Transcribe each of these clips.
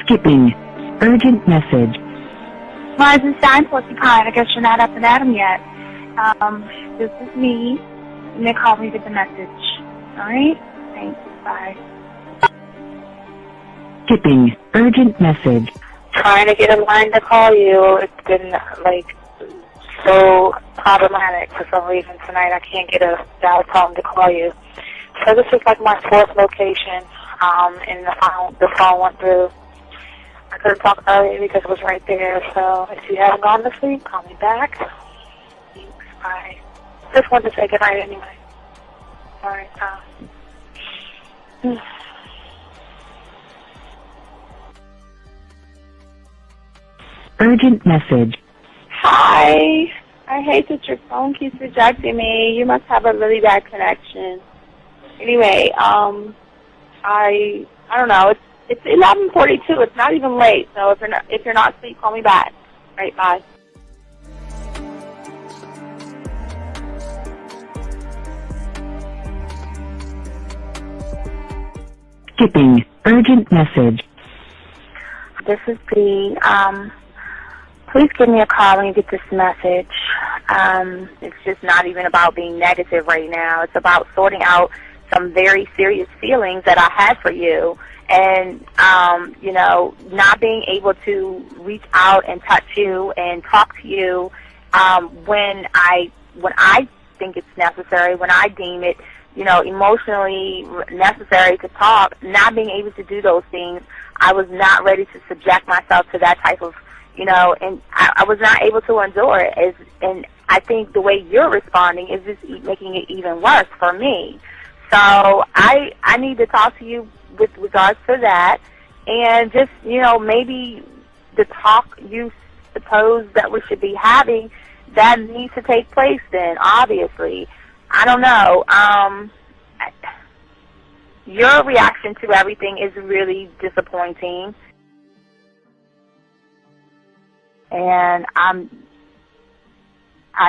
Skipping. Urgent message. Rising Stein, Porcupine. I guess you're not up and at 'em yet. This is me. And they called me with the message. Alright? Thanks. Bye. Skipping. Urgent message. Trying to get a line to call you. It's been, so problematic for some reason tonight. I can't get a dial tone to call you. So this is my fourth location, and the phone went through. I couldn't talk earlier because it was right there, so if you haven't gone to sleep, call me back. Thanks, bye. Just wanted to say goodnight anyway. Alright, Urgent message. Hi. I hate that your phone keeps rejecting me. You must have a really bad connection. Anyway, I don't know. It's 11:42. It's not even late. So if you're not asleep, call me back. All right, bye. Skipping. Urgent message. This is B. Please give me a call when you get this message. It's just not even about being negative right now. It's about sorting out some very serious feelings that I had for you. And, not being able to reach out and touch you and talk to you when I think it's necessary, when I deem it, emotionally necessary to talk, not being able to do those things. I was not ready to subject myself to that type of, and I was not able to endure it. And I think the way you're responding is just making it even worse for me. So I need to talk to you with regards to that, and just, maybe the talk you suppose that we should be having, that needs to take place then, obviously. I don't know. Your reaction to everything is really disappointing. And I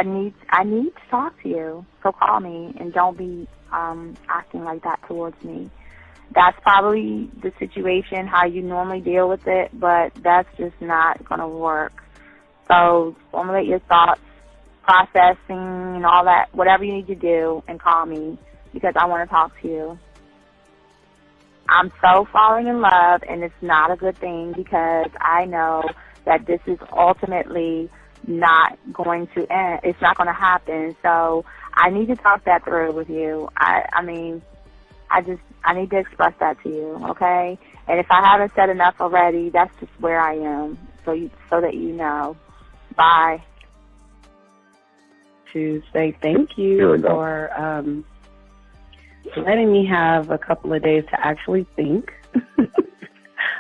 need to talk to you. So call me and don't be acting like that towards me. That's probably the situation, how you normally deal with it, but that's just not going to work. So formulate your thoughts, processing and all that, whatever you need to do, and call me because I want to talk to you. I'm so falling in love, and it's not a good thing because I know that this is ultimately not going to end. It's not going to happen. So I need to talk that through with you. I need to express that to you, okay? And if I haven't said enough already, that's just where I am, so that you know. Bye. To say thank you for letting me have a couple of days to actually think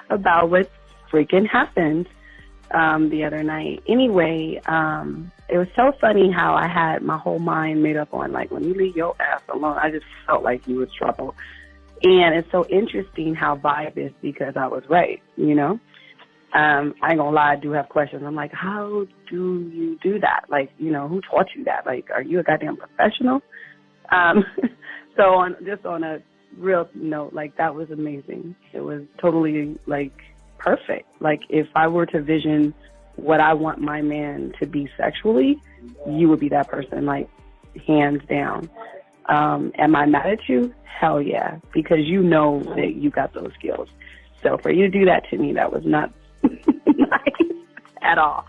about what freaking happened the other night. Anyway, it was so funny how I had my whole mind made up on, when you leave your ass alone, I just felt like you was trouble. And it's so interesting how vibe is because I was right, I ain't gonna lie, I do have questions. I'm like, how do you do that? Who taught you that? Are you a goddamn professional? So on a real note, that was amazing. It was totally, perfect. If I were to vision what I want my man to be sexually, you would be that person, hands down. Am I mad at you? Hell yeah, because you know that you got those skills. So for you to do that to me, that was not nice at all.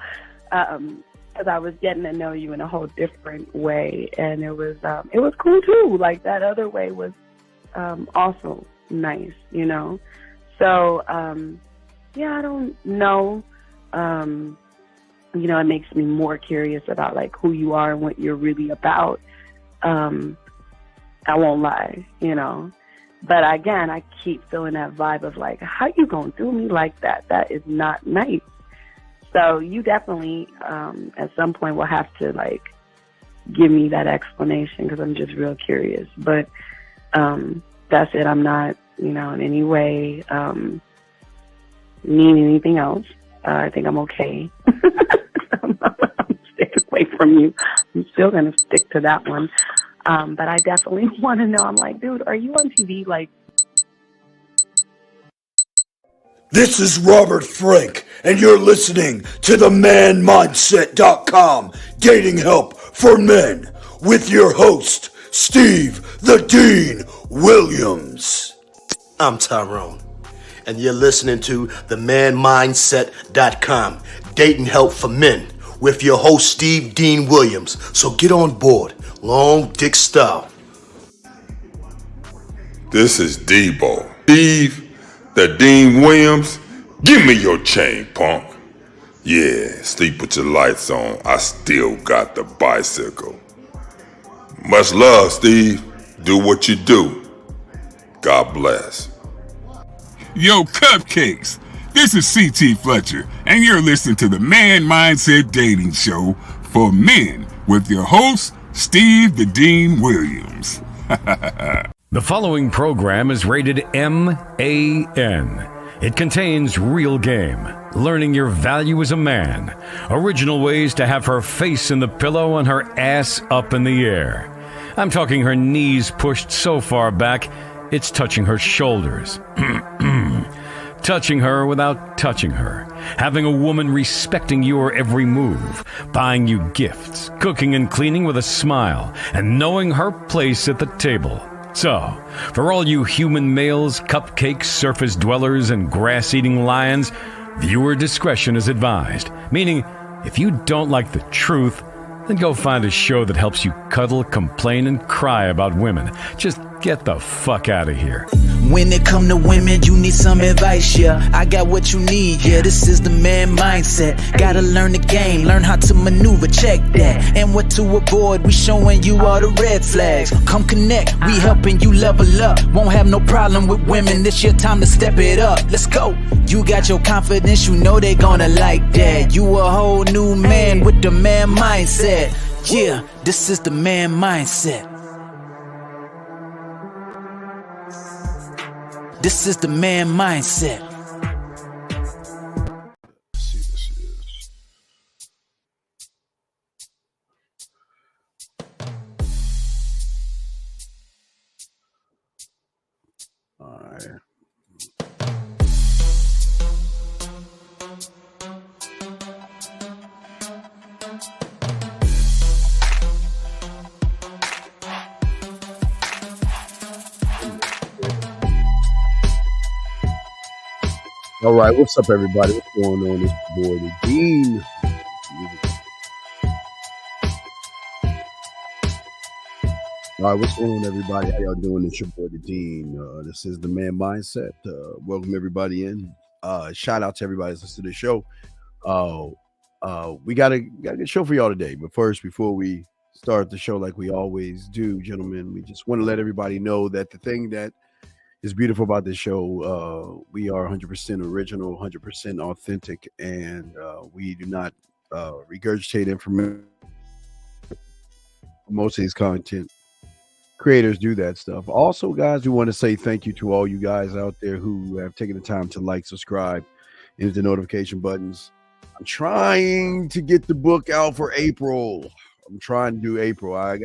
Because I was getting to know you in a whole different way, and it was cool too. That other way was also nice, So I don't know. It makes me more curious about who you are and what you're really about. I won't lie, But again, I keep feeling that vibe of how you gonna do me like that? That is not nice. So you definitely, at some point, will have to give me that explanation because I'm just real curious. But that's it. I'm not, in any way mean anything else. I think I'm okay. I'm staying away from you. I'm still gonna stick to that one. But I definitely want to know. I'm dude, are you on TV? This is Robert Frank, and you're listening to the ManMindset.com Dating Help for Men with your host, Steve the Dean Williams. I'm Tyrone, and you're listening to the ManMindset.com Dating Help for Men with your host, Steve Dean Williams. So get on board, long dick style. This is Debo. Steve the Dean Williams, give me your chain, punk. Yeah, sleep with your lights on. I still got the bicycle. Much love, Steve. Do what you do. God bless. Yo, cupcakes. This is C.T. Fletcher, and you're listening to the Man Mindset Dating Show for Men with your host, Steve the Dean Williams. The following program is rated MAN. It contains real game, learning your value as a man, original ways to have her face in the pillow and her ass up in the air. I'm talking her knees pushed so far back, it's touching her shoulders. Touching her without touching her. Having a woman respecting your every move. Buying you gifts. Cooking and cleaning with a smile. And knowing her place at the table. So, for all you human males, cupcake surface dwellers, and grass-eating lions, viewer discretion is advised. Meaning, if you don't like the truth, then go find a show that helps you cuddle, complain, and cry about women. Just get the fuck out of here. When it come to women, you need some advice, yeah. I got what you need, yeah. This is the man mindset. Gotta learn the game, learn how to maneuver, check that. And what to avoid, we showing you all the red flags. Come connect, we helping you level up. Won't have no problem with women, this your time to step it up. Let's go. You got your confidence, you know they gonna like that. You a whole new man with the man mindset. Yeah, this is the man mindset. This is the man mindset. All right. All right, what's up, everybody? What's going on? It's your boy, the Dean. All right, what's going on, everybody? How y'all doing? It's your boy, the Dean. This is the Man Mindset. Welcome everybody in. Shout out to everybody that's listening to the show. We got a good show for y'all today. But first, before we start the show like we always do, gentlemen, we just want to let everybody know that the thing that is beautiful about this show, we are 100% original, 100% authentic, and we do not regurgitate information. Most of these content creators do that stuff. Also, guys, we want to say thank you to all you guys out there who have taken the time to like, subscribe, and hit the notification buttons. I'm trying to get the book out for April. I'm trying to do April. I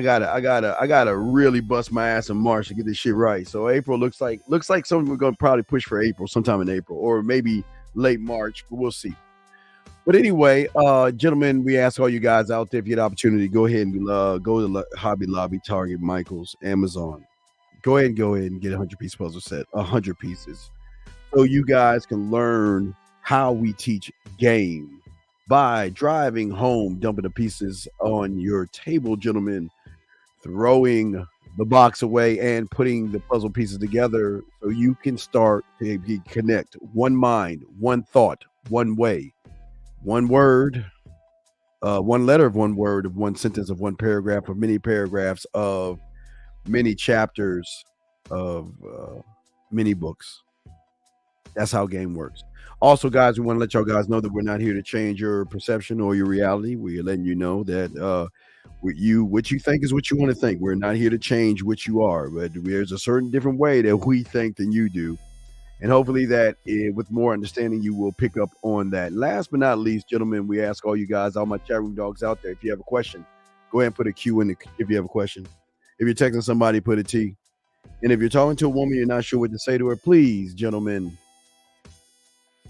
gotta really bust my ass in March to get this shit right. So April looks like something we're gonna probably push for April, sometime in April, or maybe late March, but we'll see. But anyway, gentlemen, we ask all you guys out there, if you had the opportunity, go ahead and go to Hobby Lobby, Target, Michaels, Amazon. Go ahead and get a 100-piece puzzle set, 100 pieces, so you guys can learn how we teach game by driving home, dumping the pieces on your table, gentlemen, throwing the box away and putting the puzzle pieces together so you can start to connect one mind, one thought, one way, one word, one letter of one word, of one sentence, of one paragraph, of many paragraphs, of many chapters, of many books. That's how game works. Also, guys, we want to let y'all guys know that we're not here to change your perception or your reality. We're letting you know that what you think is what you want to think. We're not here to change what you are, but there's a certain different way that we think than you do. And hopefully that with more understanding, you will pick up on that. Last but not least, gentlemen, we ask all you guys, all my chat room dogs out there, if you have a question, go ahead and put a Q in if you have a question. If you're texting somebody, put a T. And if you're talking to a woman, you're not sure what to say to her, please, gentlemen,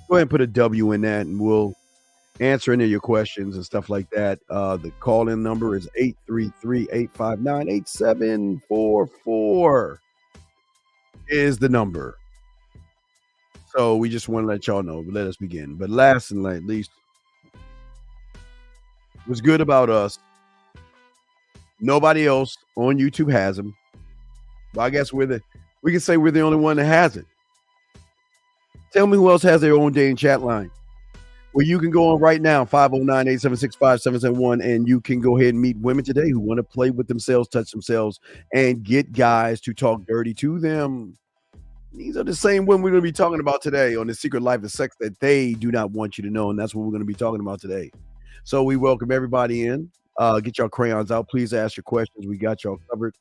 Go ahead and put a W in that, and we'll answer any of your questions and stuff like that. The call-in number is 833-859-8744 is the number. So we just want to let y'all know. But let us begin. But last and not least, what's good about us, nobody else on YouTube has them. But I guess we can say we're the only one that has it. Tell me who else has their own dating chat line. Well, you can go on right now, 509-876-5771, and you can go ahead and meet women today who want to play with themselves, touch themselves, and get guys to talk dirty to them. These are the same women we're going to be talking about today on The Secret Life of Sex that they do not want you to know, and that's what we're going to be talking about today. So we welcome everybody in. Get your crayons out. Please ask your questions. We got y'all covered.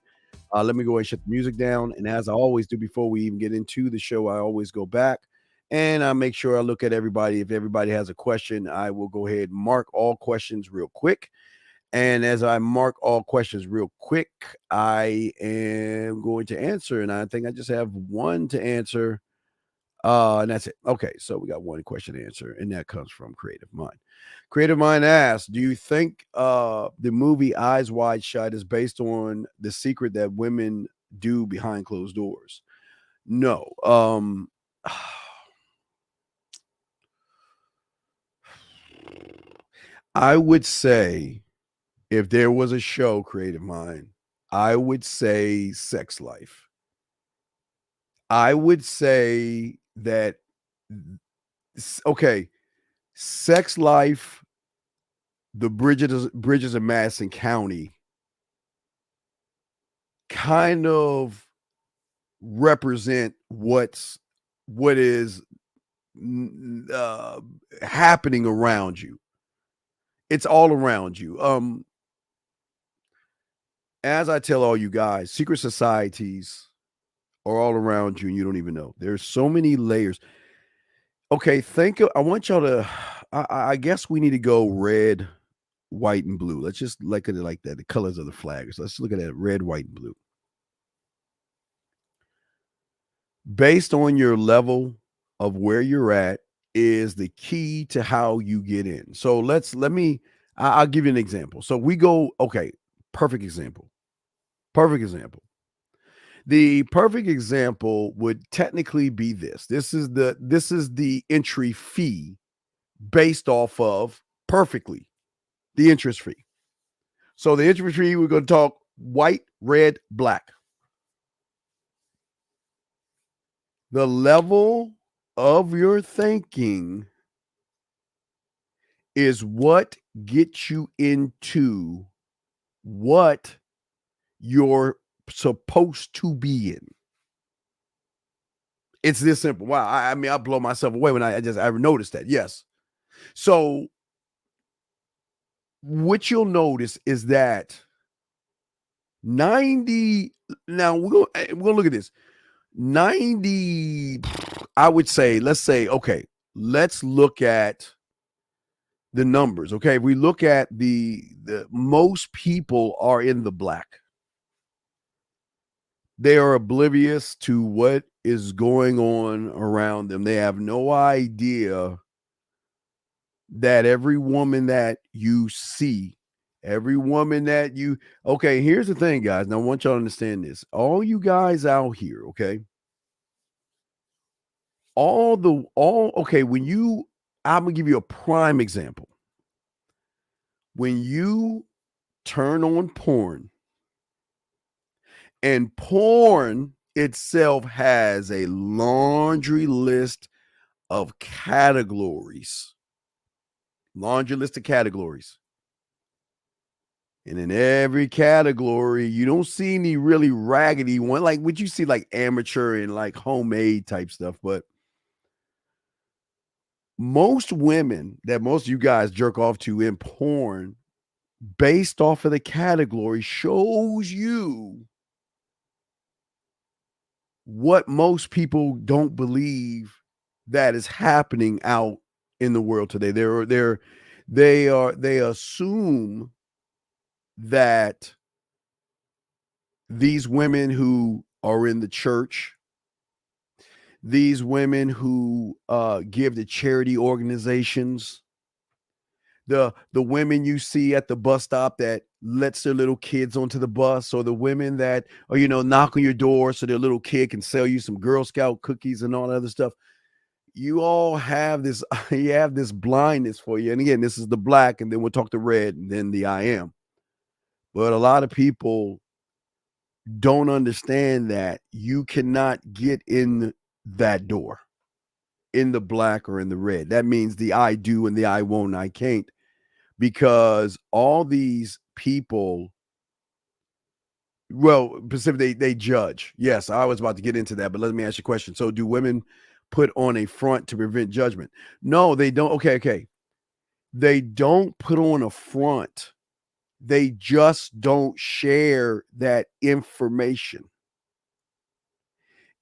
Let me go ahead and shut the music down, and as I always do before we even get into the show, I always go back and I make sure I look at everybody. If everybody has a question, I will go ahead and mark all questions real quick. And as I mark all questions real quick, I am going to answer. And I think I just have one to answer. And that's it. Okay, so we got one question to answer, and that comes from Creative Mind. Creative Mind asks, do you think the movie Eyes Wide Shut is based on the secret that women do behind closed doors? No. I would say if there was a show, Creative Mind, I would say Sex Life. I would say that, okay, Sex Life, the Bridges of Madison County kind of represent what is happening around you. It's all around you. As I tell all you guys, secret societies are all around you and you don't even know. There's so many layers. Okay, I want y'all to, I guess we need to go red, white, and blue. Let's just look at it like that, the colors of the flags. Let's look at that, red, white, and blue. Based on your level of where you're at is the key to how you get in. So I'll give you an example. So we go, okay, perfect example. The perfect example would technically be this. This is the entry fee based off of perfectly the interest fee. So the entry fee, we're going to talk white, red, black. The level of your thinking is what gets you into what you're supposed to be in. It's this simple. Wow. I mean, I blow myself away when I noticed that. Yes. So what you'll notice is that 90, now we're gonna look at this. 90, I would say, let's say, okay, let's look at the numbers. Okay, if we look at the most people are in the black. They are oblivious to what is going on around them. They have no idea that every woman that you see, every woman that you, okay, here's the thing, guys. Now I want y'all to understand this. All you guys out here, okay? Okay, I'm gonna give you a prime example. When you turn on porn, and porn itself has a laundry list of categories. And in every category, you don't see any really raggedy one, like what you see, like amateur and like homemade type stuff. But most women that most of you guys jerk off to in porn, based off of the category, shows you what most people don't believe that is happening out in the world today. They assume that these women who are in the church, these women who give to charity organizations, the women you see at the bus stop that lets their little kids onto the bus, or the women that are, knock on your door so their little kid can sell you some Girl Scout cookies and all that other stuff. You all have this, you have this blindness for you. And again, this is the black, and then we'll talk to red, and then the I am. But a lot of people don't understand that you cannot get in that door in the black or in the red. That means the I do and the I won't, I can't, because all these people, well, specifically, they judge. Yes, I was about to get into that, but let me ask you a question. So do women put on a front to prevent judgment? No, they don't. Okay. They don't put on a front. They just don't share that information.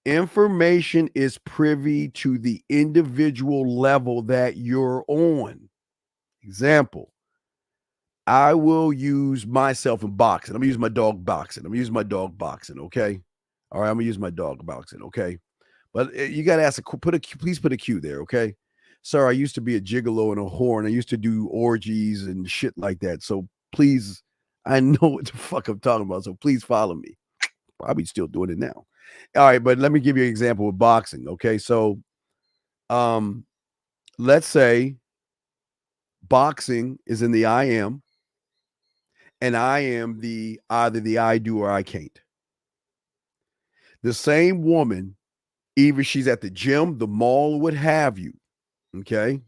Information is privy to the individual level that you're on. Example, I will use myself in boxing. I'm gonna use my dog boxing. Okay. All right, I'm gonna use my dog boxing. Okay. But you got to ask, please put a Q there, okay? Sir, I used to be a gigolo and a whore, and I used to do orgies and shit like that. So please, I know what the fuck I'm talking about, so please follow me. Probably still doing it now. All right, but let me give you an example with boxing, okay? So let's say boxing is in the I am, and I am either the I do or I can't. The same woman, either she's at the gym, the mall, what have you, okay?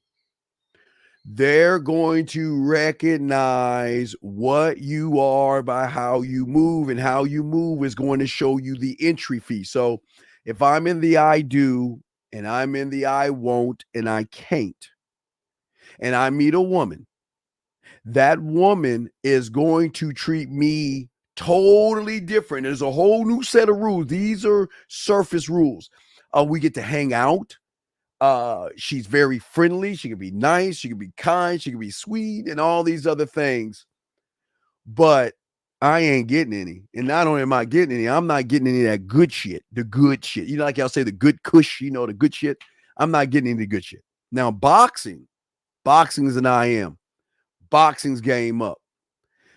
They're going to recognize what you are by how you move, and how you move is going to show you the entry fee. So if I'm in the I do, and I'm in the I won't, and I can't, and I meet a woman, that woman is going to treat me totally different. There's a whole new set of rules. These are surface rules. We get to hang out. She's very friendly. She can be nice. She can be kind. She can be sweet and all these other things. But I ain't getting any. And not only am I getting any, I'm not getting any of that good shit. The good shit. You know, like y'all say, the good kush, the good shit. I'm not getting any good shit. Now, boxing is an I am. Boxing's game up.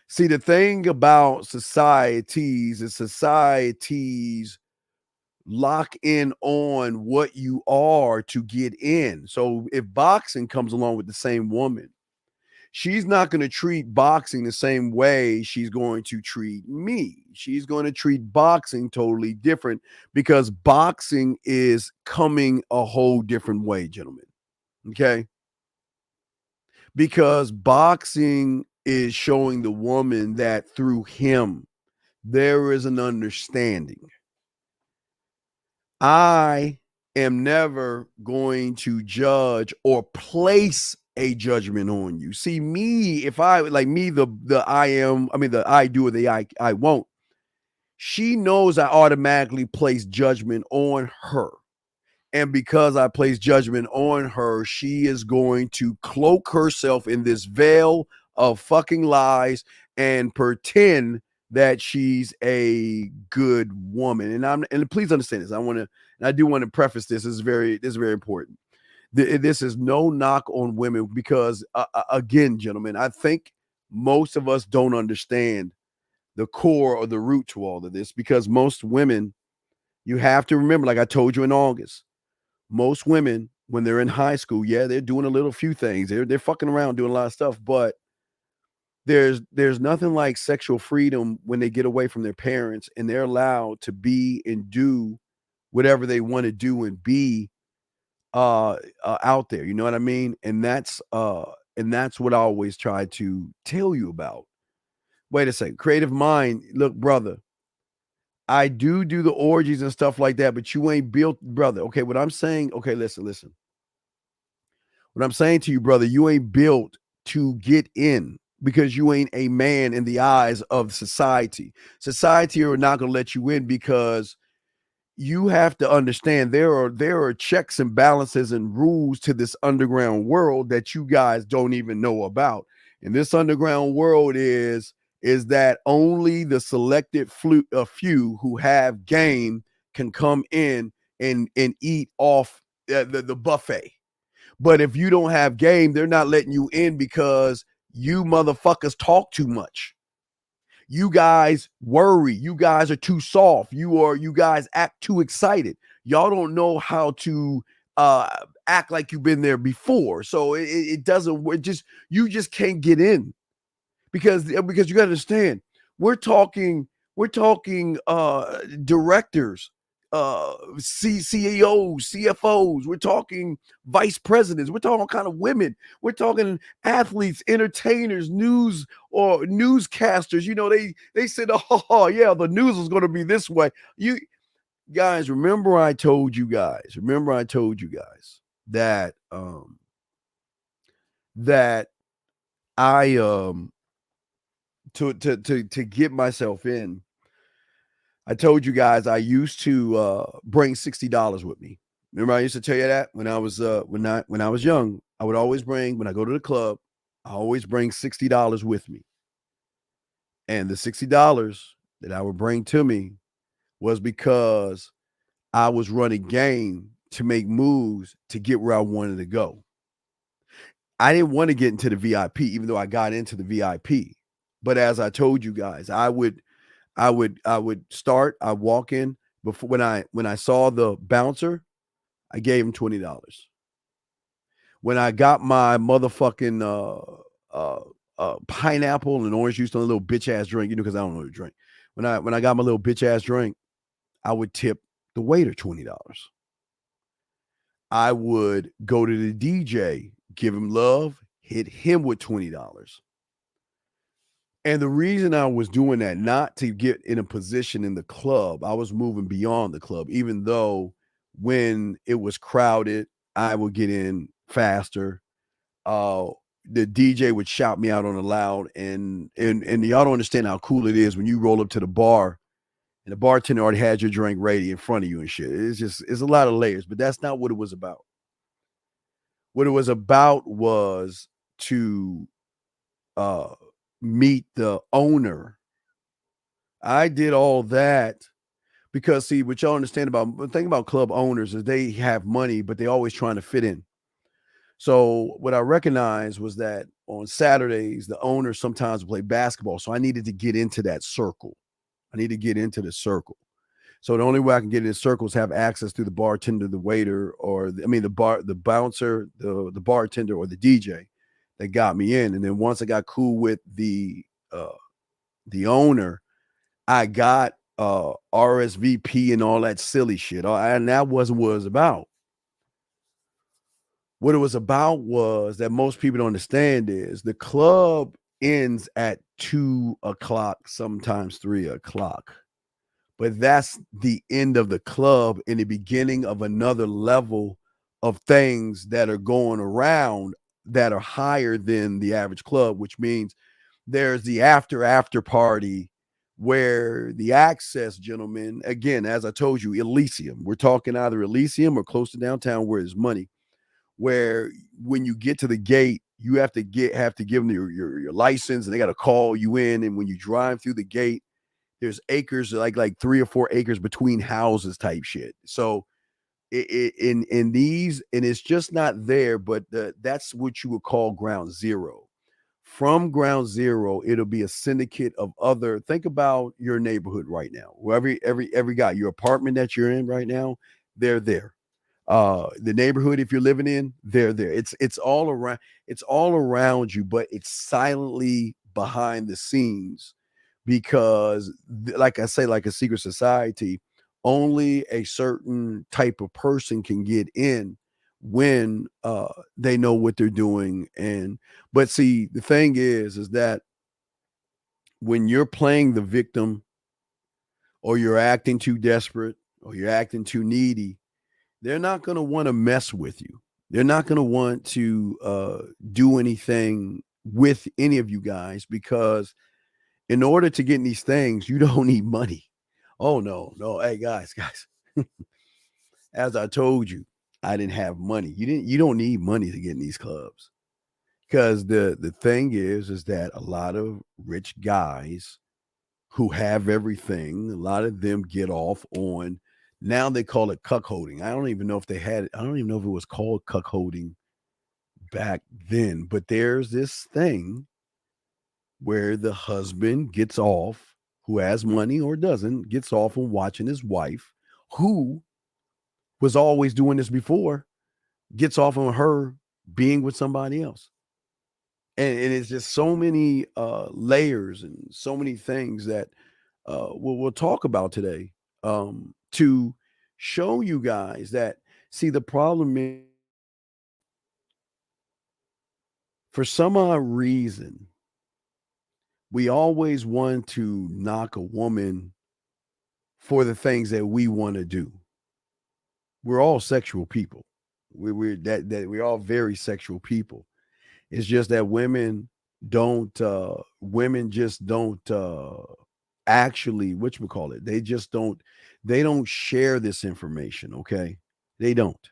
See, the thing about societies is societies lock in on what you are to get in. So if boxing comes along with the same woman, she's not going to treat boxing the same way she's going to treat me. She's going to treat boxing totally different, because boxing is coming a whole different way, gentlemen. Okay? Because boxing is showing the woman that through him, there is an understanding. I am never going to judge or place a judgment on you. See, me, if I like me, the I do or the I won't, she knows I automatically place judgment on her. And because I place judgment on her, she is going to cloak herself in this veil of fucking lies and pretend that she's a good woman. And please understand this. I do want to preface this. This is very important. This is no knock on women, because again, gentlemen, I think most of us don't understand the core or the root to all of this, because most women, you have to remember, like I told you in August, most women, when they're in high school, yeah, they're doing a few things. They're fucking around doing a lot of stuff, but there's nothing like sexual freedom when they get away from their parents and they're allowed to be and do whatever they want to do and be out there. You know what I mean? And that's what I always try to tell you about. Wait a second. Creative mind. Look, brother, I do the orgies and stuff like that, but you ain't built, brother. Okay, what I'm saying, okay, listen. What I'm saying to you, brother, you ain't built to get in, because you ain't a man in the eyes of society. Society are not going to let you in, because you have to understand there are checks and balances and rules to this underground world that you guys don't even know about. And this underground world is that only the selected few who have game can come in and eat off the buffet. But if you don't have game, they're not letting you in because you motherfuckers talk too much. You guys worry. You guys are too soft. You guys act too excited. Y'all don't know how to act like you've been there before. So it doesn't. You just can't get in because you got to understand. We're talking directors, CEOs, CFOs. We're talking vice presidents. We're talking all kind of women. We're talking athletes, entertainers, newscasters. You know, they said, oh yeah, the news is going to be this way. You guys, remember I told you guys that that I to get myself in. I told you guys I used to bring $60 with me. Remember, I used to tell you that when I was when I was young, I would always bring, when I go to the club, I always bring $60 with me. And the $60 that I would bring to me was because I was running game to make moves to get where I wanted to go. I didn't want to get into the VIP, even though I got into the VIP. But as I told you guys, I would start, I walk in before when I saw the bouncer, I gave him $20. When I got my motherfucking pineapple and orange juice on a little bitch ass drink, you know, because I don't know to drink. When I got my little bitch ass drink, I would tip the waiter $20. I would go to the DJ, give him love, hit him with $20. And the reason I was doing that, not to get in a position in the club, I was moving beyond the club, even though when it was crowded, I would get in faster. The DJ would shout me out on the loud, and y'all don't understand how cool it is when you roll up to the bar and the bartender already had your drink ready in front of you and shit. It's a lot of layers, but that's not what it was about. What it was about was to meet the owner. I did all that because, see, what y'all understand about the thing about club owners is they have money, but they always trying to fit in. So what I recognized was that on Saturdays, the owners sometimes play basketball. So I needed to get into that circle. I need to get into the circle. So the only way I can get in the circle is have access to the bartender, the waiter, or the bouncer, the bartender, or the DJ that got me in. And then once I got cool with the owner, I got RSVP and all that silly shit. And that wasn't what it was about. What it was about was that most people don't understand is the club ends at 2:00, sometimes 3:00. But that's the end of the club and the beginning of another level of things that are going around that are higher than the average club, which means there's the after party where the access, gentlemen, again, as I told you, Elysium. We're talking either Elysium or close to downtown where there's money, where when you get to the gate, you have to give them your license, and they got to call you in. And when you drive through the gate, there's acres, like 3 or 4 acres between houses type shit. So in these, and it's just not there, but that's what you would call ground zero. From ground zero, it'll be a syndicate of other. Think about your neighborhood right now. Wherever every guy, your apartment that you're in right now, they're there. The neighborhood, if you're living in, they're there. It's all around you, but it's silently behind the scenes, because like I say, like a secret society, only a certain type of person can get in when they know what they're doing. But see, the thing is that when you're playing the victim, or you're acting too desperate, or you're acting too needy, they're not going to want to mess with you. They're not going to want to do anything with any of you guys, because in order to get in these things, you don't need money. Oh, no. Hey, guys. As I told you, I didn't have money. You don't need money to get in these clubs, because the thing is that a lot of rich guys who have everything, a lot of them get off on Now they call it cuckolding. I don't even know if they had it. I don't even know if it was called cuckolding back then, but there's this thing where the husband gets off, who has money or doesn't, gets off on watching his wife, who was always doing this before, gets off on her being with somebody else. And it's just so many layers and so many things that we'll talk about today to show you guys that, see, the problem is, for some odd reason, we always want to knock a woman for the things that we want to do. We're all sexual people. We're all very sexual people. It's just that women just don't actually, whatchamacallit, they don't share this information. Okay. They don't.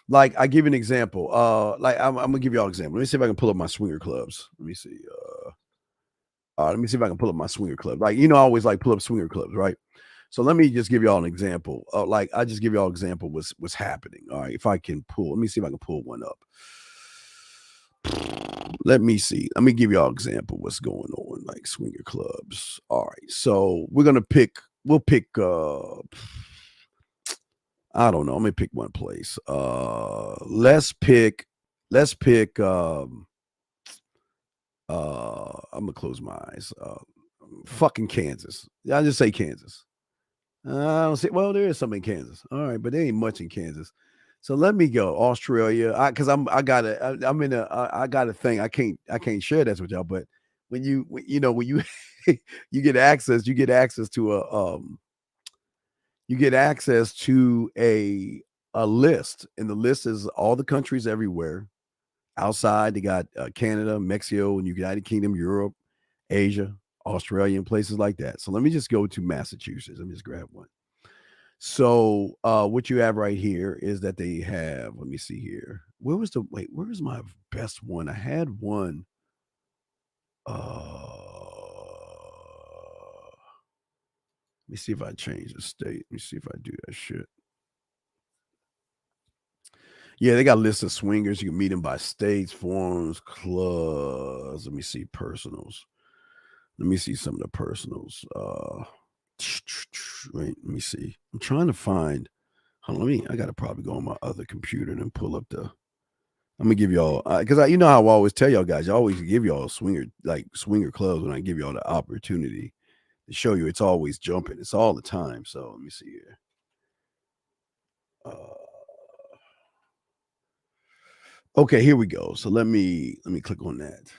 Like, I give you an example. Like I'm gonna give y'all an example. Let me see if I can pull up my swinger clubs. Let me see. Let me see if I can pull up my swinger club. Like, I always like pull up swinger clubs, right? So let me just give y'all an example. Like, I just give y'all an example what's happening. All right, if I can let me see if I can pull one up. Let me see. Let me give y'all an example what's going on, like swinger clubs. All right, so we'll pick I don't know. Let me pick one place. Let's pick I'm gonna close my eyes. Fucking Kansas. I'll just say Kansas. I don't say, well, there is something in Kansas. All right, but there ain't much in Kansas. So let me go Australia. I got a thing. I can't share this with y'all. But when you you get access to a list, and the list is all the countries everywhere. Outside, they got Canada, Mexico, and United Kingdom, Europe, Asia, Australia, and places like that. So let me just go to Massachusetts. Let me just grab one. So what you have right here is that they have, let me see here. Where's my best one? I had one. Let me see if I change the state. Let me see if I do that shit. Yeah, they got a list of swingers. You can meet them by states, forums, clubs. Let me see personals. Let me see some of the personals. Wait, let me see. I'm trying to find. I gotta probably go on my other computer and pull up the. I'm gonna give y'all because you know how I always tell y'all guys. I always give y'all swinger clubs when I give y'all the opportunity to show you. It's always jumping. It's all the time. So let me see here. Okay, here we go. So let me click on that.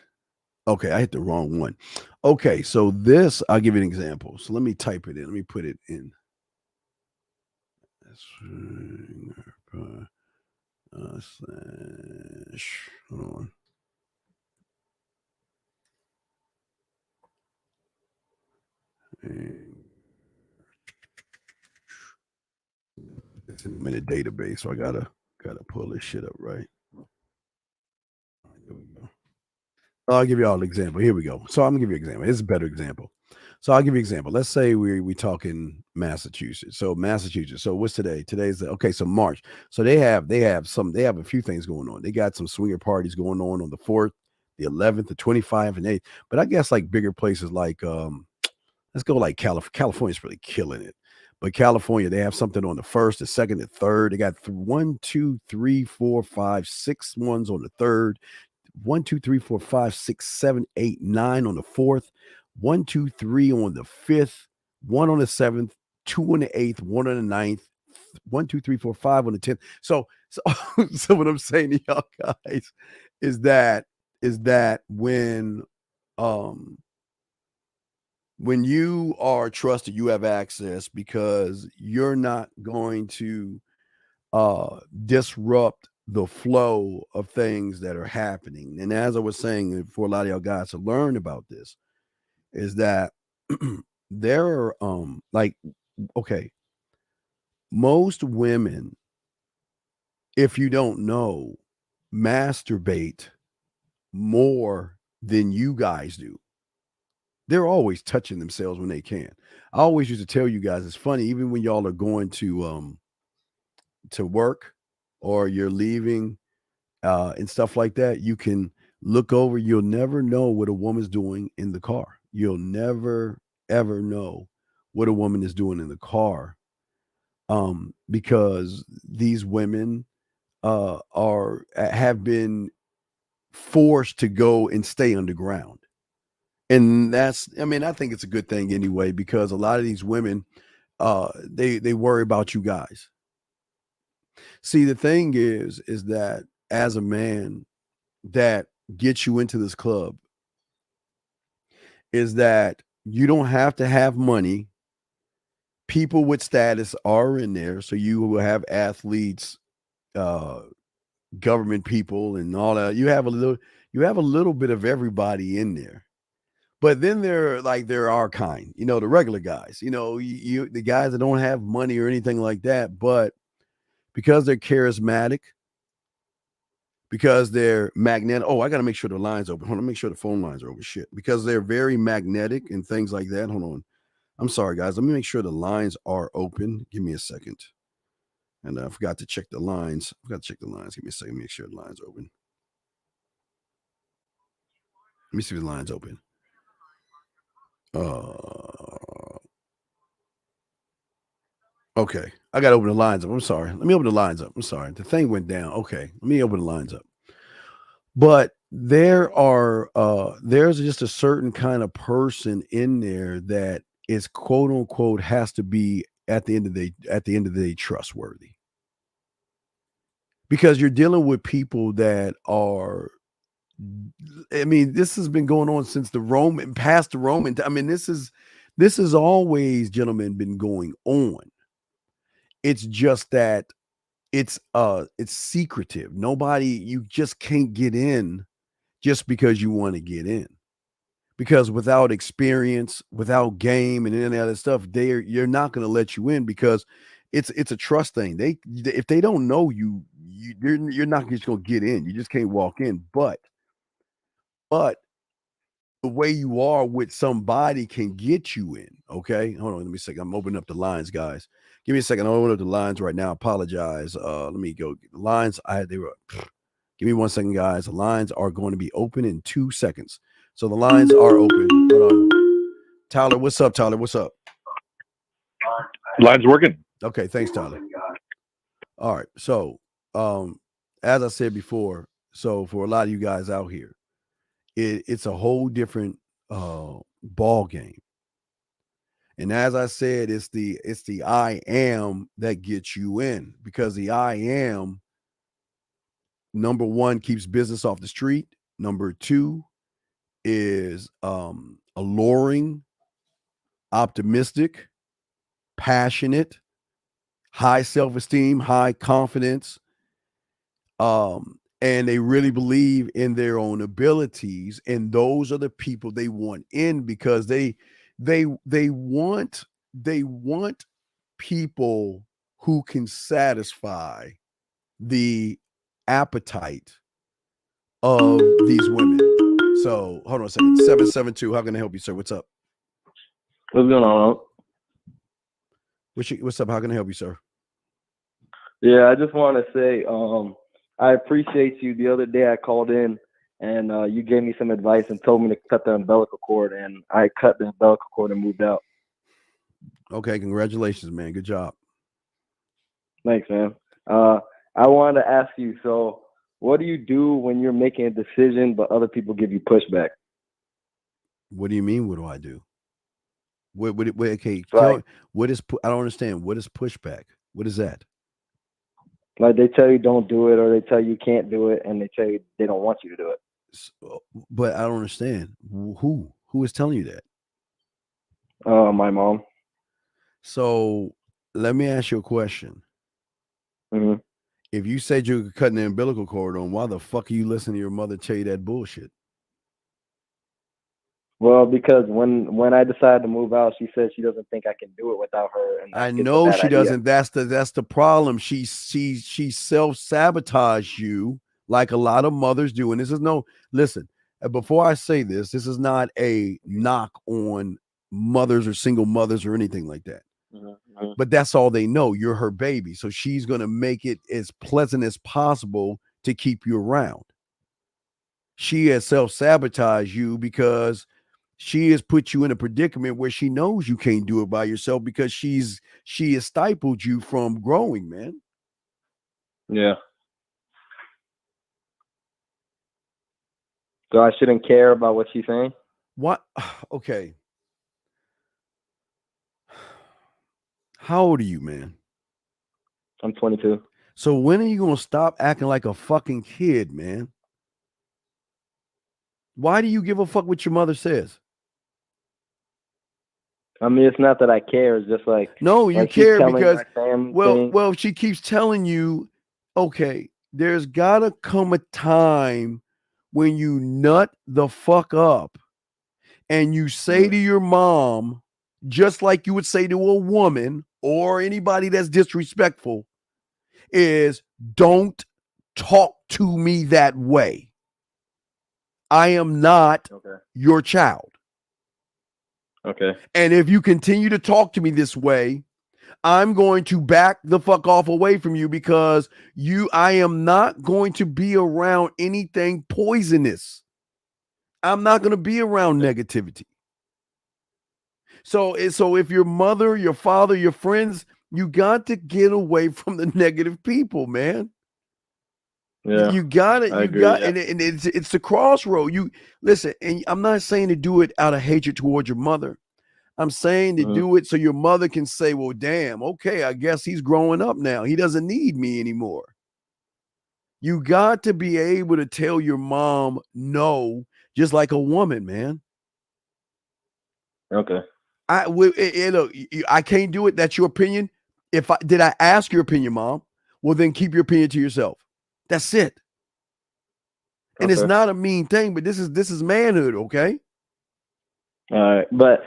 Okay, I hit the wrong one. Okay, so this, I'll give you an example. So let me type it in. Let me put it in. Hold on. It's in a database, so I gotta pull this shit up, right? Here we go. I'll give you all an example. Here we go. So I'm gonna give you an example. This is a better example. So I'll give you an example. Let's say we talking Massachusetts. So Massachusetts. So what's today? Today's so March. So they have a few things going on. They got some swinger parties going on the 4th, the 11th, the 25th, and 8th. But I guess like bigger places like let's go like California's really killing it. But California, they have something on the 1st, the 2nd, the 3rd. They got 1, 2, 3, 4, 5, 6 ones on the 3rd. 1, 2, 3, 4, 5, 6, 7, 8, 9 on the 4th. 1, 2, 3 on the 5th. 1 on the 7th. 2 on the 8th. 1 on the 9th. 1, 2, 3, 4, 5 on the 10th. So what I'm saying to y'all guys is that when you are trusted, you have access because you're not going to disrupt the flow of things that are happening. And as I was saying, for a lot of y'all guys to learn about this, is that there are most women, if you don't know, masturbate more than you guys do. They're always touching themselves when they can. I always used to tell you guys, it's funny, even when y'all are going to work or you're leaving and stuff like that, you can look over. You'll never know what a woman's doing in the car. You'll never ever know what a woman is doing in the car, because these women have been forced to go and stay underground. And that's, I mean, I think it's a good thing anyway, because a lot of these women, they worry about you guys. See, the thing is that as a man that gets you into this club, is that you don't have to have money. People with status are in there. So you will have athletes, government people, and all that. You have a little bit of everybody in there. But then there are kind, the regular guys, the guys that don't have money or anything like that, but because they're charismatic, because they're magnetic. Oh, I got to make sure the lines open. Hold on, make sure the phone lines are open. Shit, because they're very magnetic and things like that. Hold on. I'm sorry, guys. Let me make sure the lines are open. Give me a second. And I forgot to check the lines. Give me a second. Make sure the lines are open. Let me see if the lines open. Okay, I got to open the lines up. I'm sorry. Let me open the lines up. I'm sorry. The thing went down. Okay, let me open the lines up. But there's just a certain kind of person in there that is quote unquote has to be at the end of the day trustworthy, because you're dealing with people that are, I mean, this has been going on since past the Roman. I mean, this is always, gentlemen, been going on. It's just that it's secretive. You just can't get in just because you want to get in, because without experience, without game and any other stuff, you're not going to let you in, because it's a trust thing. If they don't know you, you're not just going to get in. You just can't walk in. But the way you are with somebody can get you in. Okay, hold on. Let me a second. I'm opening up the lines, guys. Give me a second. I'll open up the lines right now. I apologize. Let me go get the lines. Give me 1 second, guys. The lines are going to be open in 2 seconds. So the lines are open. Hold on. Tyler, what's up, Tyler? What's up? Line's working. Okay, thanks, Tyler. All right. So, as I said before, so for a lot of you guys out here, it's a whole different ball game. And as I said, it's the I am that gets you in, because the I am, number one, keeps business off the street. Number two is alluring, optimistic, passionate, high self-esteem, high confidence, and they really believe in their own abilities. And those are the people they want in, because they want people who can satisfy the appetite of these women. So hold on a second. 772. How can I help you, sir? What's up? What's going on? What's up? How can I help you, sir? Yeah, I just want to say I appreciate you. The other day I called in and you gave me some advice and told me to cut the umbilical cord, and I cut the umbilical cord and moved out. Okay, congratulations, man. Good job. Thanks, man. I wanted to ask you, so what do you do when you're making a decision but other people give you pushback? What do you mean, what do I do? Okay, Right. I don't understand. What is pushback? What is that? Like they tell you don't do it, or they tell you can't do it, and they tell you they don't want you to do it. But I don't understand. Who is telling you that? My mom. So let me ask you a question. Mm-hmm. If you said you were cutting the umbilical cord on, why the fuck are you listening to your mother tell you that bullshit? Well, because when I decided to move out, she said she doesn't think I can do it without her. And I know she doesn't. That's the problem. She self-sabotage you like a lot of mothers do. And this is listen, before I say this, this is not a knock on mothers or single mothers or anything like that. Mm-hmm. But that's all they know. You're her baby. So she's going to make it as pleasant as possible to keep you around. She has self-sabotaged you because she has put you in a predicament where she knows you can't do it by yourself because she has stifled you from growing, man. Yeah. So I shouldn't care about what she's saying? What? Okay. How old are you, man? I'm 22. So when are you going to stop acting like a fucking kid, man? Why do you give a fuck what your mother says? I mean, it's not that I care. It's just like, no, you like she's care telling because my fam thing. well, she keeps telling you, okay, there's gotta come a time when you nut the fuck up and you say to your mom, just like you would say to a woman or anybody that's disrespectful, is don't talk to me that way. I am not your child. Okay. And if you continue to talk to me this way, I'm going to back the fuck off away from you because I am not going to be around anything poisonous. I'm not going to be around negativity. So if your mother, your father, your friends, you got to get away from the negative people, man. Yeah, you got it. I You agree, got yeah. and it's the crossroad. You listen, and I'm not saying to do it out of hatred towards your mother. I'm saying to do it so your mother can say, well, damn, okay, I guess he's growing up now. He doesn't need me anymore. You got to be able to tell your mom no, just like a woman, man. Okay. I can't do it. That's your opinion. Did I ask your opinion, Mom? Well, then keep your opinion to yourself. That's it. And it's not a mean thing, but this is manhood, okay? All right, but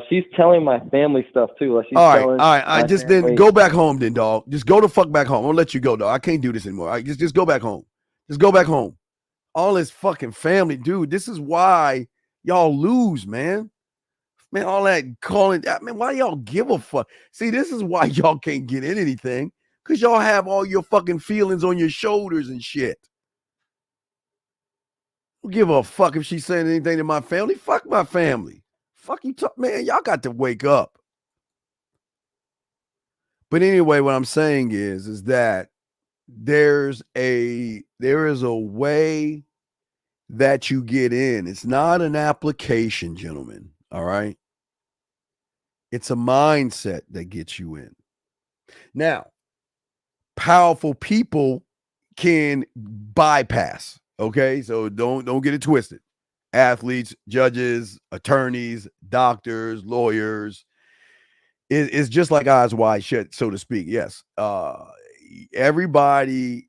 she's telling my family stuff too. Like she's all telling right. my Just family. then go back home, then, dog. Just go the fuck back home. I'll let you go, dog. I can't do this anymore. All right, just go back home. Just go back home. All this fucking family, dude. This is why y'all lose, man. Man, all that calling. I mean, why y'all give a fuck? See, this is why y'all can't get in anything. Because y'all have all your fucking feelings on your shoulders and shit. Don't give a fuck if she's saying anything to my family. Fuck my family. Fuck you, man. Y'all got to wake up. But anyway, what I'm saying is that there is a way that you get in. It's not an application, gentlemen. All right. It's a mindset that gets you in. Now, powerful people can bypass. Okay, so don't get it twisted. Athletes, judges, attorneys, doctors, lawyers. It's just like eyes wide shut, so to speak. Yes. Everybody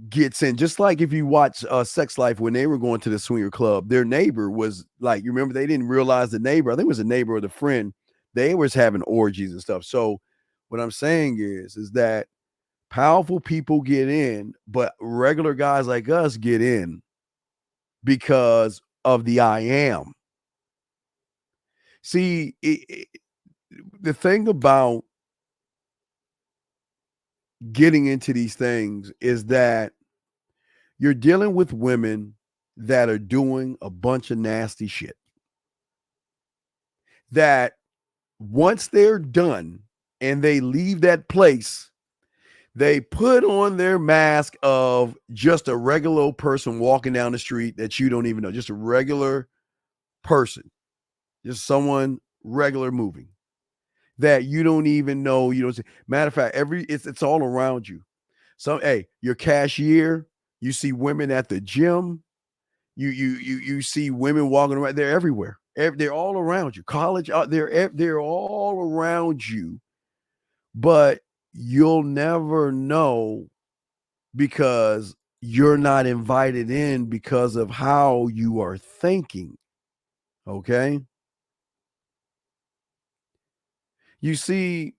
gets in. Just like if you watch Sex Life, when they were going to the swinger club, their neighbor was like, you remember, they didn't realize the neighbor, I think it was a neighbor or the friend, they was having orgies and stuff. So what I'm saying is that powerful people get in, but regular guys like us get in because of the I am. See, the thing about getting into these things is that you're dealing with women that are doing a bunch of nasty shit. That once they're done and they leave that place, they put on their mask of just a regular old person walking down the street that you don't even know, just a regular person, just someone regular moving that you don't even know. You don't see. Matter of fact, it's all around you. Your cashier, you see women at the gym, you see women walking around. They're everywhere. They're all around you. College, they're all around you, but you'll never know because you're not invited in because of how you are thinking. Okay. You see,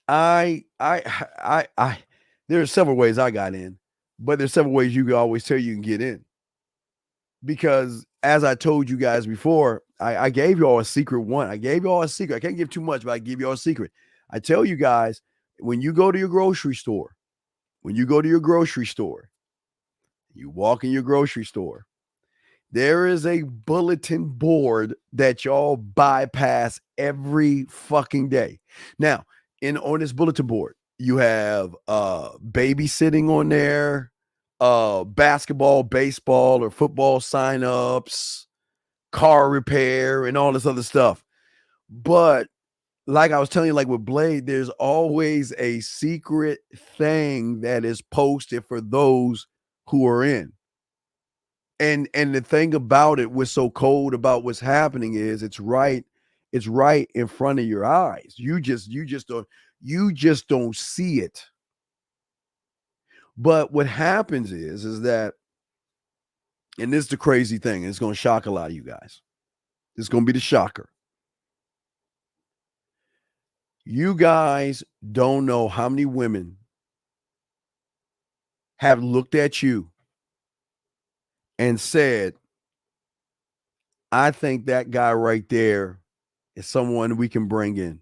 there are several ways I got in, but there's several ways you can always tell you can get in. because as I told you guys before, I gave you all a secret one. I gave you all a secret. I can't give too much, but I give you all a secret. I tell you guys, when you go to your grocery store, you walk in your grocery store, there is a bulletin board that y'all bypass every fucking day. Now, on this bulletin board, you have babysitting on there, basketball, baseball, or football signups, car repair, and all this other stuff. But like I was telling you, like with Blade, there's always a secret thing that is posted for those who are in. And the thing about it, what's so cold about what's happening is it's right in front of your eyes. You just don't see it. But what happens is that, and this is the crazy thing, and it's going to shock a lot of you guys. It's going to be the shocker. You guys don't know how many women have looked at you and said, I think that guy right there is someone we can bring in.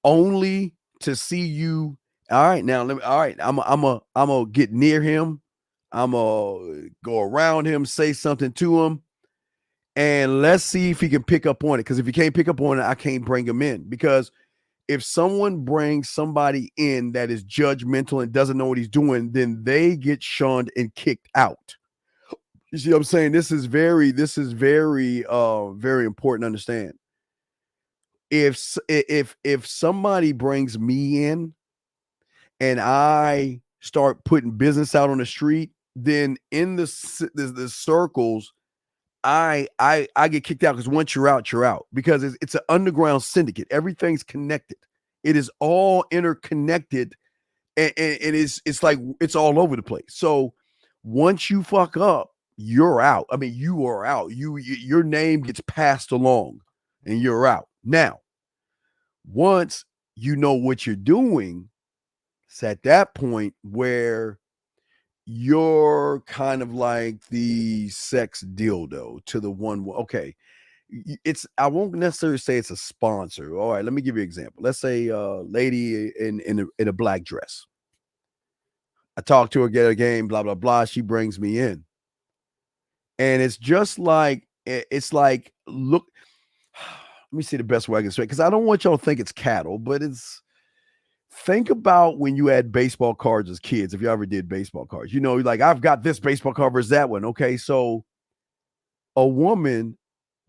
Only to see you. All right, now I'm gonna get near him. I'm gonna go around him, say something to him, and let's see if he can pick up on it. Because if he can't pick up on it, I can't bring him in. Because if someone brings somebody in that is judgmental and doesn't know what he's doing, then they get shunned and kicked out. You see what I'm saying? This is very important to understand. If somebody brings me in and I start putting business out on the street, then in the circles, I get kicked out, because once you're out, because it's an underground syndicate. Everything's connected. It is all interconnected, and it's like it's all over the place. So once you fuck up, you're out. I mean, you are out. Your name gets passed along, and you're out. Now, once you know what you're doing, it's at that point where you're kind of like the sex dildo to the one. Okay, I won't necessarily say it's a sponsor. All right, let me give you an example. Let's say a lady in a black dress. I talk to her, get a game, blah blah blah. She brings me in, and it's just like look. Let me see the best way I can say it, because I don't want y'all to think it's cattle, but it's. Think about when you had baseball cards as kids. If you ever did baseball cards, like I've got this baseball card versus that one. Okay, so a woman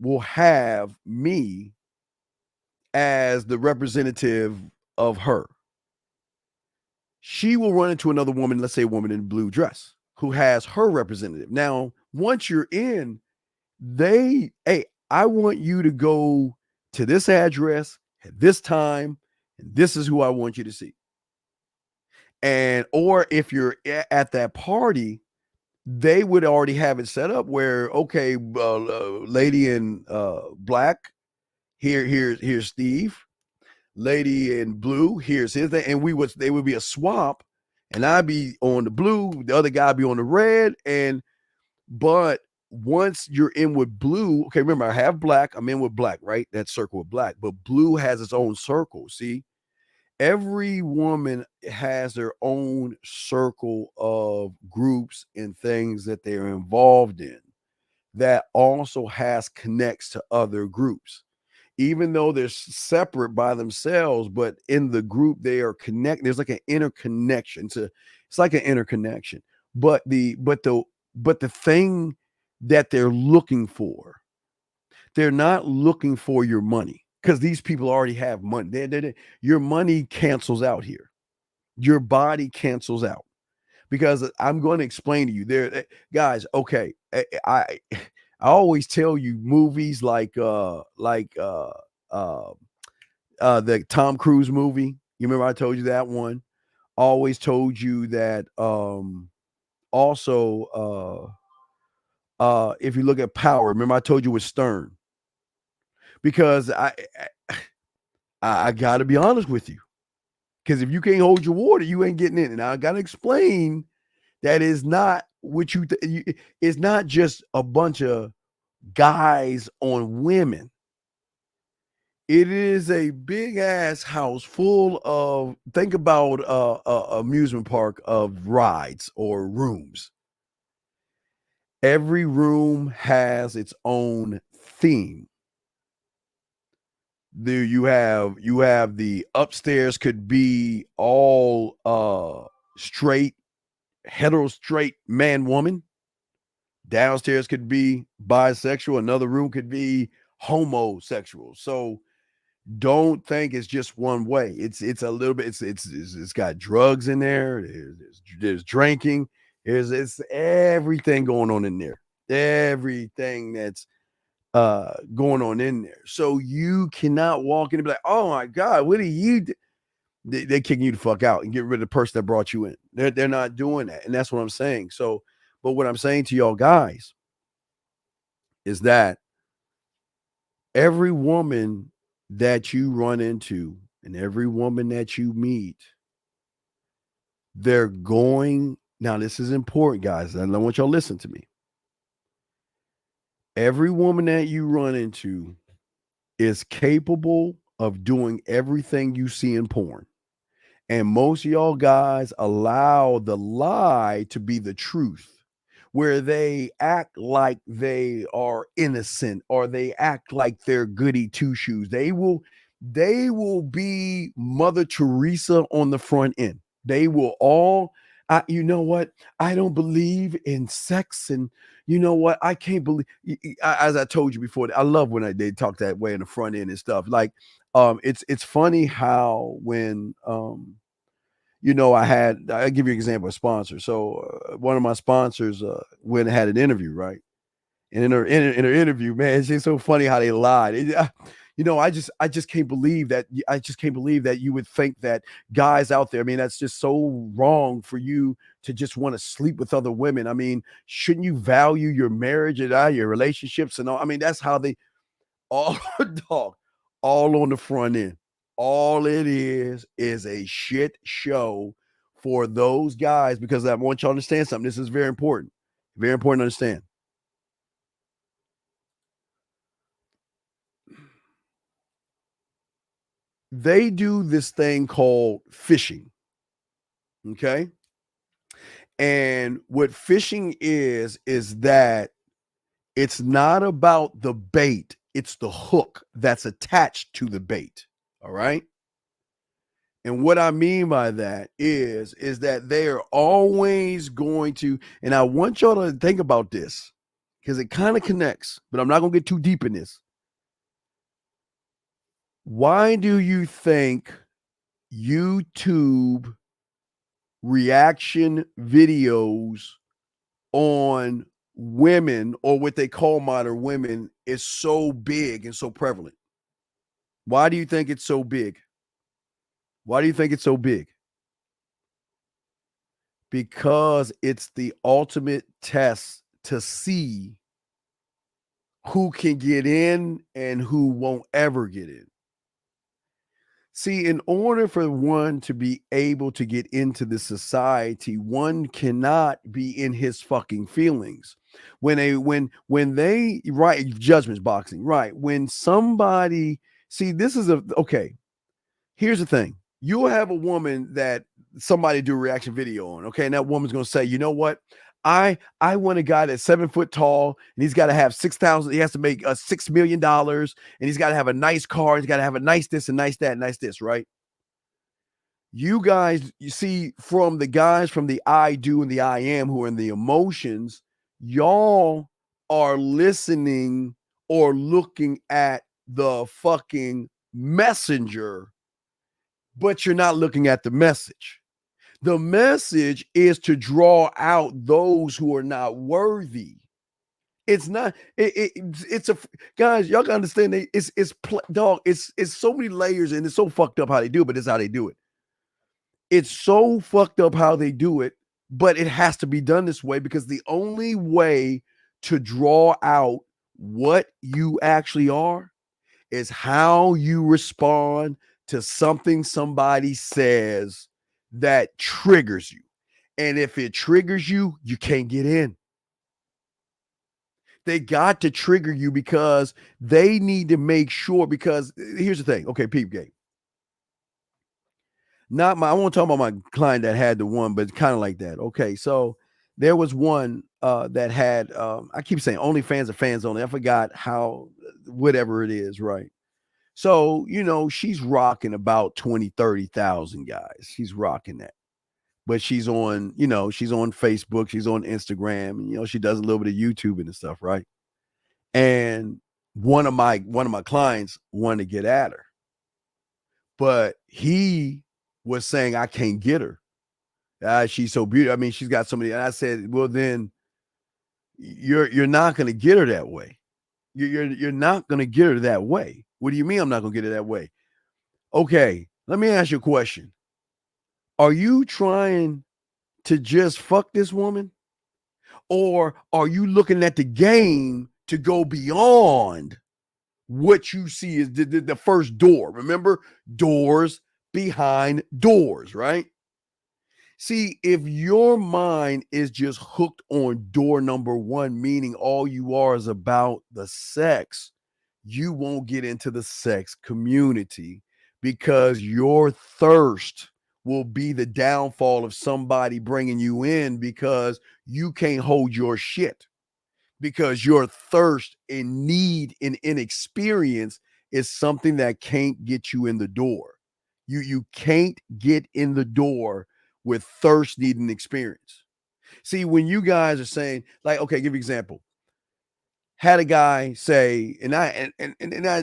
will have me as the representative of her. She will run into another woman, let's say a woman in a blue dress, who has her representative. Now, once you're in, I want you to go to this address at this time, and this is who I want you to see. Or if you're at that party, they would already have it set up where, okay, lady in black, here's Steve. Lady in blue, here's his thing. And they would be a swap, and I'd be on the blue, the other guy be on the red. But once you're in with blue, okay, remember, I have black, I'm in with black, right? That circle with black, but blue has its own circle. See, every woman has their own circle of groups and things that they're involved in that also connects to other groups, even though they're separate by themselves, but in the group they are connected. There's like an interconnection. It's like an interconnection, but the thing that they're looking for, they're not looking for your money, because these people already have money. Your money cancels out here. Your body cancels out, because I'm going to explain to you there, guys. Okay. I always tell you movies like the Tom Cruise movie. You remember I told you that one? Always told you that also if you look at Power, remember I told you with Stern, because I got to be honest with you, because if you can't hold your water, you ain't getting in. And I got to explain that is not what it's not just a bunch of guys on women. It is a big ass house full of, think about a amusement park of rides or rooms. Every room has its own theme. There you have the upstairs could be all straight, straight man woman. Downstairs could be bisexual. Another room could be homosexual. So don't think it's just one way. It's a little bit. It's got drugs in there. There's drinking. It's everything going on in there. Everything that's going on in there. So you cannot walk in and be like, oh my God, what are you do? They're kicking you the fuck out and get rid of the person that brought you in. They're not doing that. And that's what I'm saying. So, but what I'm saying to y'all guys is that every woman that you run into and every woman that you meet, they're going, now this is important, guys, and I want y'all to listen to me. Every woman that you run into is capable of doing everything you see in porn. And most of y'all guys allow the lie to be the truth, where they act like they are innocent or they act like they're goody two shoes. They will be Mother Teresa on the front end. They will all, you know what? I don't believe in sex, and you know what? I can't believe. As I told you before, I love when they talk that way in the front end and stuff. Like, it's funny how when you know, I'll give you an example of a sponsor. So one of my sponsors went and had an interview, right? And in her interview, man, it's just so funny how they lied. You know, I just can't believe that. I just can't believe that you would think that guys out there. I mean, that's just so wrong for you to just want to sleep with other women. I mean, shouldn't you value your marriage and your relationships and all? I mean, that's how they all on the front end. All it is a shit show for those guys, because I want y'all to understand something. This is very important. Very important to understand. They do this thing called fishing. Okay? And what fishing is that it's not about the bait, it's the hook that's attached to the bait. All right. And what I mean by that is that they are always going to, and I want y'all to think about this because it kind of connects, but I'm not going to get too deep in this. Why do you think YouTube reaction videos on women, or what they call modern women, is so big and so prevalent? Why do you think it's so big? Why do you think it's so big? Because it's the ultimate test to see who can get in and who won't ever get in. See, in order for one to be able to get into the society, one cannot be in his fucking feelings. When they right, judgments boxing, right? When somebody, see, this is okay. Here's the thing. You'll have a woman that somebody do a reaction video on, okay? And that woman's gonna say, you know what? I want a guy that's 7 foot tall, and he's got to have 6,000. He has to make $6 million, and he's got to have a nice car. He's got to have a nice this and nice that, and nice this, right? You guys, you see, from the guys from the I do and the I am who are in the emotions, y'all are listening or looking at the fucking messenger, but you're not looking at the message. The message is to draw out those who are not worthy. It's not. It's a guys. Y'all can understand. It's so many layers, and it's so fucked up how they do it. But it's how they do it. It's so fucked up how they do it, but it has to be done this way, because the only way to draw out what you actually are is how you respond to something somebody says that triggers you. And if it triggers you, you can't get in. They got to trigger you because they need to make sure, because here's the thing. Okay, peep game. I won't talk about my client that had the one, but kind of like that. Okay, so there was one that had, I keep saying OnlyFans or fans only. I forgot how, whatever it is, right? So, she's rocking about 20, 30,000 guys. She's rocking that. But she's on, she's on Facebook, she's on Instagram, and she does a little bit of YouTube and stuff, right? And one of my clients wanted to get at her, but he was saying, I can't get her. She's so beautiful. I mean, she's got somebody. And I said, well, then you're not going to get her that way. You're not going to get her that way. What do you mean I'm not going to get her that way? Okay, let me ask you a question. Are you trying to just fuck this woman? Or are you looking at the game to go beyond what you see is the first door? Remember, doors behind doors, right? See, if your mind is just hooked on door number one, meaning all you are is about the sex, you won't get into the sex community because your thirst will be the downfall of somebody bringing you in because you can't hold your shit, because your thirst and need and inexperience is something that can't get you in the door. You can't get in the door with thirst, need, and experience. See, when you guys are saying, like, okay, give you an example. Had a guy say, and I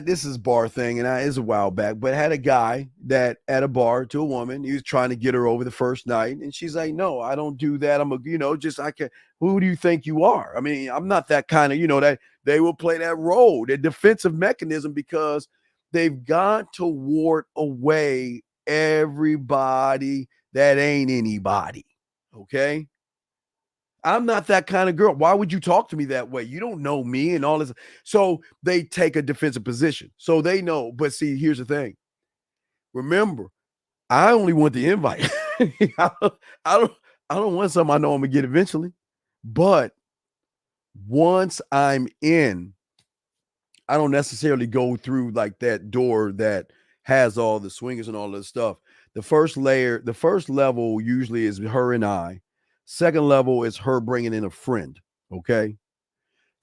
this is bar thing, and it's a while back, but had a guy that at a bar to a woman, he was trying to get her over the first night, and she's like, no, I don't do that. I'm I can. Who do you think you are? I mean, I'm not that kind of, that they will play that role, their defensive mechanism, because they've got to ward away everybody that ain't anybody. Okay. I'm not that kind of girl. Why would you talk to me that way? You don't know me and all this. So they take a defensive position. So they know. But see, here's the thing. Remember, I only want the invite. I don't want something I know I'm gonna get eventually. But once I'm in, I don't necessarily go through like that door that has all the swingers and all this stuff. The first level usually is her and I. Second level is her bringing in a friend. Okay.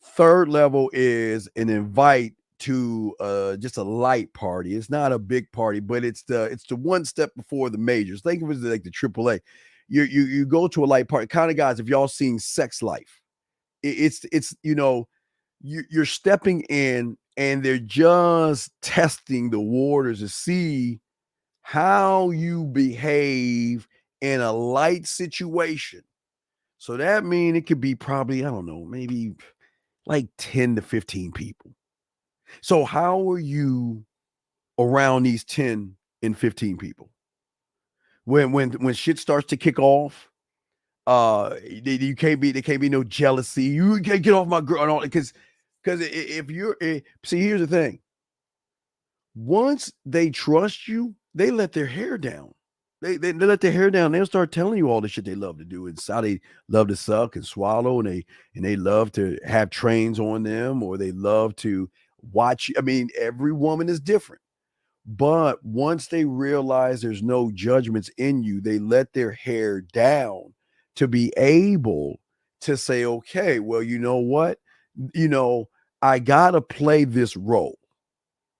Third level is an invite to just a light party. It's not a big party, but it's the one step before the majors. Think of it as like the AAA. You go to a light party. Kind of guys, if y'all seen Sex Life, it's you're stepping in and they're just testing the waters to see how you behave in a light situation. So that means it could be probably, I don't know, maybe like 10 to 15 people. So how are you around these 10 and 15 people? When shit starts to kick off, there can't be no jealousy. You can't get off my girl and all, because if you're see, here's the thing. Once they trust you, they let their hair down. They let their hair down. They'll start telling you all the shit they love to do. It's how they love to suck and swallow, and they love to have trains on them, or they love to watch. I mean, every woman is different. But once they realize there's no judgments in you, they let their hair down to be able to say, okay, well, you know what? I gotta play this role.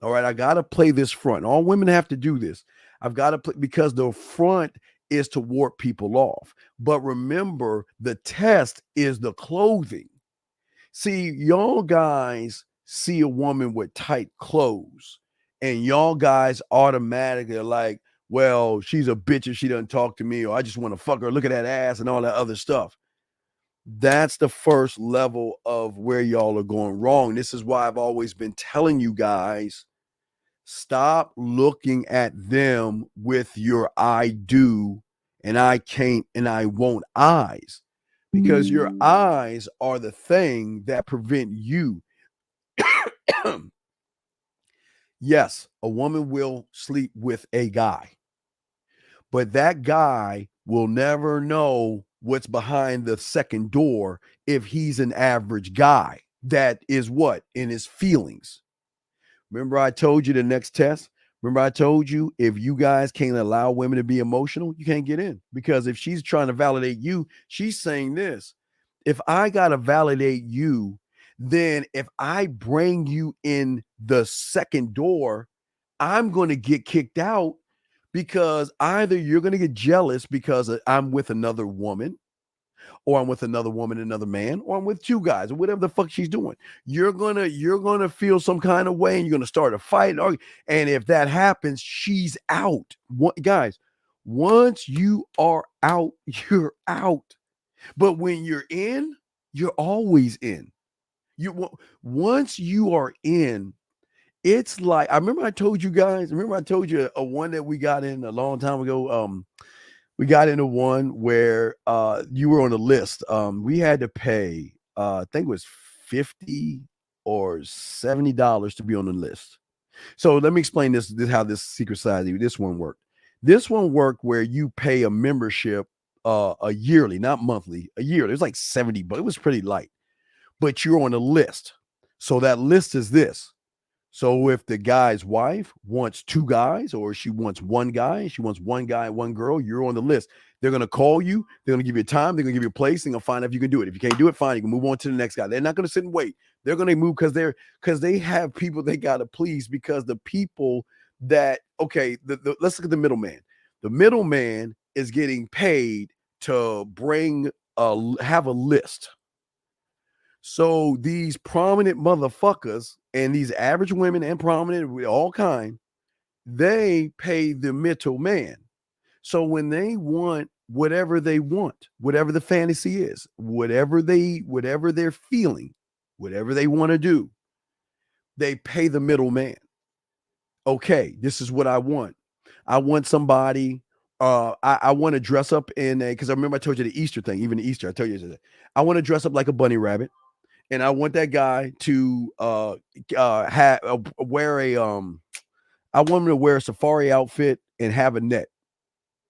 All right, I gotta play this front. All women have to do this. I've got to play, because the front is to warp people off. But remember, the test is the clothing. See, y'all guys see a woman with tight clothes, and y'all guys automatically are like, well, she's a bitch if she doesn't talk to me, or I just want to fuck her, look at that ass and all that other stuff. That's the first level of where y'all are going wrong. This is why I've always been telling you guys, stop looking at them with your I do and I can't and I won't eyes, because your eyes are the thing that prevent you. Yes, a woman will sleep with a guy, but that guy will never know what's behind the second door if he's an average guy that is what? In his feelings. Remember I told you the next test? Remember I told you if you guys can't allow women to be emotional, you can't get in. Because if she's trying to validate you, she's saying this. If I got to validate you, then if I bring you in the second door, I'm going to get kicked out because either you're going to get jealous because I'm with another woman, or I'm with another woman, another man, or I'm with two guys, or whatever the fuck she's doing. You're gonna feel some kind of way, and you're gonna start a fight. And if that happens, she's out. Guys, once you are out, you're out. But when you're in, you're always in. Once you are in, it's like I told you a one that we got in a long time ago. We got into one where you were on the list. We had to pay, I think it was $50 or $70 to be on the list. So let me explain this how this secret society, this one worked. This one worked where you pay a membership a yearly, not monthly, a year. It was like $70, but it was pretty light. But you're on a list. So that list is this. So if the guy's wife wants two guys, or she wants one guy, she wants one guy and one girl, you're on the list. They're going to call you. They're going to give you a time. They're going to give you a place. They're going to find out if you can do it. If you can't do it, fine. You can move on to the next guy. They're not going to sit and wait. They're going to move because they have people they got to please, because the people that, okay, let's look at the middleman. The middleman is getting paid to have a list. So these prominent motherfuckers and these average women and prominent with all kind, they pay the middleman. So when they want whatever they want, whatever the fantasy is, whatever they're feeling, whatever they want to do, they pay the middleman. Okay, this is what I want. I want somebody. I want to dress up because I remember I told you the Easter thing. Even the Easter, I tell you, I want to dress up like a bunny rabbit. And I want that guy to wear I want him to wear a safari outfit and have a net.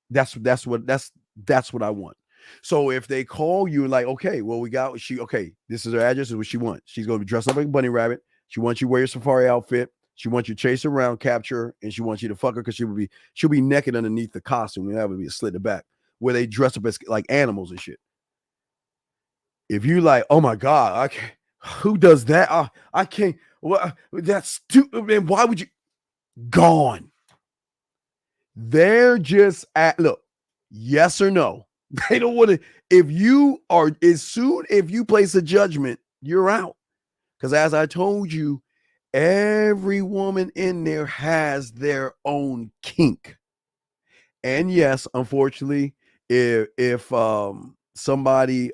That's what I want. So if they call you like, okay, well, this is her address, is what she wants. She's going to be dressed up like a bunny rabbit. She wants you to wear your safari outfit. She wants you to chase her around, capture her, and she wants you to fuck her because she'll be naked underneath the costume. And that would be a slit in the back where they dress up as like animals and shit. If you like, oh my God, I can't, who does that? I can't. Well, that's stupid. Man, why would you? Gone. They're just look, yes or no. They don't want to. If you place a judgment, you're out. Because as I told you, every woman in there has their own kink. And yes, unfortunately, if somebody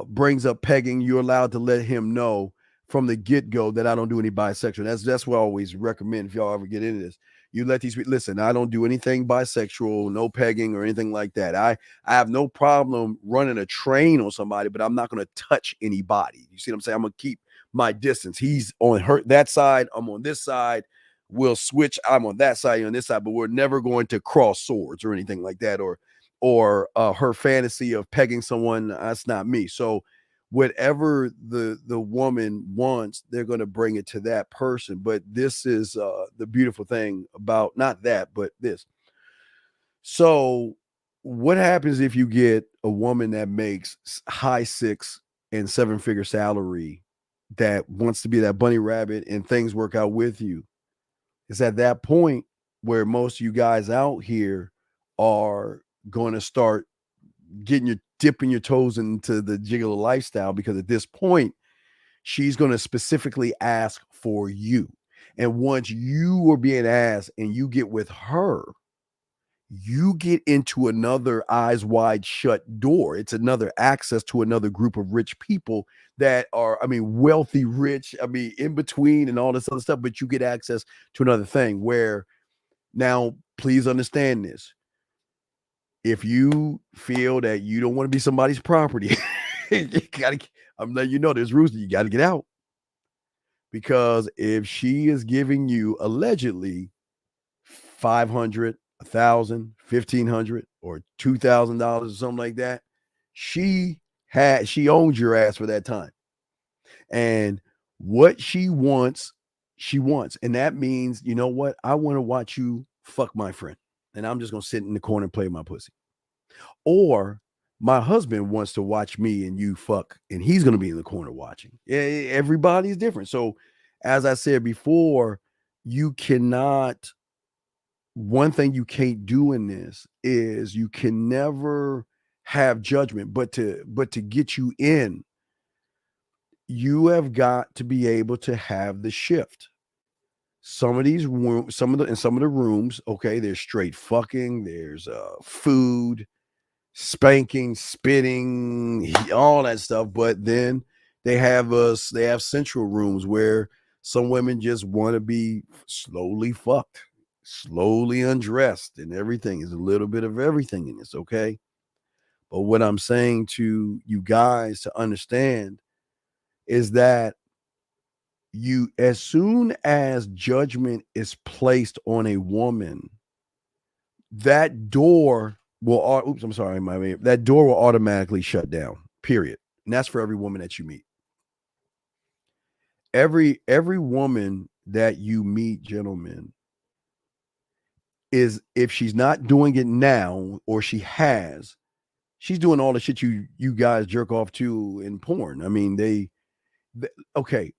brings up pegging, you're allowed to let him know from the get-go that I don't do any bisexual. That's what I always recommend if y'all ever get into this. You let these listen, I don't do anything bisexual, no pegging or anything like that. I have no problem running a train on somebody, but I'm not going to touch anybody. You see what I'm saying? I'm going to keep my distance. He's on that side, I'm on this side. We'll switch. I'm on that side, you're on this side, but we're never going to cross swords or anything like that, or her fantasy of pegging someone, that's not me. So whatever the woman wants, they're going to bring it to that person. But this is the beautiful thing about not that, but this. So what happens if you get a woman that makes high 6 and 7-figure salary that wants to be that bunny rabbit and things work out with you? It's at that point where most of you guys out here are going to start dipping your toes into the gigolo lifestyle, because at this point she's going to specifically ask for you. And once you are being asked and you get with her, you get into another eyes wide shut door. It's another access to another group of rich people that are, wealthy, rich, in between and all this other stuff, but you get access to another thing where, now please understand this. If you feel that you don't want to be somebody's property, I'm letting you know there's rules that you got to get out. Because if she is giving you allegedly $500, $1,000, $1,500, or $2,000 or something like that, she owns your ass for that time. And what she wants, and that means, you know what, I want to watch you fuck my friend, and I'm just gonna sit in the corner and play my pussy. Or my husband wants to watch me and you fuck, and he's gonna be in the corner watching. Yeah, everybody's different. So as I said before, you cannot, one thing you can't do in this is you can never have judgment, but to get you in, you have got to be able to have the shift. Some of these rooms, some of the rooms, okay, there's straight fucking, there's food, spanking, spitting, all that stuff. But then they have central rooms where some women just want to be slowly fucked, slowly undressed, and everything is a little bit of everything in this, okay? But what I'm saying to you guys to understand is that as soon as judgment is placed on a woman, that door will, that door will automatically shut down, period. And that's for every woman that you meet. Every woman that you meet, gentlemen, is, if she's not doing it now, or she's doing all the shit you guys jerk off to in porn. I mean, okay.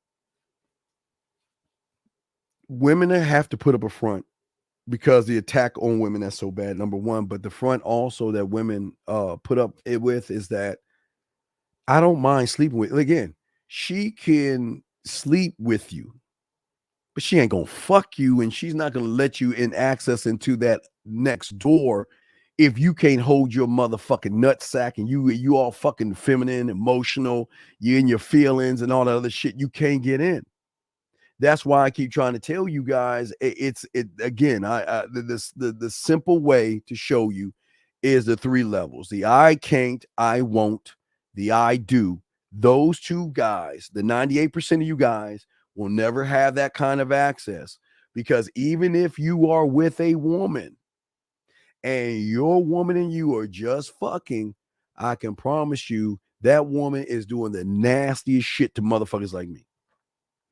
Women have to put up a front because the attack on women, that's so bad, number one. But the front also that women put up it with is that I don't mind sleeping with. Again, she can sleep with you, but she ain't gonna fuck you, and she's not gonna let you in access into that next door if you can't hold your motherfucking nutsack and you all fucking feminine, emotional, you in your feelings and all that other shit. You can't get in. That's why I keep trying to tell you guys. The simple way to show you is the 3 levels: the I can't, I won't, the I do. Those 2 guys, the 98% of you guys, will never have that kind of access, because even if you are with a woman and your woman and you are just fucking, I can promise you that woman is doing the nastiest shit to motherfuckers like me.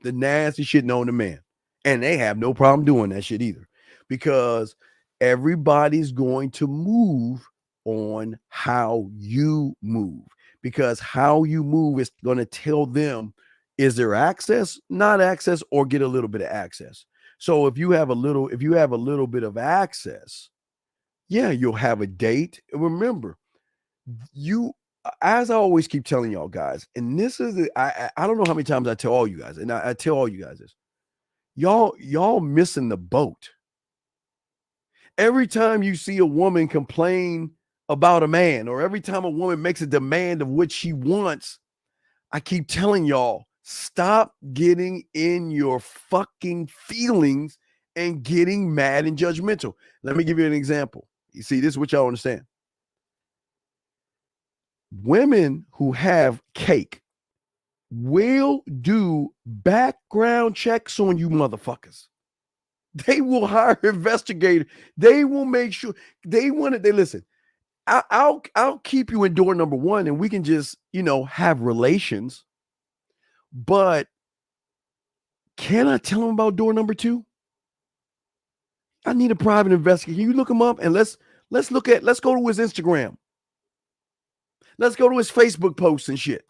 The nasty shit known to man. And they have no problem doing that shit either, because everybody's going to move on how you move, because how you move is going to tell them, is there access, not access, or get a little bit of access. So if you have a little bit of access, yeah, you'll have a date. Remember, as I always keep telling y'all guys, and this is I don't know how many times I tell all you guys, and I tell all you guys this, y'all missing the boat. Every time you see a woman complain about a man, or every time a woman makes a demand of what she wants, I keep telling y'all, stop getting in your fucking feelings and getting mad and judgmental. Let me give you an example. You see, this is what y'all understand. Women who have cake will do background checks on you motherfuckers. They will hire investigators. They will make sure they listen. I'll keep you in door number 1, and we can just, have relations. But can I tell them about door number 2? I need a private investigator. Can you look him up, and let's go to his Instagram. Let's go to his Facebook posts and shit.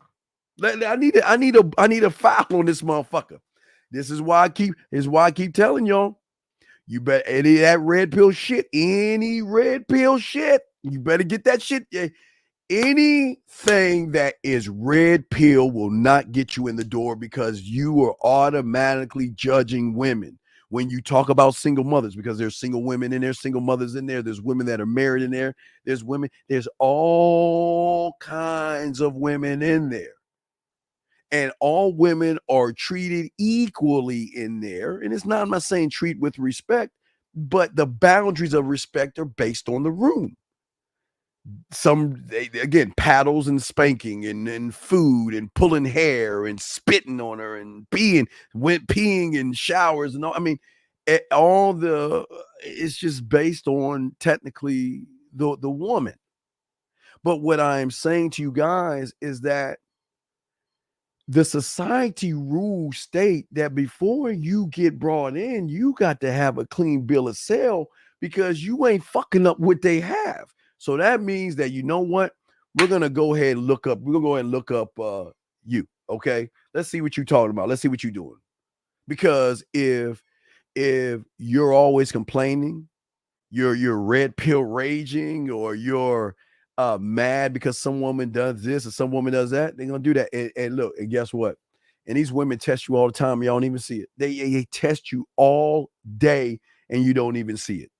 I need a file on this motherfucker. This is why I keep telling y'all, you better, any red pill shit, you better get that shit. Anything that is red pill will not get you in the door, because you are automatically judging women. When you talk about single mothers, because there's single women in there, single mothers in there, there's women that are married in there, there's all kinds of women in there. And all women are treated equally in there. And I'm not saying treat with respect, but the boundaries of respect are based on the room. Again, paddles and spanking and food and pulling hair and spitting on her and peeing in showers and all. I mean, it's just based on technically the woman. But what I am saying to you guys is that the society rules state that before you get brought in, you got to have a clean bill of sale because you ain't fucking up what they have. So that means that, you know what? We're going to go ahead and look up. We're going to go ahead and look up you. Okay. Let's see what you're talking about. Let's see what you're doing. Because if you're always complaining, you're red pill raging, or you're mad because some woman does this or some woman does that, they're gonna do that. And look, and guess what? And these women test you all the time. Y'all don't even see it. They test you all day and you don't even see it.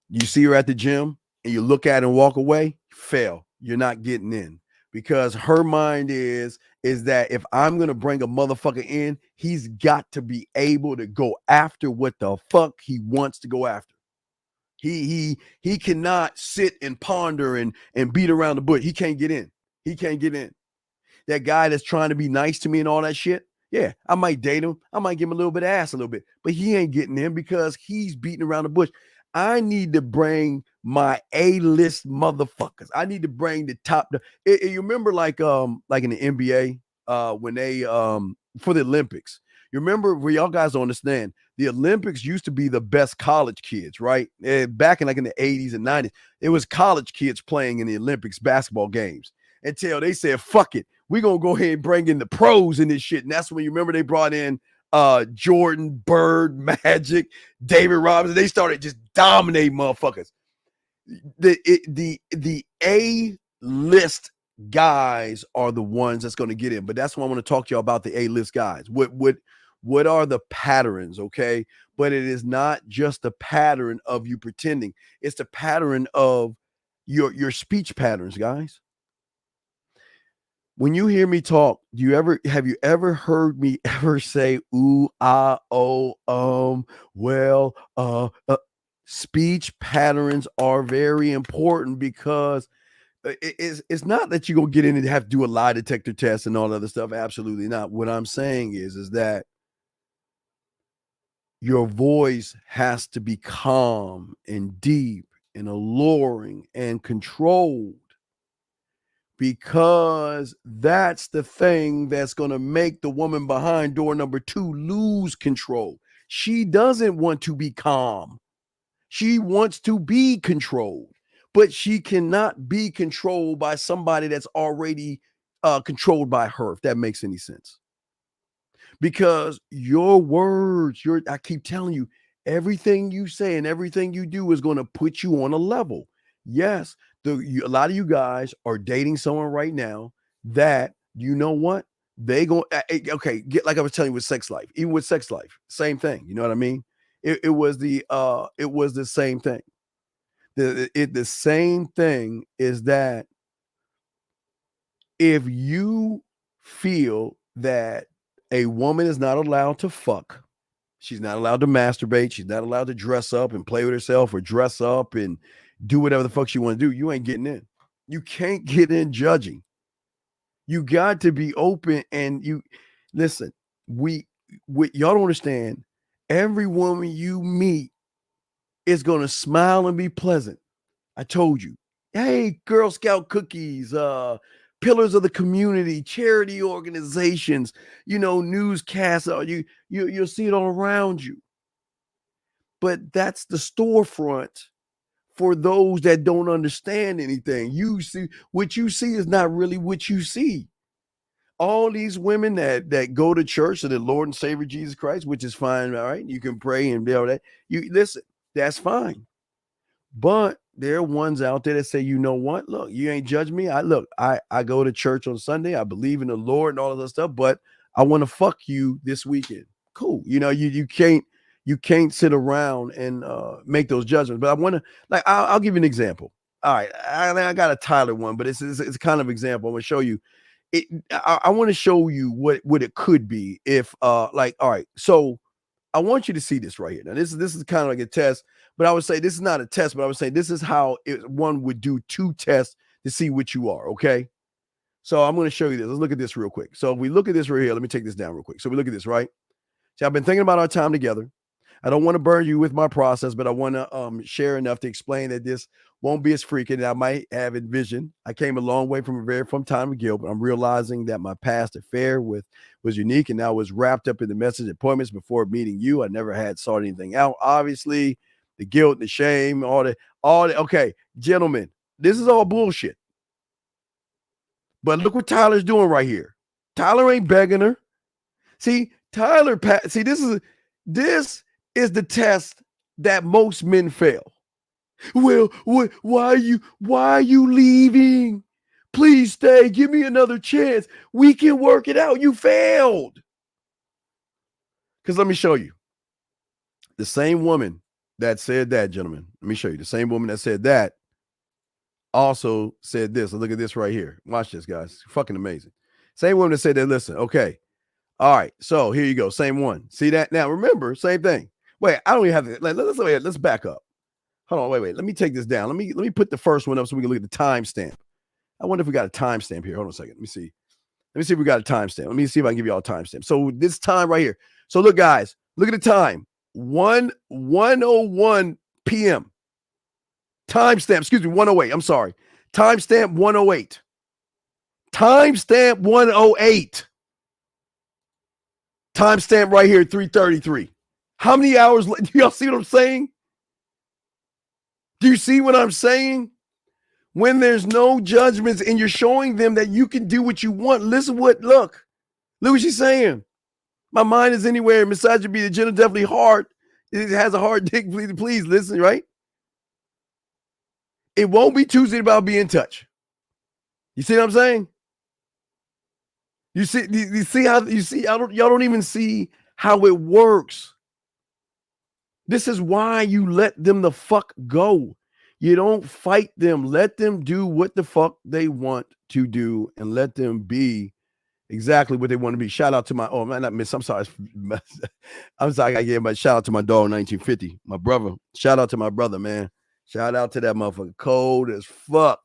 You see her at the gym and you look at her and walk away, fail. You're not getting in. Because her mind is that if I'm going to bring a motherfucker in, he's got to be able to go after what the fuck he wants to go after. He cannot sit and ponder and beat around the bush. He can't get in. He can't get in. That guy that's trying to be nice to me and all that shit, yeah, I might date him. I might give him a little bit of ass a little bit, but he ain't getting in because he's beating around the bush. I need to bring my A-list motherfuckers. I need to bring the top. You remember like in the NBA when they for the Olympics. You remember, where y'all guys don't understand, the Olympics used to be the best college kids, right? Back in the 80s and 90s, it was college kids playing in the Olympics basketball games until they said, fuck it, we're going to go ahead and bring in the pros in this shit. And that's when, you remember, they brought in Jordan, Bird, Magic, David Robinson. They started just dominating motherfuckers. The A-list guys are the ones that's going to get in. But that's why I want to talk to you about the A-list guys. What are the patterns, okay? But it is not just the pattern of you pretending. It's the pattern of your speech patterns, guys. When you hear me talk, have you ever heard me ever say ooh, ah, oh, well, speech patterns are very important because it's not that you're gonna get in and have to do a lie detector test and all that other stuff. Absolutely not. What I'm saying is that your voice has to be calm and deep and alluring and controlled, because that's the thing that's going to make the woman behind door number 2 lose control. She doesn't want to be calm. She wants to be controlled, but she cannot be controlled by somebody that's already controlled by her, if that makes any sense. Because your words, I keep telling you, everything you say and everything you do is going to put you on a level. Yes, a lot of you guys are dating someone right now that, you know what? They go, okay, get, like I was telling you with sex life, even with sex life, same thing. You know what I mean? It was the same thing. The same thing is that if you feel that a woman is not allowed to fuck, she's not allowed to masturbate, she's not allowed to dress up and play with herself or dress up and do whatever the fuck she want to do, you ain't getting in. You can't get in judging. You got to be open. And you listen, y'all don't understand. Every woman you meet is going to smile and be pleasant. I told you, hey, Girl Scout cookies, pillars of the community, charity organizations, newscasts, you'll see it all around you. But that's the storefront for those that don't understand anything. You see, what you see is not really what you see. All these women that go to church to the Lord and Savior Jesus Christ, which is fine, all right? You can pray and be all that. You listen, that's fine. But there are ones out there that say, you know what? Look, you ain't judge me. I go to church on Sunday. I believe in the Lord and all of that stuff, but I want to fuck you this weekend. Cool. You can't sit around and make those judgments. But I want to, I'll give you an example. All right, I got a Tyler one, but it's kind of example. I'm gonna show you. I want to show you what it could be if all right. So I want you to see this right here. Now this is kind of like a test, but I would say this is not a test, but I would say this is how one would do 2 tests to see what you are. Okay. So I'm going to show you this. Let's look at this real quick. So if we look at this right here, let me take this down real quick. So we look at this, right? So I've been thinking about our time together. I don't want to burn you with my process, but I want to share enough to explain that this won't be as freaking as I might have envisioned. I came a long way from time of guilt, but I'm realizing that my past affair was unique, and I was wrapped up in the message appointments before meeting you. I never had sought anything out. Obviously, the guilt, the shame, all the. Okay, gentlemen, this is all bullshit. But look what Tyler's doing right here. Tyler ain't begging her. See, this is the test that most men fail. Well, why are you leaving? Please stay. Give me another chance. We can work it out. You failed. Because let me show you. The same woman that said that, gentlemen, let me show you. The same woman that said that also said this. Look at this right here. Watch this, guys. It's fucking amazing. Same woman that said that, listen, okay. All right, so here you go. Same one. See that? Now, remember, same thing. Wait, I don't even have to. Let's back up. Hold on, wait. Let me take this down. Let me put the first one up so we can look at the timestamp. I wonder if we got a timestamp here. Hold on a second. Let me see if we got a timestamp. Let me see if I can give you all a timestamp. So this time right here. So look, guys, look at the time. 1:01 p.m. Timestamp, excuse me, 108. I'm sorry. Timestamp 108. Timestamp 108. Timestamp right here, 3:33. How many hours? Do y'all see what I'm saying? Do you see what I'm saying? When there's no judgments and you're showing them that you can do what you want. Look what she's saying. My mind is anywhere. Misogyny, the gender definitely hard. It has a hard dick. Please listen, right? It won't be Tuesday about being in touch. You see what I'm saying? You see how y'all don't even see how it works. This is why you let them the fuck go. You don't fight them. Let them do what the fuck they want to do and let them be exactly what they want to be. Shout out to my, oh man, I'm sorry. I'm sorry. I gave my shout out to my dog 1950, my brother. Shout out to my brother, man. Shout out to that motherfucker. Cold as fuck.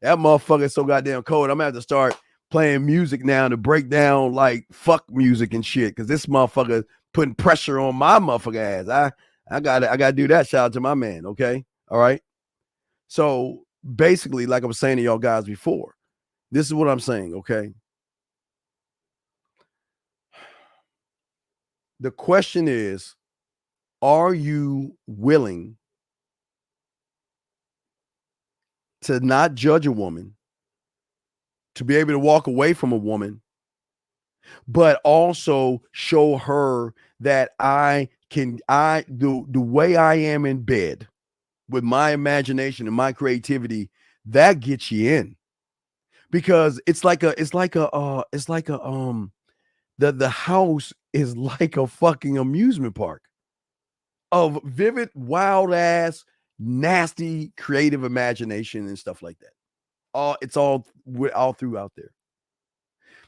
That motherfucker is so goddamn cold. I'm gonna have to start playing music now to break down like fuck music and shit. Cause this motherfucker putting pressure on my motherfucker ass. I gotta do that. Shout out to my man. Okay. All right. So basically, like I was saying to y'all guys before, this is what I'm saying. Okay. The question is, are you willing to not judge a woman, to be able to walk away from a woman, but also show her that the way I am in bed with my imagination and my creativity, that gets you in. Because the house is like a fucking amusement park of vivid, wild ass, nasty, creative imagination and stuff like that. It's all throughout there.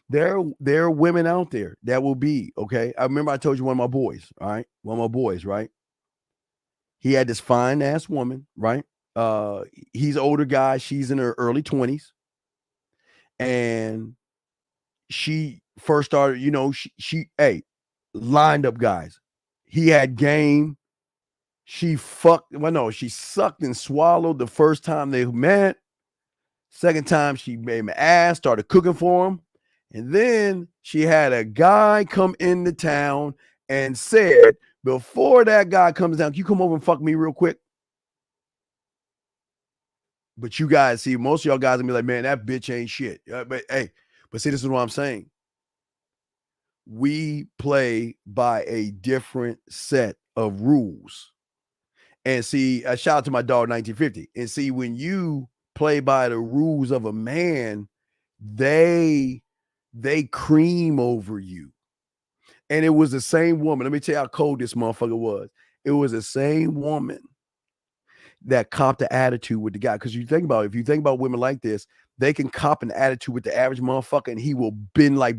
There are women out there that will be, okay. I remember I told you one of my boys, all right? One of my boys, right? He had this fine ass woman, right? He's an older guy. She's in her early 20s. And she first started, she lined up guys. He had game. She sucked and swallowed the first time they met. Second time she made him ass, started cooking for him. And then she had a guy come into town and said, before that guy comes down, can you come over and fuck me real quick? But you guys see, most of y'all guys will be like, man, that bitch ain't shit. But see, this is what I'm saying. We play by a different set of rules. And see, shout out to my dog 1950. And see, when you play by the rules of a man, they cream over you. And it was the same woman. Let me tell you how cold this motherfucker was. It was the same woman that copped the attitude with the guy. Because if you think about women like this, they can cop an attitude with the average motherfucker, and he will bend like,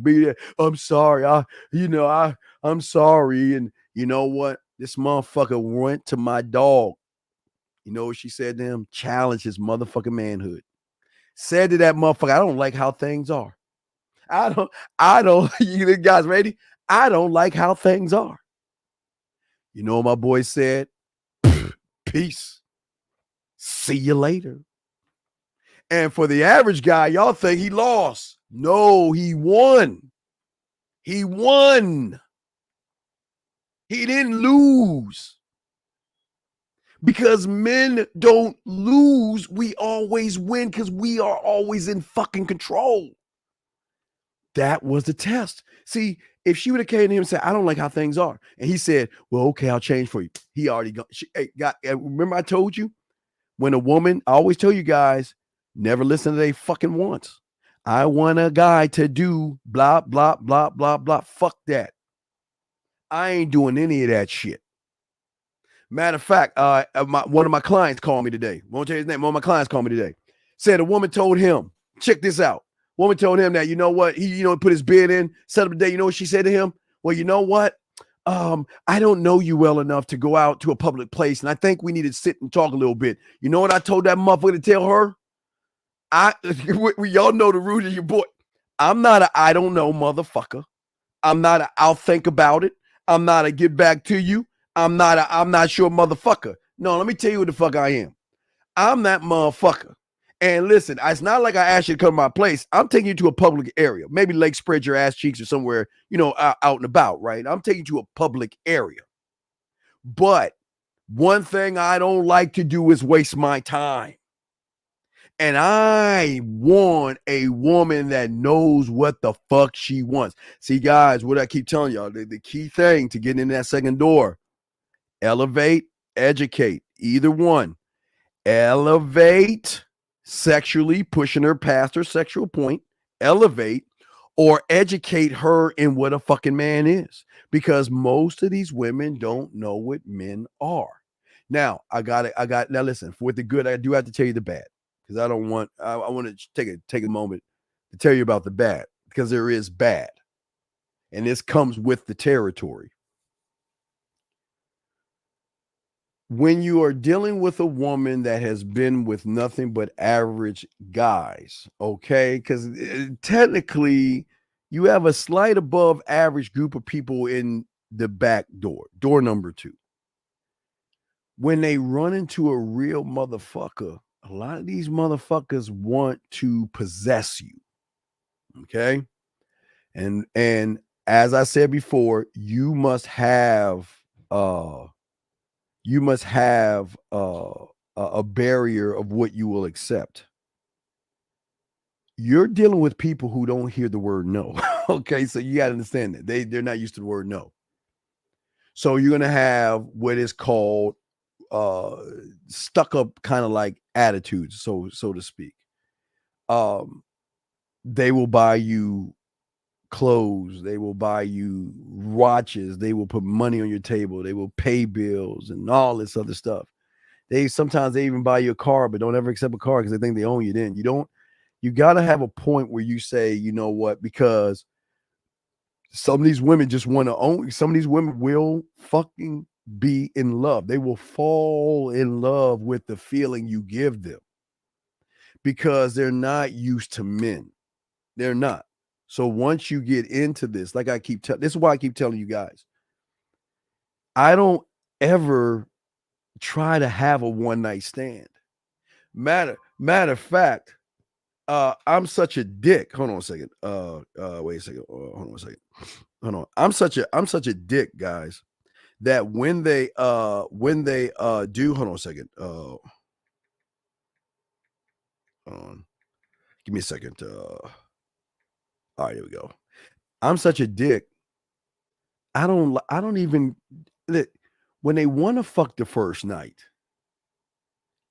I'm sorry. I'm sorry. And you know what? This motherfucker went to my dog. You know what she said to him? Challenge his motherfucking manhood. Said to that motherfucker, I don't like how things are. I don't, you guys ready? I don't like how things are. You know what my boy said? Peace. See you later. And for the average guy, y'all think he lost. No, he won. He won. He didn't lose. Because men don't lose. We always win because we are always in fucking control. That was the test. See, if she would have came to him and said, I don't like how things are. And he said, well, okay, I'll change for you. He already got, remember I told you? When a woman, I always tell you guys, never listen to they fucking wants. I want a guy to do blah, blah, blah, blah, blah. Fuck that. I ain't doing any of that shit. Matter of fact, one of my clients called me today. Won't tell you his name. One of my clients called me today. Said a woman told him, check this out. Woman told him that, you know what? He, put his bid in, set up a day. You know what she said to him? Well, you know what? I don't know you well enough to go out to a public place, and I think we need to sit and talk a little bit. You know what I told that motherfucker to tell her? Y'all know the root of your boy. I'm not a I don't know motherfucker. I'm not a I'll think about it. I'm not a get back to you. I'm not sure motherfucker. No, let me tell you what the fuck I am. I'm that motherfucker. And listen, it's not like I asked you to come to my place. I'm taking you to a public area, maybe Lake Spread Your Ass Cheeks or somewhere, out and about, right? I'm taking you to a public area. But one thing I don't like to do is waste my time. And I want a woman that knows what the fuck she wants. See, guys, what I keep telling y'all, the key thing to getting in that second door, elevate, educate, either one. Elevate, sexually, pushing her past her sexual point, elevate, or educate her in what a fucking man is. Because most of these women don't know what men are. Now, now listen, with the good, I do have to tell you the bad. Because I want to take a moment to tell you about the bad. Because there is bad. And this comes with the territory. When you are dealing with a woman that has been with nothing but average guys, okay? Because technically, you have a slight above average group of people in the back door number 2. When they run into a real motherfucker, a lot of these motherfuckers want to possess you, okay? And as I said before, you must have a barrier of what you will accept. You're dealing with people who don't hear the word no. Okay, so you got to understand that they're not used to the word no. So you're gonna have what is called stuck up kind of like attitudes, so to speak. They will buy you clothes, they will buy you watches, they will put money on your table, they will pay bills and all this other stuff. Sometimes they even buy you a car, but don't ever accept a car because they think they own you. Then you got to have a point where you say, you know what, because some of these women just want to own. Some of these women will fucking be in love. They will fall in love with the feeling you give them because they're not used to men. They're not. So once you get into this, like I keep telling, this is why I keep telling you guys, I don't ever try to have a one-night stand. Matter of fact, I'm such a dick. Hold on a second. Wait a second. Hold on a second. Hold on. I'm such a dick, guys, that when they do, hold on a second. Hold on. Give me a second. All right, here we go. I'm such a dick. I don't even, when they want to fuck the first night,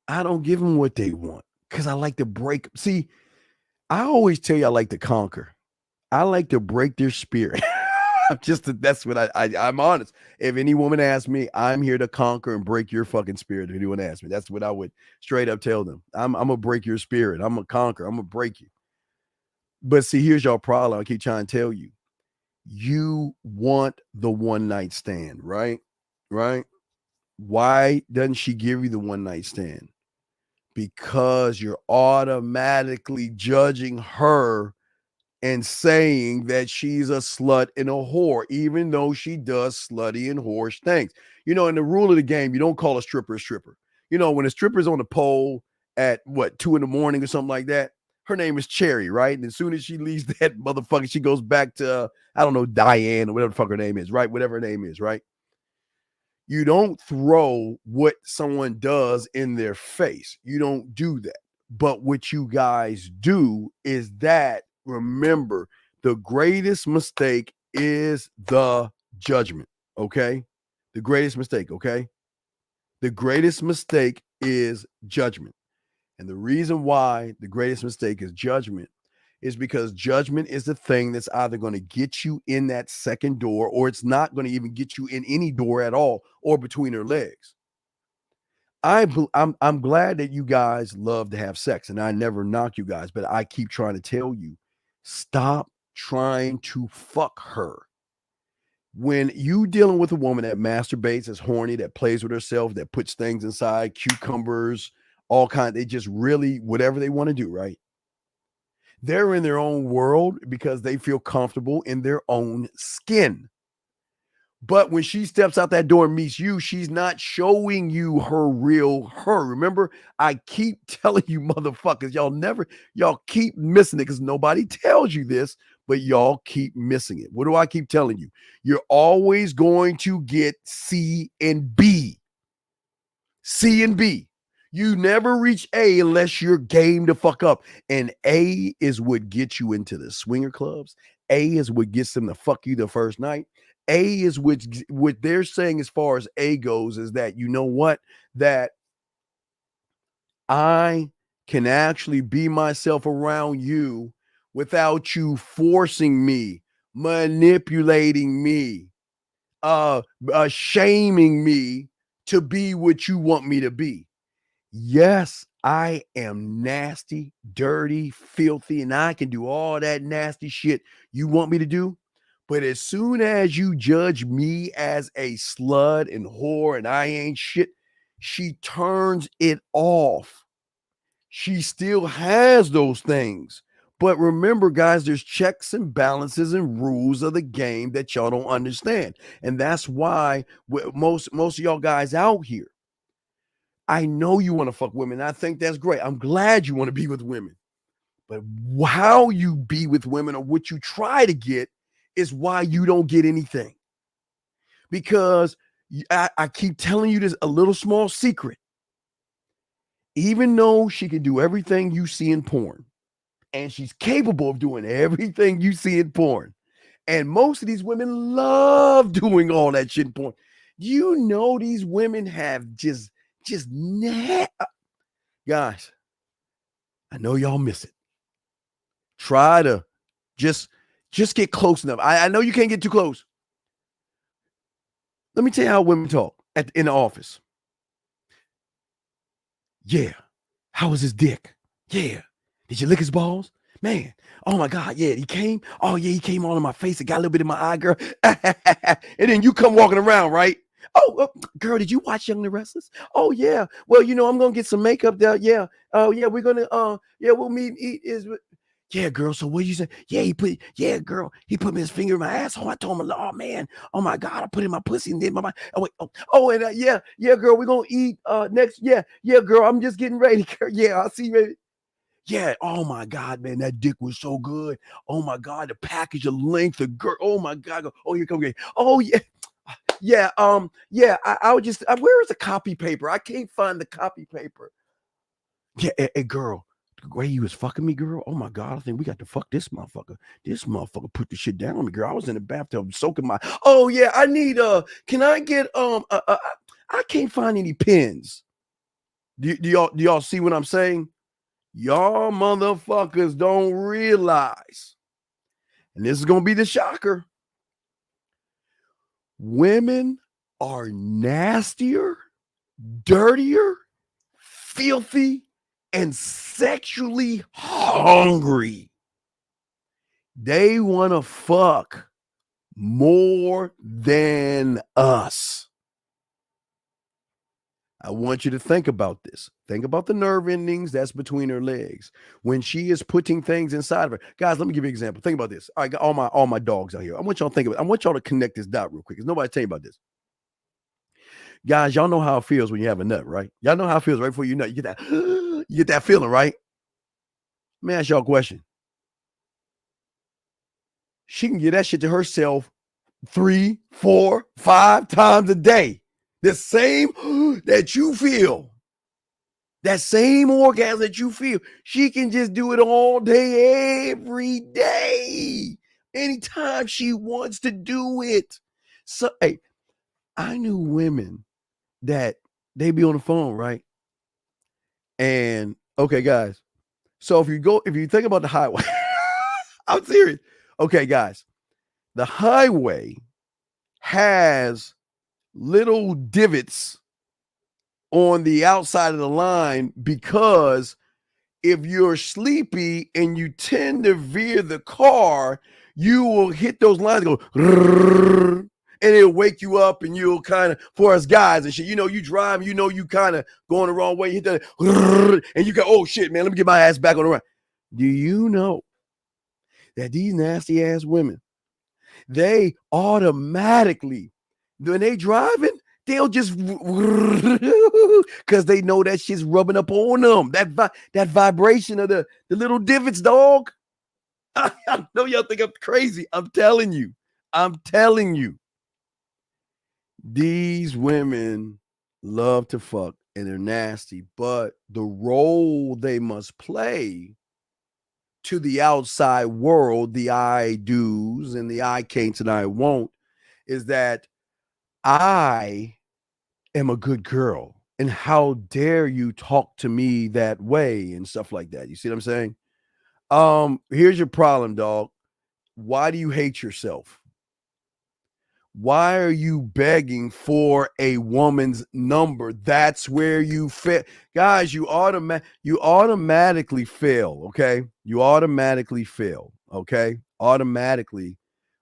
I don't give them what they want because I like to break. See, I always tell you I like to conquer. I like to break their spirit. That's what I'm honest. If any woman asks me, I'm here to conquer and break your fucking spirit. If anyone asks me, that's what I would straight up tell them. I'm gonna break your spirit. I'm gonna conquer. I'm gonna break you. But see, here's your problem. I keep trying to tell you. You want the one night stand, right? Right? Why doesn't she give you the one night stand? Because you're automatically judging her and saying that she's a slut and a whore, even though she does slutty and whorish things. You know, in the rule of the game, you don't call a stripper a stripper. You know, when a stripper's on the pole at 2 a.m. or something like that, her name is Cherry, right? And as soon as she leaves that motherfucker, she goes back to, I don't know, Diane or whatever the fuck her name is, right? Whatever her name is, right? You don't throw what someone does in their face. You don't do that. But what you guys do is that, remember, the greatest mistake is the judgment, okay? The greatest mistake, okay? The greatest mistake is judgment. And the reason why the greatest mistake is judgment is because judgment is the thing that's either going to get you in that second door, or it's not going to even get you in any door at all or between her legs. I'm glad that you guys love to have sex, and I never knock you guys, but I keep trying to tell you, stop trying to fuck her. When you dealing with a woman that masturbates, is horny, that plays with herself, that puts things inside, cucumbers, all kinds, they just really, whatever they want to do, right? They're in their own world because they feel comfortable in their own skin. But when she steps out that door and meets you, she's not showing you her real her. Remember, I keep telling you motherfuckers, y'all keep missing it because nobody tells you this, but y'all keep missing it. What do I keep telling you? You're always going to get C and B. C and B. You never reach A unless you're game to fuck up. And A is what gets you into the swinger clubs. A is what gets them to fuck you the first night. A is what they're saying as far as A goes is that, you know what? That I can actually be myself around you without you forcing me, manipulating me, shaming me to be what you want me to be. Yes, I am nasty, dirty, filthy, and I can do all that nasty shit you want me to do. But as soon as you judge me as a slut and whore and I ain't shit, she turns it off. She still has those things. But remember, guys, there's checks and balances and rules of the game that y'all don't understand. And that's why most of y'all guys out here, I know you want to fuck women. I think that's great. I'm glad you want to be with women. But how you be with women or what you try to get is why you don't get anything. Because I keep telling you this, a little small secret. Even though she can do everything you see in porn, and she's capable of doing everything you see in porn, and most of these women love doing all that shit in porn. You know, these women have guys, I know y'all miss it. Try to just get close enough. I know you can't get too close. Let me tell you how women talk in the office. Yeah. How was his dick? Yeah. Did you lick his balls? Man. Oh my God. Yeah. He came. Oh yeah. He came all in my face. It got a little bit in my eye, girl. And then you come walking around, right? Oh, girl, did you watch Young and the Restless? Oh yeah. Well, you know, I'm going to get some makeup there. Yeah. Oh yeah. We're going to, we'll meet and eat. Yeah, girl. So what you say? Yeah, girl. He put his finger in my asshole. I told him, oh man, oh my God, I put in my pussy and then my mind. Oh wait, and yeah, girl, we're gonna eat next. Yeah, girl. I'm just getting ready. Girl. Yeah, I'll see you. Baby. Yeah. Oh my God, man, that dick was so good. Oh my God, the package, the length, the girl. Oh my God. Oh, here come again. Oh yeah. Yeah. I would just. Where is the copy paper? I can't find the copy paper. Yeah, hey, girl. The way he was fucking me, girl. Oh my God, I think we got to fuck this motherfucker. This motherfucker put the shit down on me, girl. I was in the bathtub soaking my. Oh yeah, I need can I get I can't find any pins. Do y'all see what I'm saying? Y'all motherfuckers don't realize, and this is gonna be the shocker. Women are nastier, dirtier, filthy, and sexually hungry. They want to fuck more than us. I want you to think about this. Think about the nerve endings that's between her legs. When she is putting things inside of her. Guys, let me give you an example. Think about this. I got all my dogs out here. I want y'all to think about it. I want y'all to connect this dot real quick because nobody tell you about this. Guys, y'all know how it feels when you have a nut, right? Y'all know how it feels right before you nut. You get that feeling, right? Let me ask y'all a question. She can get that shit to herself 3, 4, 5 times a day. The same that you feel. That same orgasm that you feel. She can just do it all day, every day. Anytime she wants to do it. So, hey, I knew women that they be on the phone, right? And okay, guys. So if you think about the highway, I'm serious. Okay, guys. The highway has little divots on the outside of the line because if you're sleepy and you tend to veer the car, you will hit those lines and go and it'll wake you up and you'll kind of, for us guys and shit, you drive, you kind of going the wrong way, you hit that and you go, oh shit, man, let me get my ass back on the run. Do you know that these nasty ass women, they automatically, when they driving, they'll just because they know that shit's rubbing up on them. That vibration of the little divots, dog. I know y'all think I'm crazy. I'm telling you. These women love to fuck and they're nasty, but the role they must play to the outside world, the I do's and the I can'ts and I won't, is that I am a good girl. And how dare you talk to me that way and stuff like that. You see what I'm saying? Here's your problem, dog. Why do you hate yourself? Why are you begging for a woman's number? That's where you fail. Guys, you automatically fail, okay? You automatically fail, okay? Automatically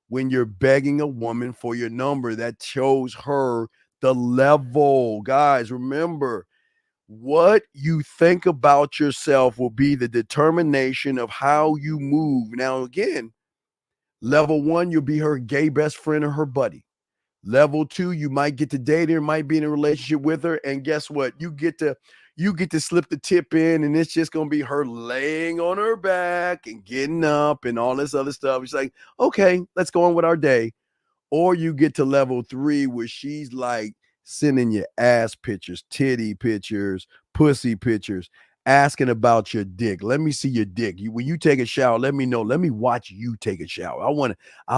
when you're begging a woman for your number, that shows her the level. Guys, remember, what you think about yourself will be the determination of how you move. Now, again, level 1, you'll be her gay best friend or her buddy. Level 2, you might get to date her, might be in a relationship with her, and guess what? You get to slip the tip in, and it's just gonna be her laying on her back and getting up and all this other stuff. It's like, okay, let's go on with our day. Or you get to level 3 where she's like sending you ass pictures, titty pictures, pussy pictures, asking about your dick. Let me see your dick. When you take a shower, let me know. Let me watch you take a shower. I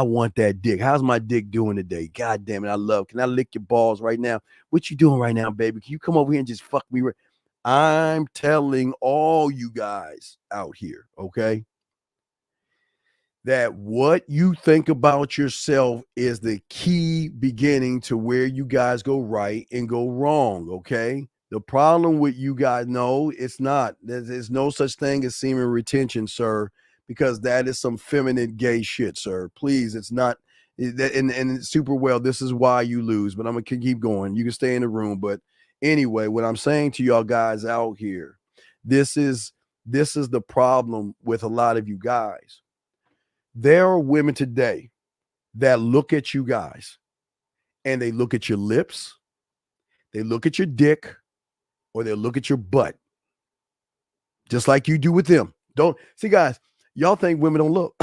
want that dick. How's my dick doing today? God damn it, can I lick your balls right now? What you doing right now, baby? Can you come over here and just fuck me? I'm telling all you guys out here, okay, that what you think about yourself is the key beginning to where you guys go right and go wrong, okay? The problem with you guys, no, it's not. There's no such thing as semen retention, sir, because that is some feminine gay shit, sir. Please, it's not. And super well, this is why you lose, but I'm going to keep going. You can stay in the room. But anyway, what I'm saying to y'all guys out here, this is the problem with a lot of you guys. There are women today that look at you guys and they look at your lips, they look at your dick, or they'll look at your butt, just like you do with them. Don't see, guys, y'all think women don't look.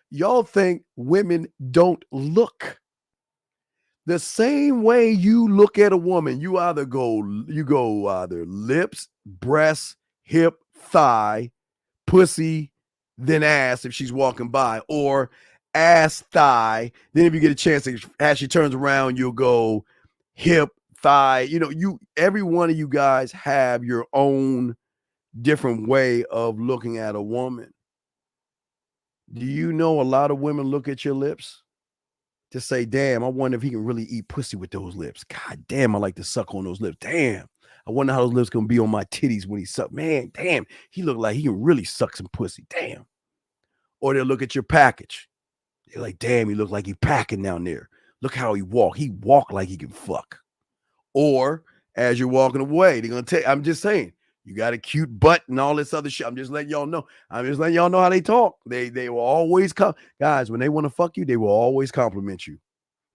Y'all think women don't look. The same way you look at a woman, you go either lips, breasts, hip, thigh, pussy, then ass if she's walking by, or ass, thigh. Then if you get a chance to, as she turns around, you'll go hip, thigh. Every one of you guys have your own different way of looking at a woman. Do you know a lot of women look at your lips to say, damn, I wonder if he can really eat pussy with those lips. God damn, I like to suck on those lips. Damn, I wonder how those lips gonna be on my titties when he suck. Man, damn, he look like he can really suck some pussy. Damn. Or they'll look at your package. They're like, damn, he look like he packing down there. Look how he walk. He walk like he can fuck. Or as you're walking away. They're gonna take. I'm just saying, you got a cute butt and all this other shit. I'm just letting y'all know. I'm just letting y'all know how they talk. They will always come, guys. When they want to fuck you, they will always compliment you.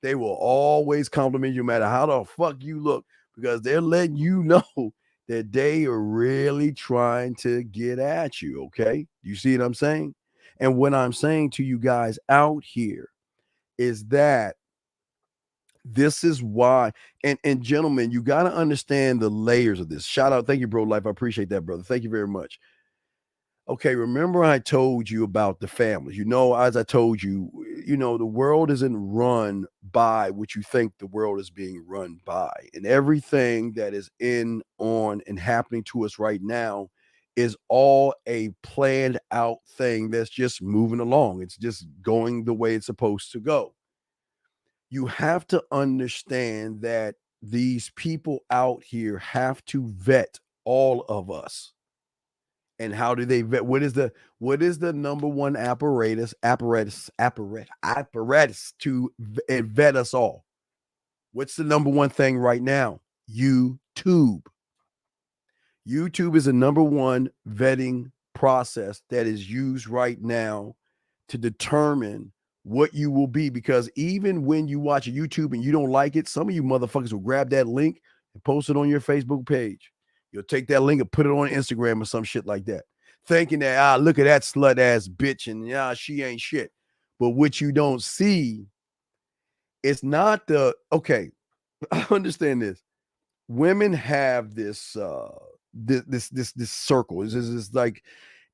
They will always compliment you, no matter how the fuck you look, because they're letting you know that they are really trying to get at you. Okay, you see what I'm saying? And what I'm saying to you guys out here is that this is why, and gentlemen, you got to understand the layers of this. Shout out, thank you, bro life. I appreciate that, brother. Thank you very much. Okay, remember I told you about the families. You know, as I told you, you know, the world isn't run by what you think the world is being run by. And everything that is in, on, and happening to us right now is all a planned out thing that's just moving along. It's just going the way it's supposed to go. You have to understand that these people out here have to vet all of us. And how do they vet? What is the number one apparatus to vet us all? What's the number one thing right now? YouTube. YouTube is the number one vetting process that is used right now to determine what you will be. Because even when you watch a YouTube and you don't like it, some of you motherfuckers will grab that link and post it on your Facebook page. You'll take that link and put it on Instagram or some shit like that, thinking that, look at that slut ass bitch and she ain't shit. But what you don't see, it's not okay. I understand this. Women have this this circle. It's like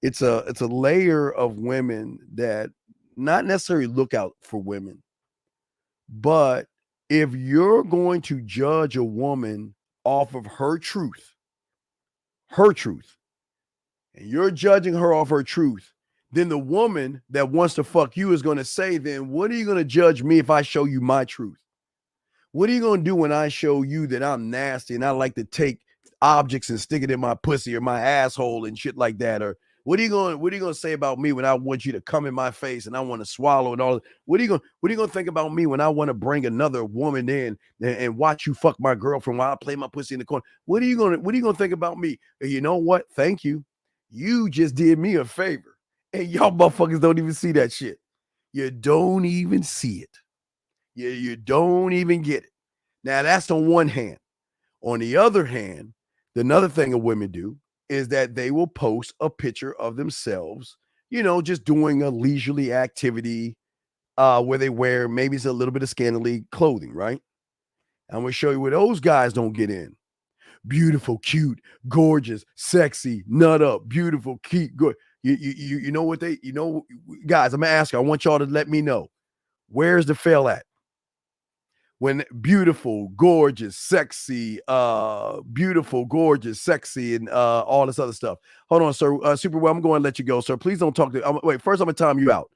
it's a layer of women that not necessarily look out for women, but if you're going to judge a woman off of her truth, and you're judging her off her truth, then the woman that wants to fuck you is going to say, then what are you going to judge me if I show you my truth? What are you going to do when I show you that I'm nasty and I like to take objects and stick it in my pussy or my asshole and shit like that? Or what are you going to say about me when I want you to come in my face and I want to swallow and all? What are you going to think about me when I want to bring another woman in and watch you fuck my girlfriend while I play my pussy in the corner? What are you going to think about me? And you know what? Thank you. You just did me a favor. And y'all motherfuckers don't even see that shit. You don't even see it. You don't even get it. Now that's on one hand. On the other hand, another thing that women do is that they will post a picture of themselves, you know, just doing a leisurely activity where they wear maybe it's a little bit of scantily clothing, right? I'm going to show you where those guys don't get in. Beautiful, cute, gorgeous, sexy, nut up, beautiful, cute, good. You know what guys, I'm going to ask you, I want y'all to let me know. Where's the fail at? When beautiful, gorgeous, sexy, and all this other stuff. Hold on, sir. Superwell, I'm going to let you go, sir. Please don't talk to. Wait, first I'm going to time you out.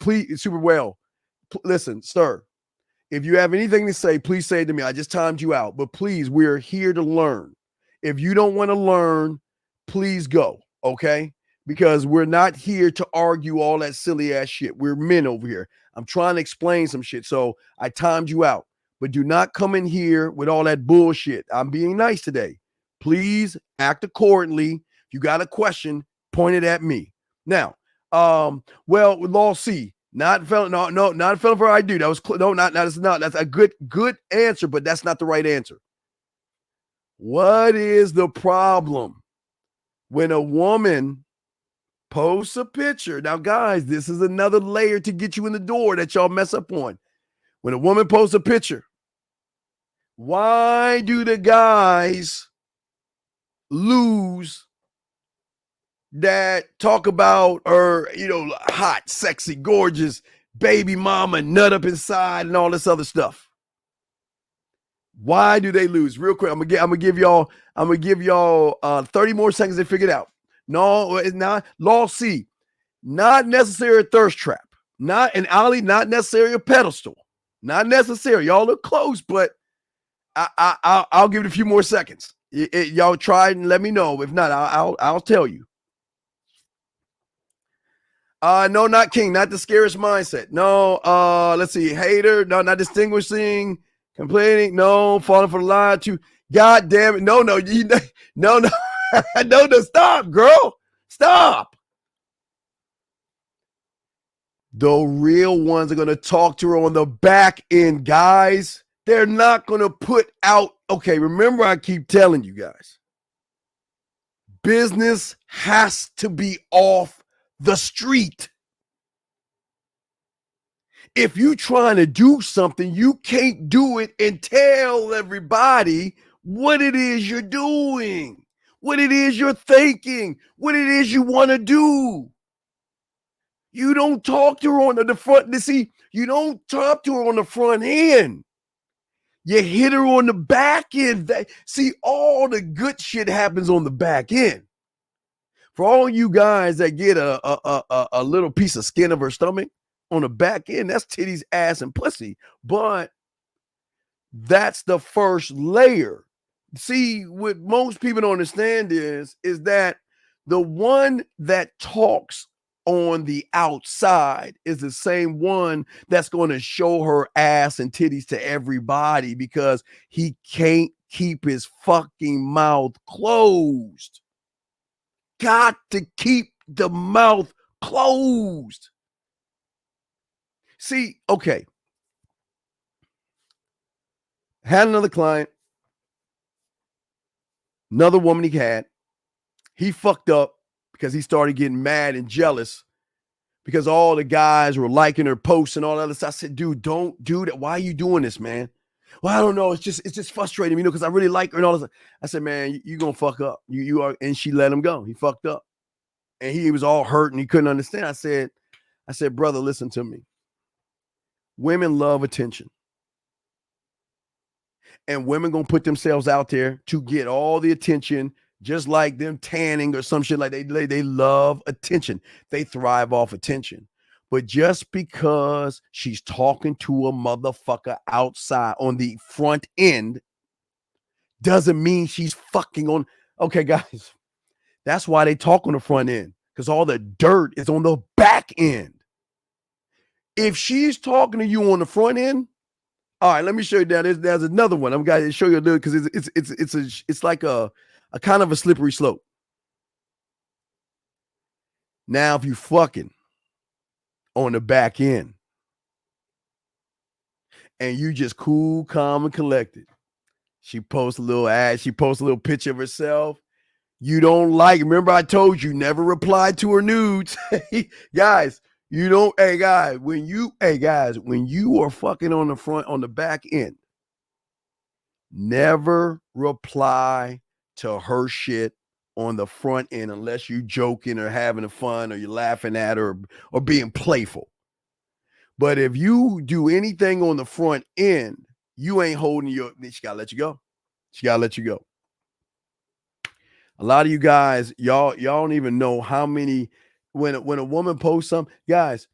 Please, Superwell, listen, sir. If you have anything to say, please say it to me. I just timed you out, but please, we're here to learn. If you don't want to learn, please go, okay? Because we're not here to argue all that silly ass shit. We're men over here. I'm trying to explain some shit. So I timed you out, but do not come in here with all that bullshit. I'm being nice today. Please act accordingly. If you got a question, point it at me. Now, well, Law C, not a felon for I do. That was that's a good answer, but that's not the right answer. What is the problem when a woman posts a picture? Now, guys, this is another layer to get you in the door that y'all mess up on. When a woman posts a picture, why do the guys lose that talk about her, you know, hot, sexy, gorgeous baby mama, nut up inside and all this other stuff? Why do they lose? Real quick, I'm gonna give y'all 30 more seconds to figure it out. No, it's not. Law C, not necessarily a thirst trap. Not an alley, not necessarily a pedestal. Not necessary. Y'all look close, but I'll give it a few more seconds. Y'all try and let me know. If not, I'll tell you. No, not king, not the scariest mindset. No, let's see, hater, no, not distinguishing, complaining, no, falling for the lie too. God damn it. No, no, no, stop, girl. Stop. The real ones are going to talk to her on the back end, guys. They're not going to put out. Okay, remember, I keep telling you guys, business has to be off the street. If you trying to do something, you can't do it and tell everybody what it is you're doing, what it is you're thinking, what it is you want to do. You don't talk to her on the front. See, you don't talk to her on the front end. You hit her on the back end. See, all the good shit happens on the back end. For all you guys that get a little piece of skin of her stomach on the back end, that's titties, ass, and pussy. But that's the first layer. See, what most people don't understand is that the one that talks on the outside is the same one that's going to show her ass and titties to everybody because he can't keep his fucking mouth closed. Got to keep the mouth closed. See, okay. Had another client, another woman he had. He fucked up because he started getting mad and jealous because all the guys were liking her posts and all that other stuff. I said, dude, don't do that. Why are you doing this, man? Well, I don't know. It's just frustrating, because I really like her and all this. I said, man, you gonna fuck up. You are. And she let him go. He fucked up. And he was all hurt and he couldn't understand. I said, brother, listen to me. Women love attention. And women gonna put themselves out there to get all the attention, just like them tanning or some shit. Like they love attention. They thrive off attention. But just because she's talking to a motherfucker outside on the front end doesn't mean she's fucking on. Okay, guys, that's why they talk on the front end, because all the dirt is on the back end. If she's talking to you on the front end, all right, let me show you that. There's another one. I'm going to show you a little because it's like a kind of a slippery slope. Now, if you fucking on the back end and you just cool, calm, and collected, she posts a little ad, she posts a little picture of herself. You don't like, remember I told you, never reply to her nudes. Guys, you don't, when you are fucking on the front, on the back end, never reply to her shit on the front end unless you joking or having fun or you're laughing at her or being playful. But if you do anything on the front end, you ain't holding she gotta let you go. She gotta let you go. A lot of you guys, y'all don't even know how many, when a woman posts something, guys,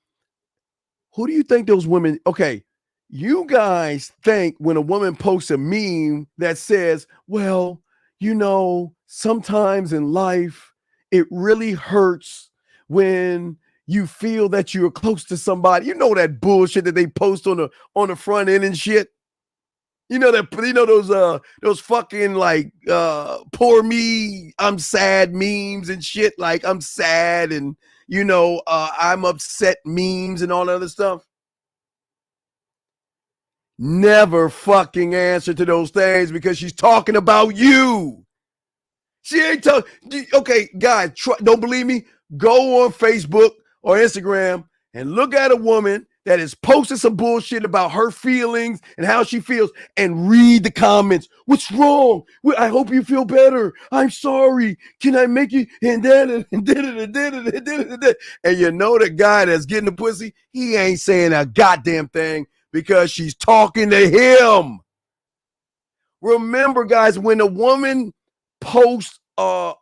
who do you think those women, okay, you guys think when a woman posts a meme that says, well, sometimes in life, it really hurts when you feel that you're close to somebody. You know that bullshit that they post on the front end and shit. Those fucking like poor me, I'm sad memes and shit. Like I'm sad and I'm upset memes and all that other stuff. Never fucking answer to those things because she's talking about you. She ain't talking. Okay, guys, don't believe me? Go on Facebook or Instagram and look at a woman that is posting some bullshit about her feelings and how she feels and read the comments. What's wrong? I hope you feel better. I'm sorry. Can I make you? And then. And you know the guy that's getting the pussy, he ain't saying a goddamn thing because she's talking to him. Remember, guys, when a woman posts a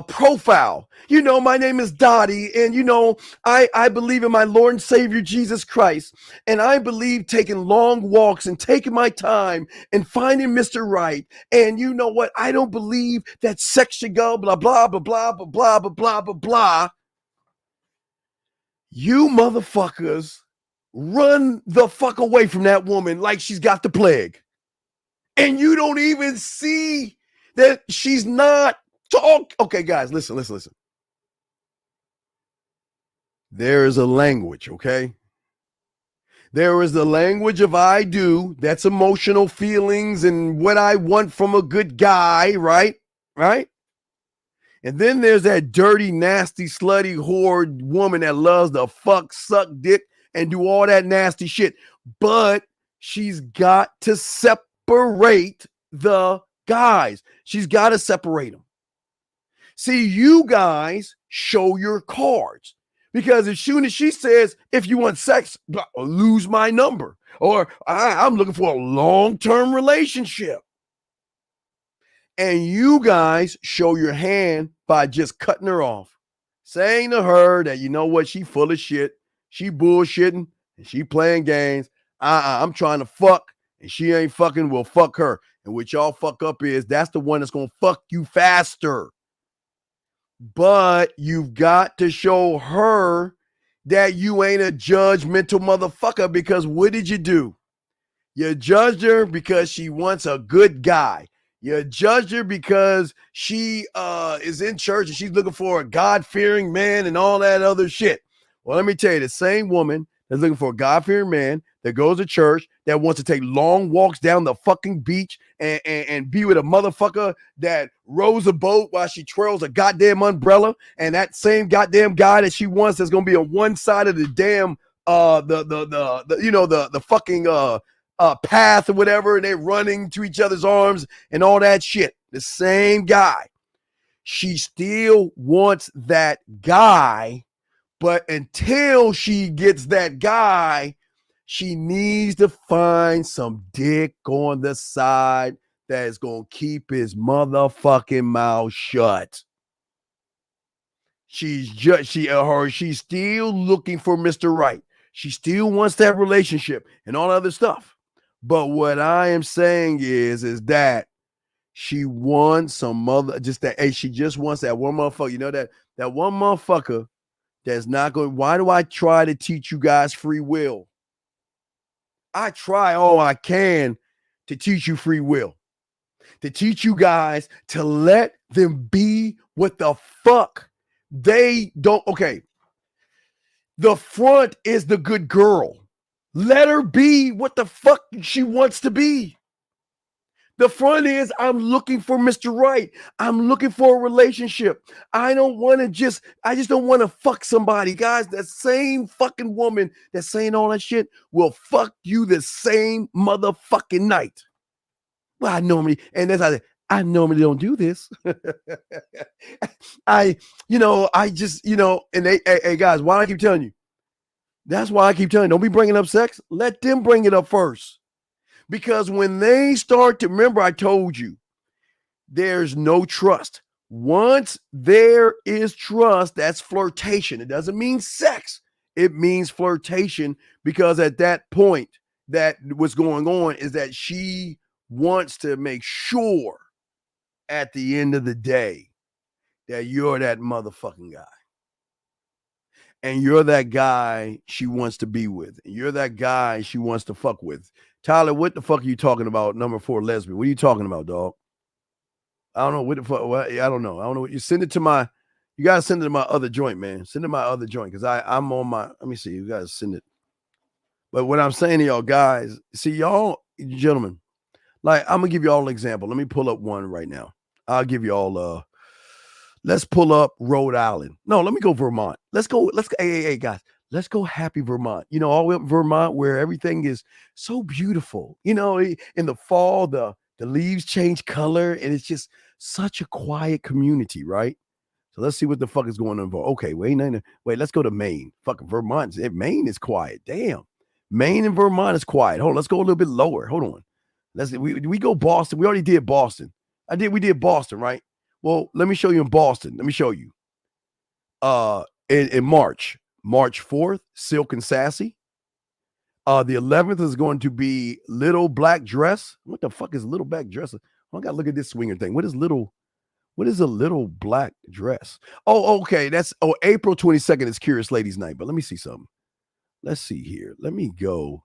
profile, my name is Dottie, and I believe in my Lord and Savior Jesus Christ, and I believe taking long walks and taking my time and finding Mr. Right, and you know what, I don't believe that sex should go blah blah blah blah blah blah blah blah blah blah. You motherfuckers run the fuck away from that woman like she's got the plague. And you don't even see that she's not talk. Okay, guys, listen. There is a language, okay? There is the language of I do. That's emotional feelings and what I want from a good guy, right? Right? And then there's that dirty, nasty, slutty, whore woman that loves to fuck, suck dick, and do all that nasty shit. But she's got to separate the guys. She's got to separate them. See, you guys show your cards. Because as soon as she says, if you want sex, lose my number. Or I'm looking for a long-term relationship. And you guys show your hand by just cutting her off. Saying to her that, you know what, she full of shit. She bullshitting and she playing games. I'm trying to fuck and she ain't fucking, well, fuck her. And what y'all fuck up is that's the one that's going to fuck you faster. But you've got to show her that you ain't a judgmental motherfucker, because what did you do? You judged her because she wants a good guy. You judged her because she is in church and she's looking for a God-fearing man and all that other shit. Well, let me tell you, the same woman that's looking for a God-fearing man that goes to church, that wants to take long walks down the fucking beach and be with a motherfucker that rows a boat while she twirls a goddamn umbrella, and that same goddamn guy that she wants that's gonna be on one side of the damn the fucking path or whatever, and they're running to each other's arms and all that shit. The same guy. She still wants that guy, but until she gets that guy, she needs to find some dick on the side that is going to keep his motherfucking mouth shut. She's still looking for Mr. Right. She still wants that relationship and all other stuff. But what I am saying is that she wants some mother, just that, hey, she just wants that one motherfucker. You know, that one motherfucker that's not going. Why do I try to teach you guys free will? I try all I can to teach you free will, to teach you guys to let them be what the fuck they don't. Okay. The front is the good girl. Let her be what the fuck she wants to be. The front is, I'm looking for Mr. Right. I'm looking for a relationship. I just don't want to fuck somebody. Guys, that same fucking woman that's saying all that shit will fuck you the same motherfucking night. Well, I normally don't do this. Hey guys, why do I keep telling you? That's why I keep telling you, don't be bringing up sex. Let them bring it up first. Because when they start to, remember I told you, there's no trust. Once there is trust, that's flirtation. It doesn't mean sex. It means flirtation, because at that point, that what's going on is that she wants to make sure at the end of the day that you're that motherfucking guy. And you're that guy she wants to be with. And you're that guy she wants to fuck with. Tyler, what the fuck are you talking about? Number 4 lesbian. What are you talking about, dog? I don't know what the fuck. I don't know. I don't know what you send it to my. You gotta send it to my other joint, man. Send it to my other joint, because I'm on my. Let me see. You guys send it. But what I'm saying to y'all guys, see y'all gentlemen, like I'm gonna give you all an example. Let me pull up one right now. I'll give you all. Let's pull up Rhode Island. No, let me go Vermont. Let's go. Hey, guys. Let's go happy Vermont. You know, all the way up Vermont where everything is so beautiful. You know, in the fall, the leaves change color and it's just such a quiet community, right? So let's see what the fuck is going on. Okay, wait, let's go to Maine. Fucking Vermont. Maine is quiet. Damn. Maine and Vermont is quiet. Hold on, let's go a little bit lower. Hold on. We go Boston. We already did Boston. We did Boston, right? Well, let me show you in Boston. Let me show you. In March 4th, Silk and Sassy. The 11th is going to be Little Black Dress. What the fuck is Little Black Dress? I gotta look at this swinger thing. What is a Little Black Dress? Oh, okay. April 22nd is Curious Ladies Night. But let me see something. Let's see here. Let me go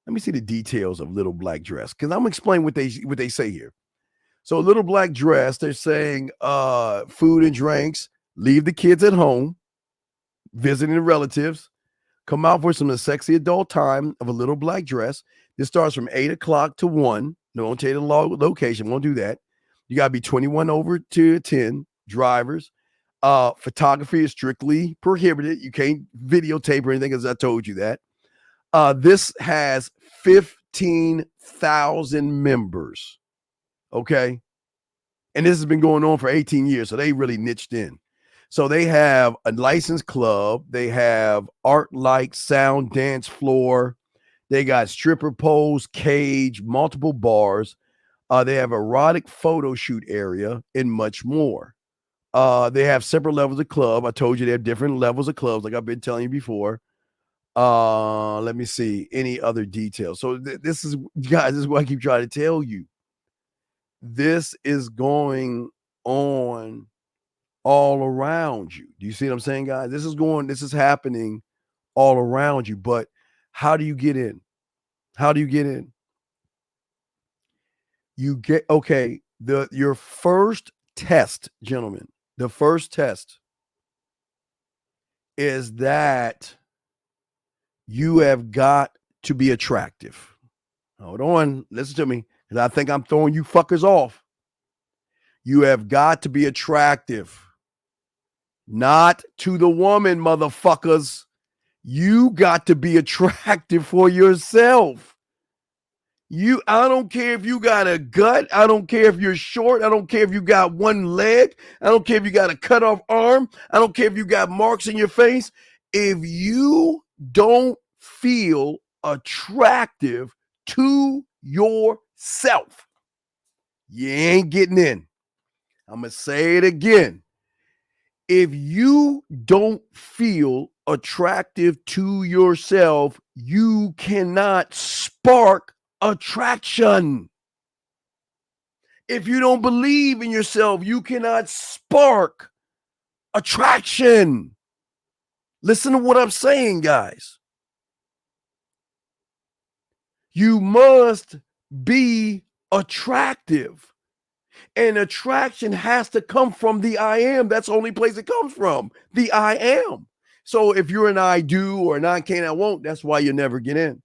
Let me see the details of Little Black Dress, because I'm gonna explain what they say here. So Little Black Dress, they're saying food and drinks, leave the kids at home, visiting the relatives, come out for some of the sexy adult time of a Little Black Dress. This starts from 8 o'clock to 1. No, don't tell you the location. Won't do that. You got to be 21 over to attend. Drivers. Photography is strictly prohibited. You can't videotape or anything, as I told you that. This has 15,000 members. Okay. And this has been going on for 18 years. So they really niched in. So they have a licensed club. They have art like sound dance floor. They got stripper poles, cage, multiple bars. They have erotic photo shoot area and much more. They have separate levels of club. I told you they have different levels of clubs, like I've been telling you before. Let me see any other details. So this is, guys, this is what I keep trying to tell you. This is going on all around you. Do you see what I'm saying, guys? This is happening all around you. But how do you get in? How do you get in? You get, okay, your first test, gentlemen, the first test is that you have got to be attractive. Hold on, listen to me, because I think I'm throwing you fuckers off. You have got to be attractive. Not to the woman, motherfuckers. You got to be attractive for yourself. I don't care if you got a gut. I don't care if you're short. I don't care if you got one leg. I don't care if you got a cut off arm. I don't care if you got marks in your face. If you don't feel attractive to yourself, you ain't getting in. I'm going to say it again. If you don't feel attractive to yourself, you cannot spark attraction. If you don't believe in yourself, you cannot spark attraction. Listen to what I'm saying, guys. You must be attractive. And attraction has to come from the I am. That's the only place it comes from. The I am. So if you're an I do or an I can't, I won't, that's why you never get in.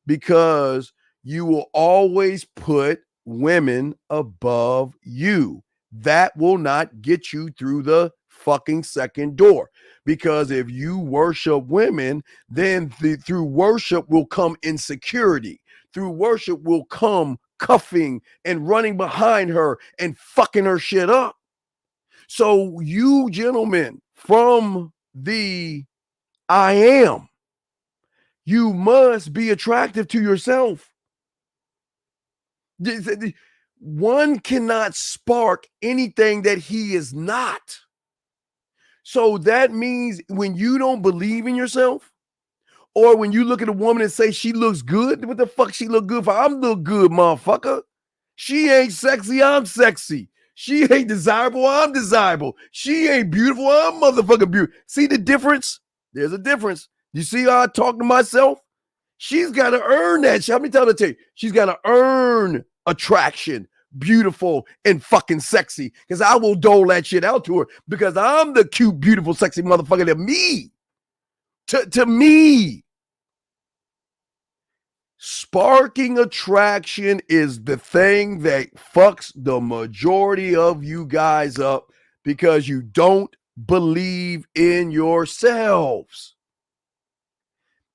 Because you will always put women above you. That will not get you through the fucking second door. Because if you worship women, then through worship will come insecurity. Through worship will come cuffing and running behind her and fucking her shit up. So you gentlemen, from the I am, you must be attractive to yourself. One cannot spark anything that he is not. So that means when you don't believe in yourself, or when you look at a woman and say she looks good, what the fuck she look good for? I'm look good, motherfucker. She ain't sexy, I'm sexy. She ain't desirable, I'm desirable. She ain't beautiful, I'm motherfucking beautiful. See the difference? There's a difference. You see how I talk to myself? She's got to earn that shit. Let me tell you, she's got to earn attraction, beautiful, and fucking sexy. Because I will dole that shit out to her because I'm the cute, beautiful, sexy motherfucker to me. To me. Sparking attraction is the thing that fucks the majority of you guys up because you don't believe in yourselves.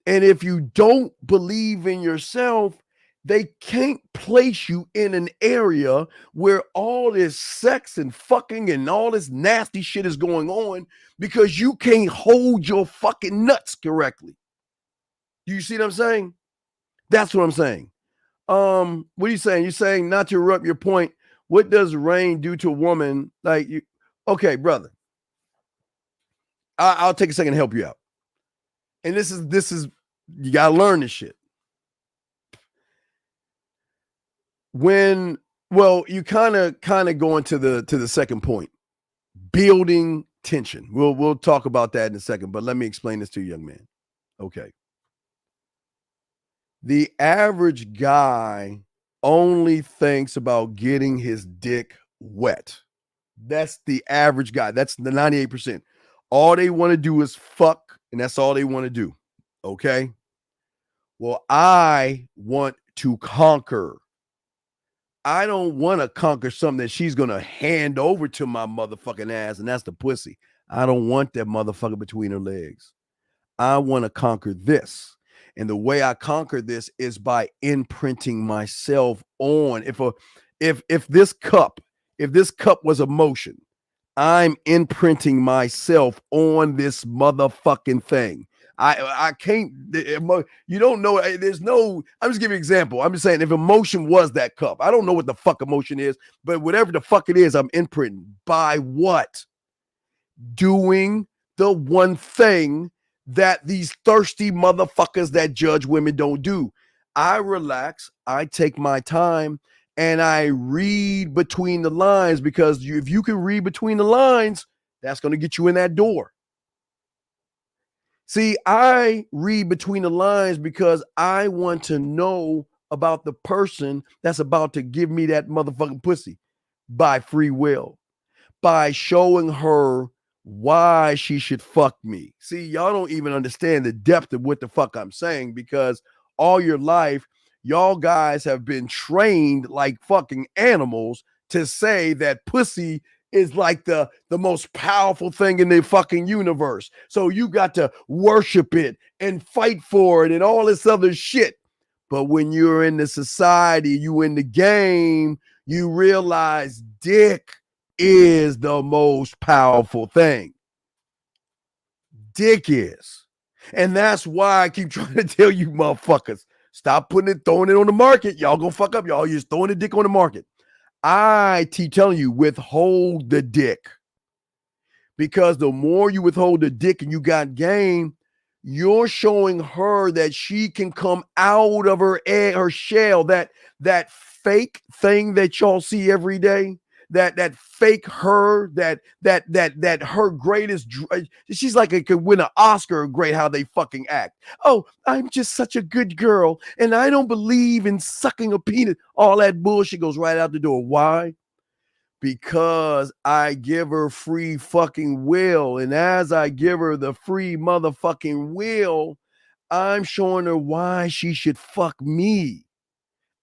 And if you don't believe in yourself, they can't place you in an area where all this sex and fucking and all this nasty shit is going on because you can't hold your fucking nuts correctly. Do you see what I'm saying? That's what I'm saying. What are you saying? You're saying, not to interrupt your point, what does rain do to a woman like you? Okay, brother. I'll take a second to help you out. And this is you gotta learn this shit. You kind of go into the second point, building tension. We'll talk about that in a second, but let me explain this to you, young man. Okay. The average guy only thinks about getting his dick wet. That's the average guy. That's the 98%. All they want to do is fuck, and that's all they want to do. Okay? Well, I want to conquer. I don't want to conquer something that she's going to hand over to my motherfucking ass, and that's the pussy. I don't want that motherfucker between her legs. I want to conquer this. And the way I conquer this is by imprinting myself on. If this cup was emotion, I'm imprinting myself on this motherfucking thing. I can't, you don't know, there's no, I'm just giving you an example. I'm just saying, if emotion was that cup, I don't know what the fuck emotion is, but whatever the fuck it is, I'm imprinting. By what? Doing the one thing that these thirsty motherfuckers that judge women don't do. I relax, I take my time, and I read between the lines, because if you can read between the lines, that's going to get you in that door. See, I read between the lines because I want to know about the person that's about to give me that motherfucking pussy by free will, by showing her why she should fuck me. See, y'all don't even understand the depth of what the fuck I'm saying, because all your life, y'all guys have been trained like fucking animals to say that pussy is like the most powerful thing in the fucking universe. So you got to worship it and fight for it and all this other shit. But when you're in the society, you in the game, you realize dick is the most powerful thing. Dick is. And that's why I keep trying to tell you motherfuckers, stop throwing it on the market. Y'all gonna fuck up. Y'all just throwing the dick on the market. I keep telling you, withhold the dick. Because the more you withhold the dick and you got game, you're showing her that she can come out of her shell, that fake thing that y'all see every day, that fake her, that her greatest, she's like it could win an Oscar. Great how they fucking act. Oh, I'm just such a good girl, and I don't believe in sucking a penis. All that bullshit goes right out the door. Why? Because I give her free fucking will, and as I give her the free motherfucking will, I'm showing her why she should fuck me.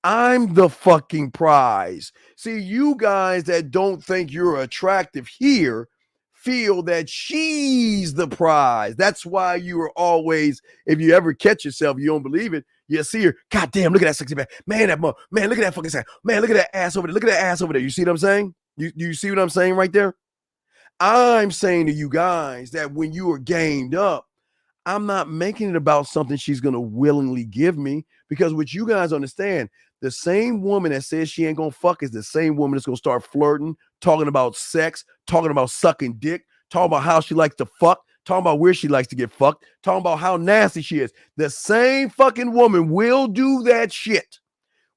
I'm the fucking prize. See, you guys that don't think you're attractive here feel that she's the prize. That's why you are always, if you ever catch yourself, you don't believe it, you see her, God damn, look at that sexy man. Man, look at that fucking ass. Man, look at that ass over there. Look at that ass over there. You see what I'm saying? You see what I'm saying right there? I'm saying to you guys that when you are gamed up, I'm not making it about something she's going to willingly give me, because what you guys understand, the same woman that says she ain't going to fuck is the same woman that's going to start flirting, talking about sex, talking about sucking dick, talking about how she likes to fuck, talking about where she likes to get fucked, talking about how nasty she is. The same fucking woman will do that shit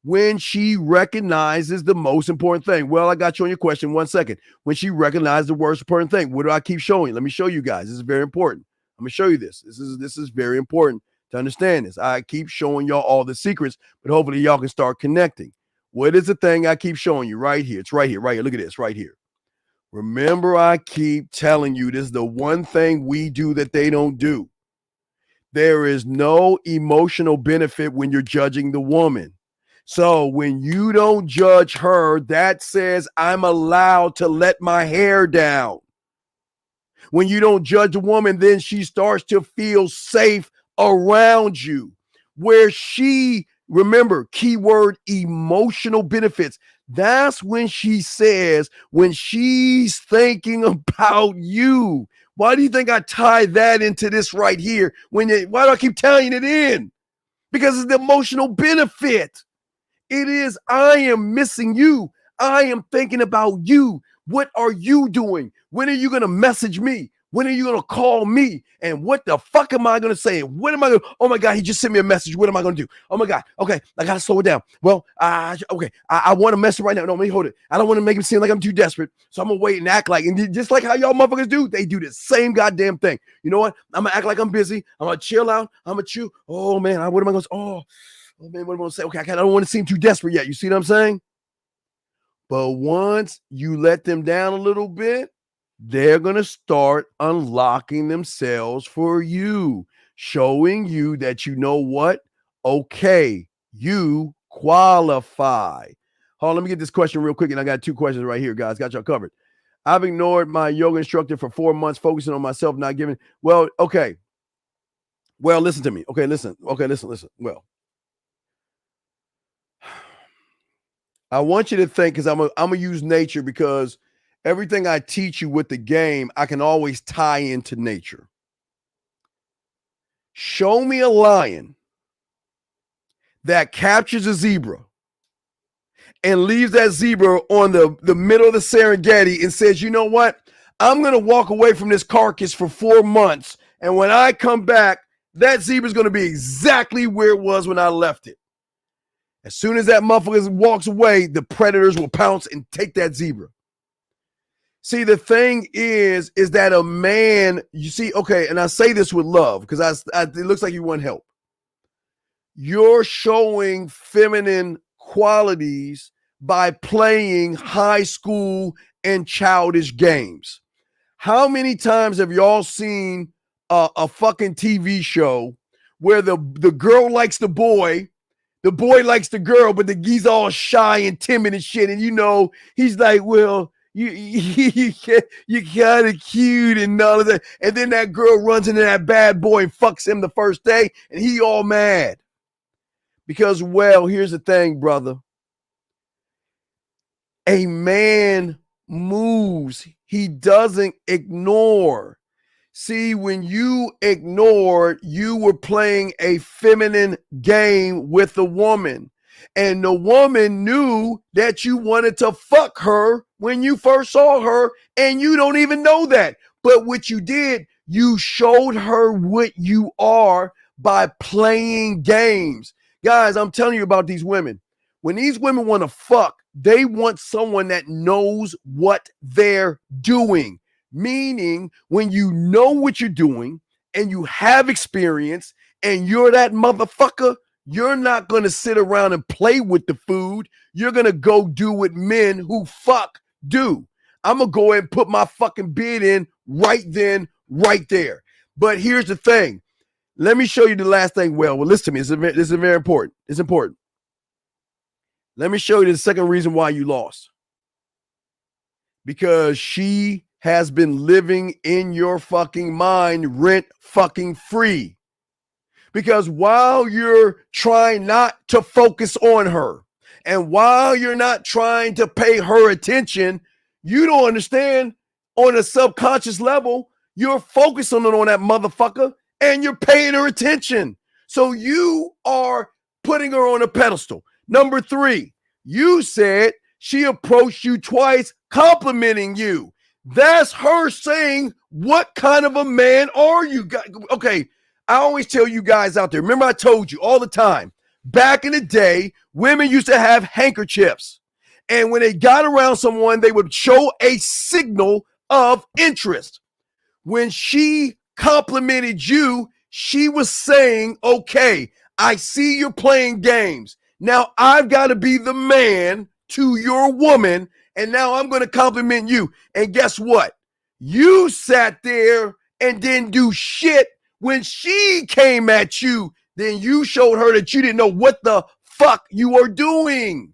when she recognizes the most important thing. Well, I got you on your question. 1 second. When she recognizes the worst important thing, what do I keep showing you? Let me show you guys. This is very important. I'm going to show you this. This is very important to understand this. I keep showing y'all all the secrets, but hopefully y'all can start connecting. What is the thing I keep showing you right here? It's right here, right here. Look at this right here. Remember, I keep telling you, this is the one thing we do that they don't do. There is no emotional benefit when you're judging the woman. So when you don't judge her, that says I'm allowed to let my hair down. When you don't judge a woman, then she starts to feel safe around you. Where she, remember, keyword emotional benefits. That's when she says, when she's thinking about you. Why do you think I tie that into this right here? Why do I keep tying it in? Because it's the emotional benefit. It is, I am missing you. I am thinking about you. What are you doing? When are you going to message me? When are you going to call me? And what the fuck am I going to say? What am I going to, oh my God, he just sent me a message. What am I going to do? Oh my God. Okay. I got to slow it down. Well, okay. I want to mess it right now. No, let me hold it. I don't want to make him seem like I'm too desperate. So I'm going to wait and act like, and just like how y'all motherfuckers do, they do the same goddamn thing. You know what? I'm going to act like I'm busy. I'm going to chill out. I'm going to chew. Oh man. What am I going to, oh man, what am I gonna say? Okay, I don't want to seem too desperate yet. You see what I'm saying? But once you let them down a little bit, they're gonna start unlocking themselves for you, showing you that you know what? Okay, you qualify. Hold on, let me get this question real quick, and I got 2 questions right here, guys. Got y'all covered. I've ignored my yoga instructor for 4 months, focusing on myself, not giving. Well, okay. Well, listen to me. Okay, listen. Well, I want you to think, because I'm gonna use nature, because everything I teach you with the game, I can always tie into nature. Show me a lion that captures a zebra and leaves that zebra on the middle of the Serengeti and says, you know what? I'm going to walk away from this carcass for 4 months. And when I come back, that zebra is going to be exactly where it was when I left it. As soon as that motherfucker walks away, the predators will pounce and take that zebra. See, the thing is that a man, you see, okay, and I say this with love because it looks like you want help. You're showing feminine qualities by playing high school and childish games. How many times have y'all seen a fucking TV show where the girl likes the boy likes the girl, but he's all shy and timid and shit, and you know he's like, well, you kind of cute and all of that, and then that girl runs into that bad boy and fucks him the first day, and he all mad because, well, here's the thing, brother. A man moves. He doesn't ignore. See, when you ignored, you were playing a feminine game with the woman. And the woman knew that you wanted to fuck her when you first saw her, and you don't even know that. But what you did, you showed her what you are by playing games. Guys, I'm telling you about these women. When these women want to fuck, they want someone that knows what they're doing. Meaning, when you know what you're doing and you have experience and you're that motherfucker, you're not going to sit around and play with the food. You're going to go do what men who fuck do. I'm going to go ahead and put my fucking bid in right then, right there. But here's the thing. Let me show you the last thing. Well, listen to me. This is very important. It's important. Let me show you the second reason why you lost. Because she has been living in your fucking mind rent fucking free. Because while you're trying not to focus on her, and while you're not trying to pay her attention, you don't understand, on a subconscious level, you're focusing on that motherfucker and you're paying her attention. So you are putting her on a pedestal. Number 3, you said she approached you twice complimenting you. That's her saying, what kind of a man are you? Okay, I always tell you guys out there, remember I told you all the time, back in the day, women used to have handkerchiefs. And when they got around someone, they would show a signal of interest. When she complimented you, she was saying, okay, I see you're playing games. Now I've got to be the man to your woman, and now I'm going to compliment you. And guess what? You sat there and didn't do shit when she came at you. Then you showed her that you didn't know what the fuck you were doing.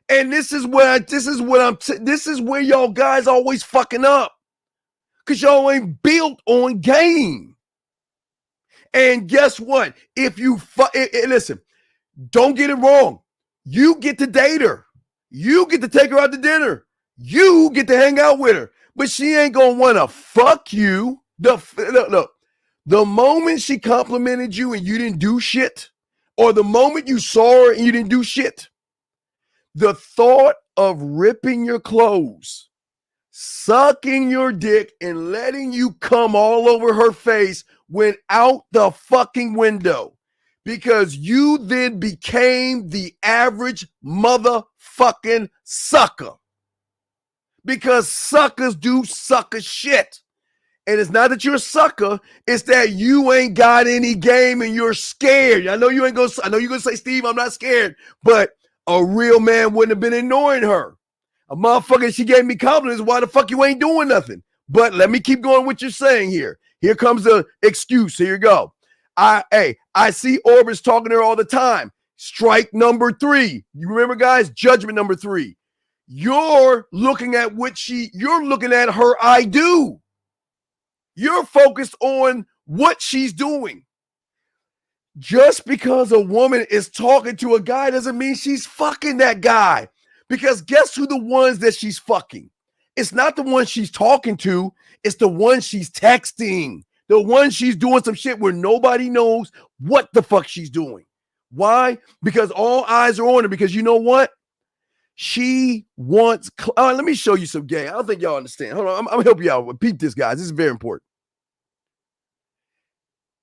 And this is where y'all guys always fucking up. Because y'all ain't built on game. And guess what? If you listen, don't get it wrong. You get to date her. You get to take her out to dinner. You get to hang out with her. But she ain't going to want to fuck you. Look, the moment she complimented you and you didn't do shit, or the moment you saw her and you didn't do shit, the thought of ripping your clothes, sucking your dick, and letting you come all over her face went out the fucking window. Because you then became the average motherfucking sucker. Because suckers do sucker shit. And it's not that you're a sucker, it's that you ain't got any game and you're scared. I know you're gonna say, Steve, I'm not scared, but a real man wouldn't have been ignoring her. A motherfucker, she gave me compliments. Why the fuck you ain't doing nothing? But let me keep going what you're saying here. Here comes the excuse. Here you go. I see Orbis talking to her all the time. Strike number 3. You remember, guys? Judgment number 3. You're looking at you're looking at her I do. You're focused on what she's doing. Just because a woman is talking to a guy doesn't mean she's fucking that guy. Because guess who the ones that she's fucking? It's not the one she's talking to. It's the one she's texting. The one she's doing some shit where nobody knows what the fuck she's doing. Why? Because all eyes are on her. Because you know what? She wants... let me show you some game. I don't think y'all understand. Hold on. I'm going to help you out. Peep this, guys. This is very important.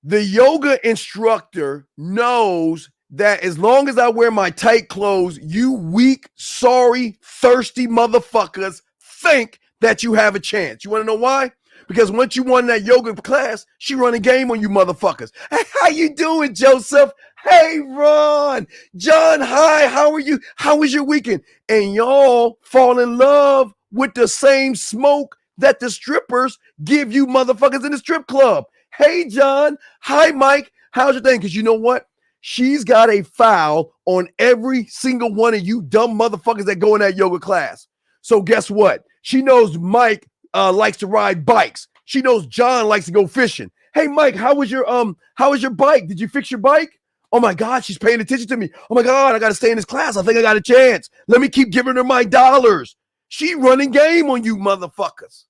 The yoga instructor knows that as long as I wear my tight clothes, you weak, sorry, thirsty motherfuckers think that you have a chance. You want to know why? Because once you won that yoga class, she run a game on you motherfuckers. Hey, how you doing, Joseph? Hey, Ron. John, hi. How are you? How was your weekend? And y'all fall in love with the same smoke that the strippers give you motherfuckers in the strip club. Hey, John. Hi, Mike. How's your thing? Because you know what? She's got a foul on every single one of you dumb motherfuckers that go in that yoga class. So guess what? She knows Mike likes to ride bikes. She knows John likes to go fishing. Hey, Mike, how was your bike? Did you fix your bike? Oh my God, she's paying attention to me. Oh my God, I got to stay in this class. I think I got a chance. Let me keep giving her my dollars. She running game on you motherfuckers.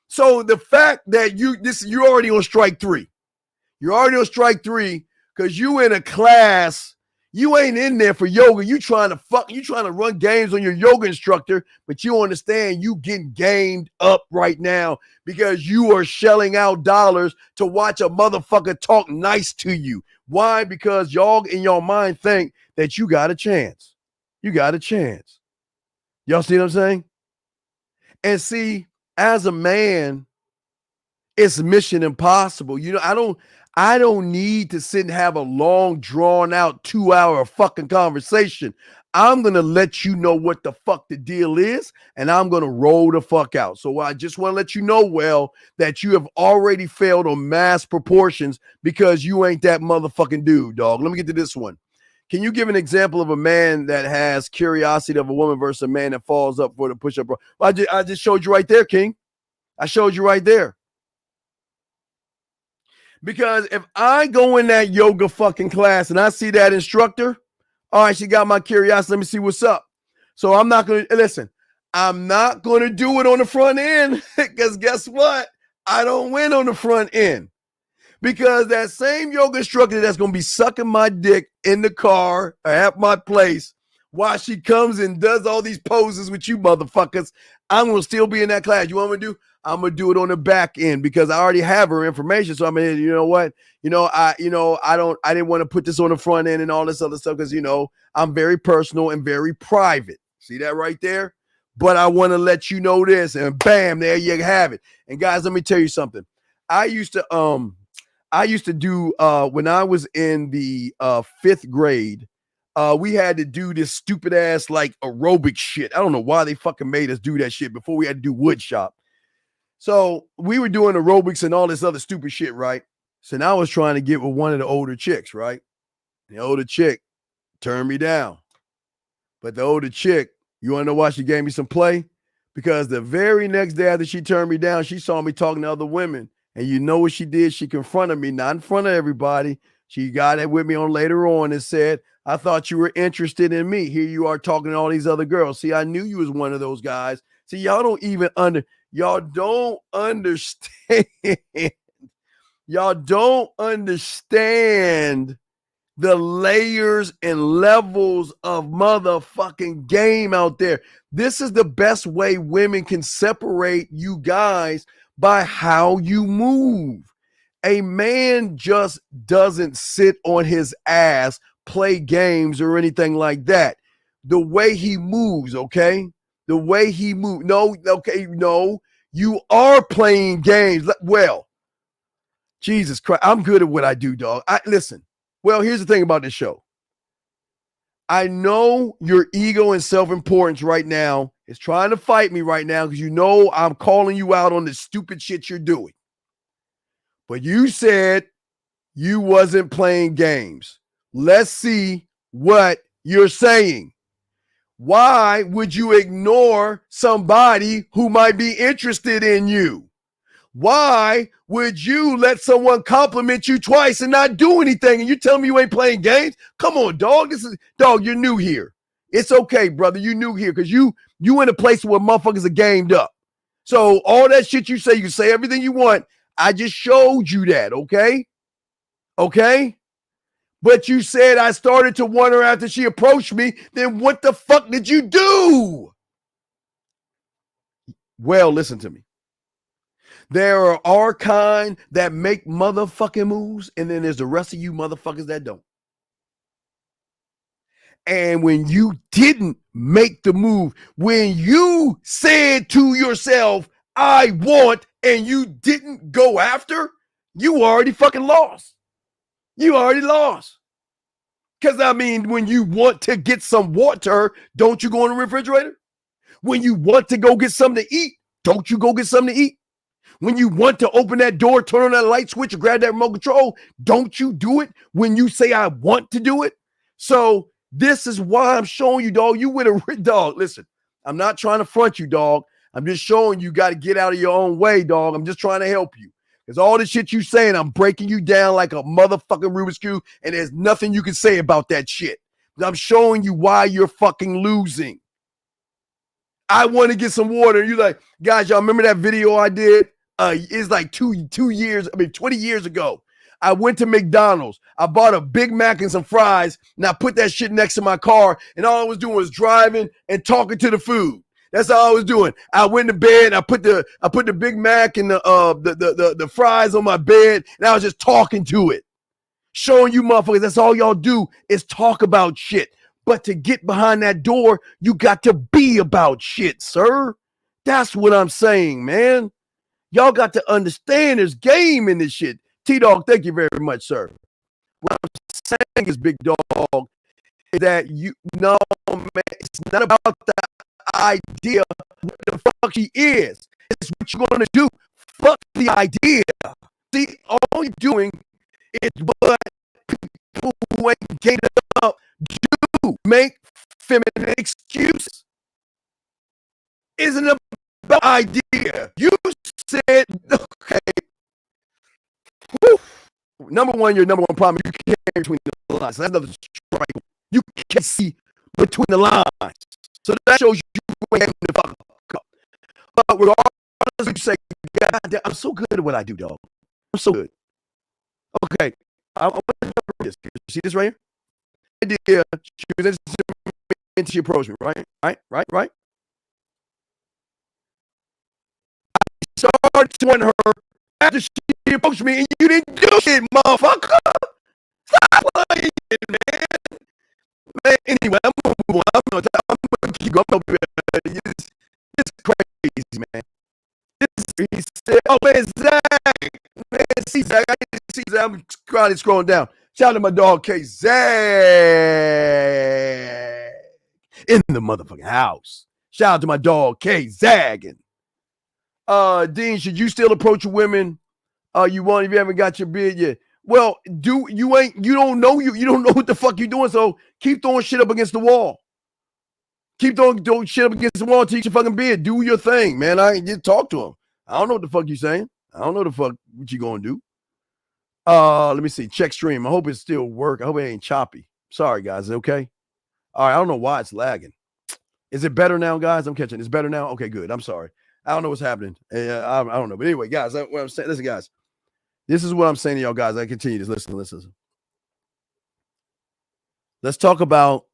So the fact that you're already on strike 3. You're already on strike 3 because you in a class. You ain't in there for yoga. You trying to run games on your yoga instructor, but you understand you getting gamed up right now because you are shelling out dollars to watch a motherfucker talk nice to you. Why? Because y'all in your mind think that you got a chance. You got a chance. Y'all see what I'm saying? And see, as a man, it's mission impossible. You know, I don't need to sit and have a long, drawn out 2-hour fucking conversation. I'm going to let you know what the fuck the deal is, and I'm going to roll the fuck out. So I just want to let you know, that you have already failed on mass proportions because you ain't that motherfucking dude, dog. Let me get to this one. Can you give an example of a man that has curiosity of a woman versus a man that falls up for the push-up? I just showed you right there, King. I showed you right there. Because if I go in that yoga fucking class and I see that instructor, all right, she got my curiosity. Let me see what's up. So I'm not going to, listen, I'm not going to do it on the front end because guess what? I don't win on the front end. Because that same yoga instructor that's going to be sucking my dick in the car or at my place while she comes and does all these poses with you motherfuckers, I'm going to still be in that class. You want me to do? I'm gonna do it on the back end because I already have her information. So I'm gonna, you know what? I didn't want to put this on the front end and all this other stuff because I'm very personal and very private. See that right there? But I want to let you know this, and bam, there you have it. And guys, let me tell you something. I used to do when I was in the 5th grade. We had to do this stupid ass like aerobic shit. I don't know why they fucking made us do that shit before we had to do wood shop. So we were doing aerobics and all this other stupid shit, right? So now I was trying to get with one of the older chicks, right? The older chick turned me down. But the older chick, you want to know why she gave me some play? Because the very next day after she turned me down, she saw me talking to other women. And you know what she did? She confronted me, not in front of everybody. She got it with me on later on and said, I thought you were interested in me. Here you are talking to all these other girls. See, I knew you was one of those guys. See, y'all don't understand. Y'all don't understand the layers and levels of motherfucking game out there. This is the best way women can separate you guys by how you move. A man just doesn't sit on his ass, play games or anything like that. The way he moves, okay? The way he moves. No, You are playing games. Well, Jesus Christ, I'm good at what I do, dog. Listen. Well, here's the thing about this show. I know your ego and self-importance right now is trying to fight me right now because you know I'm calling you out on the stupid shit you're doing. But you said you wasn't playing games. Let's see what you're saying. Why would you ignore somebody who might be interested in you? Why would you let someone compliment you twice and not do anything? And you tell me you ain't playing games? Come on, dog. Dog, you're new here. It's okay, brother. You new here because you in a place where motherfuckers are gamed up. So all that shit you can say everything you want. I just showed you that, okay? Okay? But you said I started to wonder after she approached me, then what the fuck did you do? Well, listen to me. There are our kind that make motherfucking moves, and then there's the rest of you motherfuckers that don't. And when you didn't make the move, when you said to yourself, I want, and you didn't go after, you already fucking lost. You already lost. Because, I mean, when you want to get some water, don't you go in the refrigerator? When you want to go get something to eat, don't you go get something to eat? When you want to open that door, turn on that light switch, or grab that remote control, don't you do it when you say, I want to do it? So this is why I'm showing you, dog. You with a dog. Listen, I'm not trying to front you, dog. I'm just showing you got to get out of your own way, dog. I'm just trying to help you. Because all the shit you saying, I'm breaking you down like a motherfucking Rubik's Cube, and there's nothing you can say about that shit. I'm showing you why you're fucking losing. I want to get some water. And you're like, guys, y'all remember that video I did? It's like 20 years ago. I went to McDonald's. I bought a Big Mac and some fries, and I put that shit next to my car, and all I was doing was driving and talking to the food. That's all I was doing. I went to bed. I put the Big Mac and the fries on my bed, and I was just talking to it, showing you motherfuckers. That's all y'all do is talk about shit. But to get behind that door, you got to be about shit, sir. That's what I'm saying, man. Y'all got to understand there's game in this shit. T-Dog, thank you very much, sir. What I'm saying is, big dog, is that man, it's not about the idea what the fuck she is. It's what you're going to do. Fuck the idea. See, all you're doing is what people who ain't gained up do. Make feminine excuses. Isn't about idea. You said, okay. Whew. Number one, your number one problem, you can't between the lines. That's another strike. You can't see between the lines. So that shows you ain't the fuck up. But regardless, you say, God damn, I'm so good at what I do, dog. I'm so good. Okay. I want to this. You see this right here? Idea. She was interested in me and she approached me, right? Right? I started to want her after she approached me and you didn't do shit, motherfucker. Stop playing, man. Anyway, I'm gonna move on. I'm gonna keep going. It's crazy, man. He said, oh, man, Zach. Man, see Zach. I didn't see Zach. I'm probably scrolling down. Shout out to my dog, K. Zach. In the motherfucking house. Shout out to my dog, K. Zagging. Dean, should you still approach women you want if you haven't got your bid yet? Well, you don't know what the fuck you're doing, so keep throwing shit up against the wall. Keep throwing shit up against the wall until you get your fucking bid. Do your thing, man. I ain't just talk to him. I don't know what the fuck you saying. I don't know the fuck what you gonna do. Let me see. Check stream. I hope it still work. I hope it ain't choppy. Sorry, guys. Okay. All right. I don't know why it's lagging. Is it better now, guys? I'm catching. It's better now. Okay, good. I'm sorry. I don't know what's happening. I don't know. But anyway, guys, what I'm saying, listen, guys. This is what I'm saying to y'all, guys. I continue to listen. Let's talk about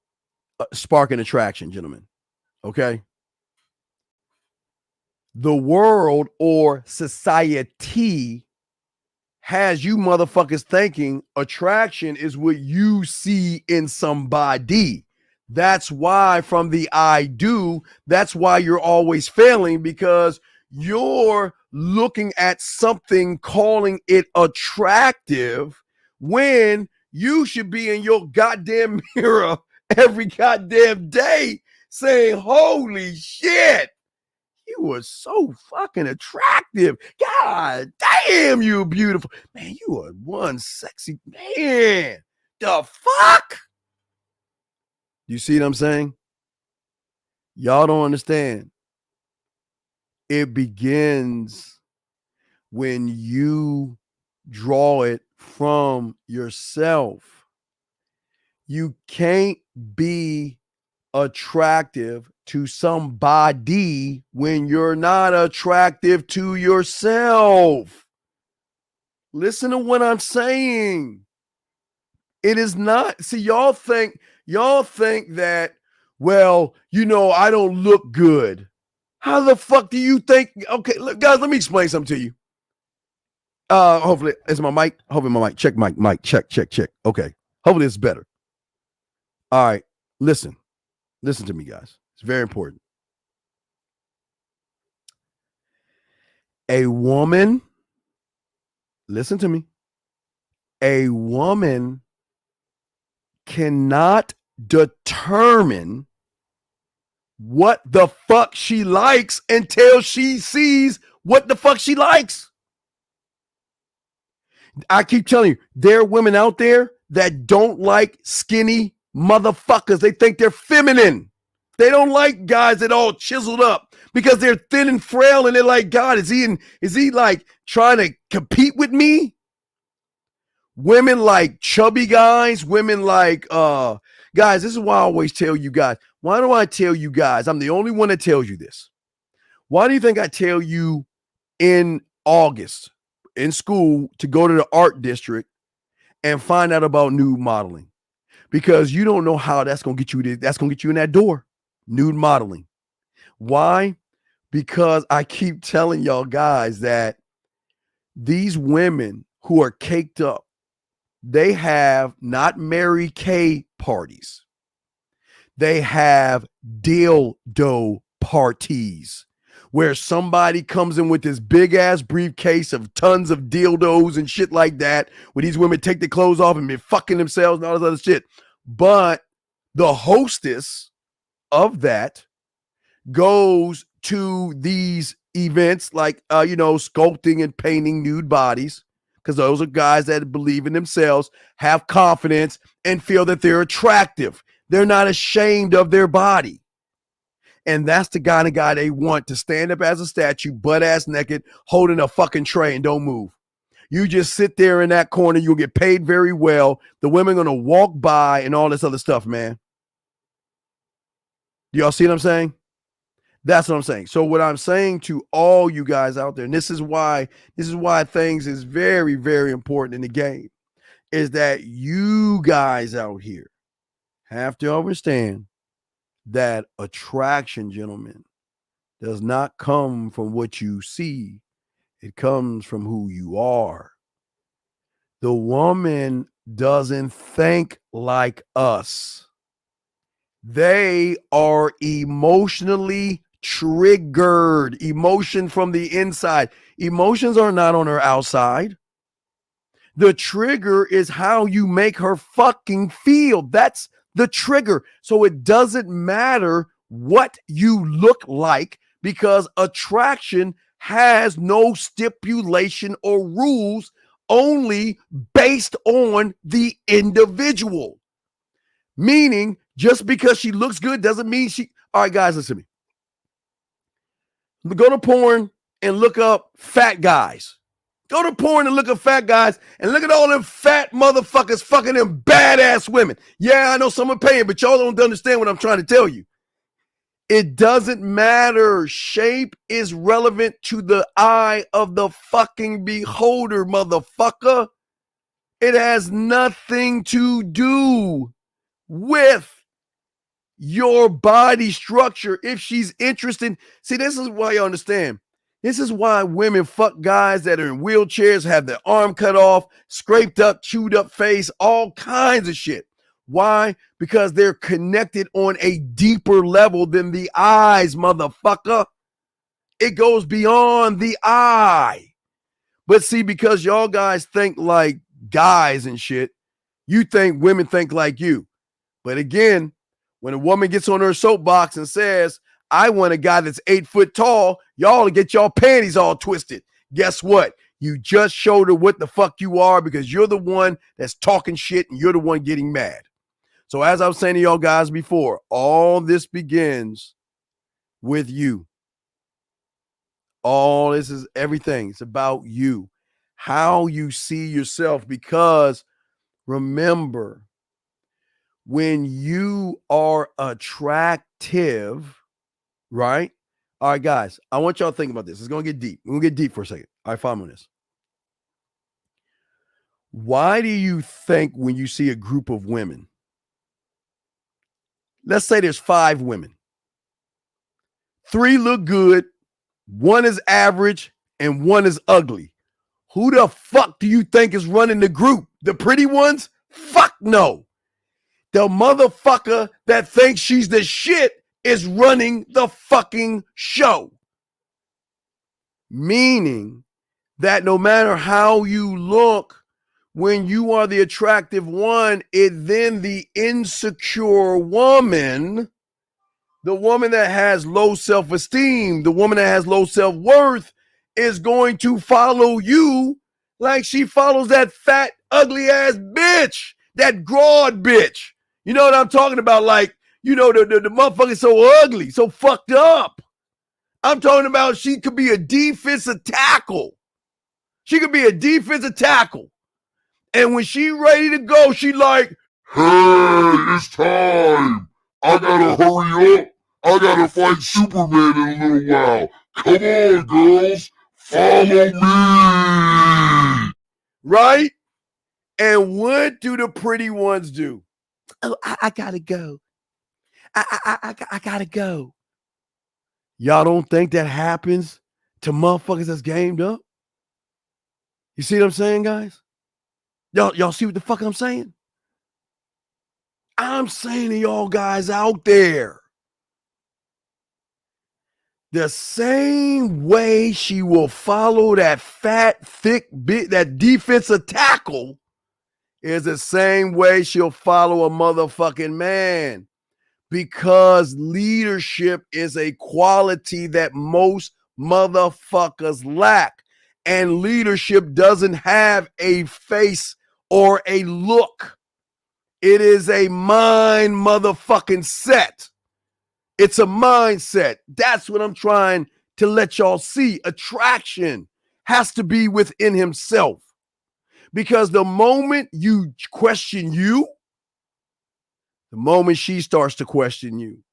spark and attraction, gentlemen. Okay. The world or society has you motherfuckers thinking attraction is what you see in somebody. That's why from the I do, that's why you're always failing, because you're looking at something, calling it attractive, when you should be in your goddamn mirror every goddamn day saying, holy shit, you are so fucking attractive. God damn, you beautiful. Man, you are one sexy man. The fuck? You see what I'm saying? Y'all don't understand. It begins when you draw it from yourself. You can't be attractive to somebody when you're not attractive to yourself. Listen to what I'm saying. It is not. See, y'all think that, well, you know, I don't look good. How the fuck do you think? Okay, look, guys, let me explain something to you. Hopefully, is my mic? Hopefully my mic. Check mic. Check. Okay. Hopefully it's better. All right. Listen to me, guys. It's very important. A woman, listen to me. A woman cannot determine what the fuck she likes until she sees what the fuck she likes. I keep telling you, there are women out there that don't like skinny motherfuckers. They think they're feminine. They don't like guys that all chiseled up because they're thin and frail, and they're like, God, is he like trying to compete with me? Women like chubby guys, women like guys, this is why I always tell you guys. Why do I tell you guys? I'm the only one that tells you this. Why do you think I tell you in August in school to go to the art district and find out about nude modeling? Because you don't know how that's going to get you. That's going to get you in that door. Nude modeling. Why? Because I keep telling y'all guys that these women who are caked up, they have not Mary Kay parties. They have dildo parties where somebody comes in with this big ass briefcase of tons of dildos and shit like that, where these women take their clothes off and be fucking themselves and all this other shit. But the hostess of that goes to these events like, sculpting and painting nude bodies, because those are guys that believe in themselves, have confidence, and feel that they're attractive. They're not ashamed of their body. And that's the kind of guy they want to stand up as a statue, butt ass naked, holding a fucking tray and don't move. You just sit there in that corner. You'll get paid very well. The women are going to walk by and all this other stuff, man. Do y'all see what I'm saying? That's what I'm saying. So what I'm saying to all you guys out there, and this is why things is very, very important in the game, is that you guys out here have to understand that attraction, gentlemen, does not come from what you see. It comes from who you are. The woman doesn't think like us. They are emotionally triggered. Emotion from the inside. Emotions are not on her outside. The trigger is how you make her fucking feel. That's the trigger. So it doesn't matter what you look like, because attraction has no stipulation or rules, only based on the individual. Meaning, just because she looks good doesn't mean she... All right, guys, listen to me. Go to porn and look up fat guys. Go to porn and look at fat guys and look at all them fat motherfuckers fucking them badass women. Yeah, I know someone paying, but y'all don't understand what I'm trying to tell you. It doesn't matter. Shape is relevant to the eye of the fucking beholder, motherfucker. It has nothing to do with your body structure. If she's interested, see, this is why you understand. This is why women fuck guys that are in wheelchairs, have their arm cut off, scraped up, chewed up face, all kinds of shit. Why? Because they're connected on a deeper level than the eyes, motherfucker. It goes beyond the eye. But see, because y'all guys think like guys and shit, you think women think like you. But again, when a woman gets on her soapbox and says, I want a guy that's 8 foot tall, y'all get y'all panties all twisted. Guess what? You just showed her what the fuck you are because you're the one that's talking shit and you're the one getting mad. So as I was saying to y'all guys before, all this begins with you. All this is everything. It's about you, how you see yourself, because remember, when you are attractive, right? All right, guys, I want y'all to think about this. It's going to get deep. We're going to get deep for a second. All right, follow me on this. Why do you think when you see a group of women, let's say there's 5 women, 3 look good, 1 is average, and 1 is ugly. Who the fuck do you think is running the group? The pretty ones? Fuck no. The motherfucker that thinks she's the shit is running the fucking show. Meaning that no matter how you look, when you are the attractive one, then the insecure woman, the woman that has low self-esteem, the woman that has low self-worth, is going to follow you like she follows that fat, ugly-ass bitch, that broad bitch. You know what I'm talking about? Like, you know, the motherfucker's so ugly, so fucked up. I'm talking about she could be a defensive tackle. She could be a defensive tackle. And when she ready to go, she like, hey, it's time. I gotta hurry up. I gotta fight Superman in a little while. Come on, girls. Follow me. Right? And what do the pretty ones do? Oh, I gotta go. I gotta go. Y'all don't think that happens to motherfuckers that's gamed up? You see what I'm saying, guys? Y'all see what the fuck I'm saying? I'm saying to y'all guys out there, the same way she will follow that fat, thick bit, that defensive tackle, is the same way she'll follow a motherfucking man. Because leadership is a quality that most motherfuckers lack. And leadership doesn't have a face or a look. It is a mind motherfucking set. It's a mindset. That's what I'm trying to let y'all see. Attraction has to be within himself. Because the moment you question you, the moment she starts to question you.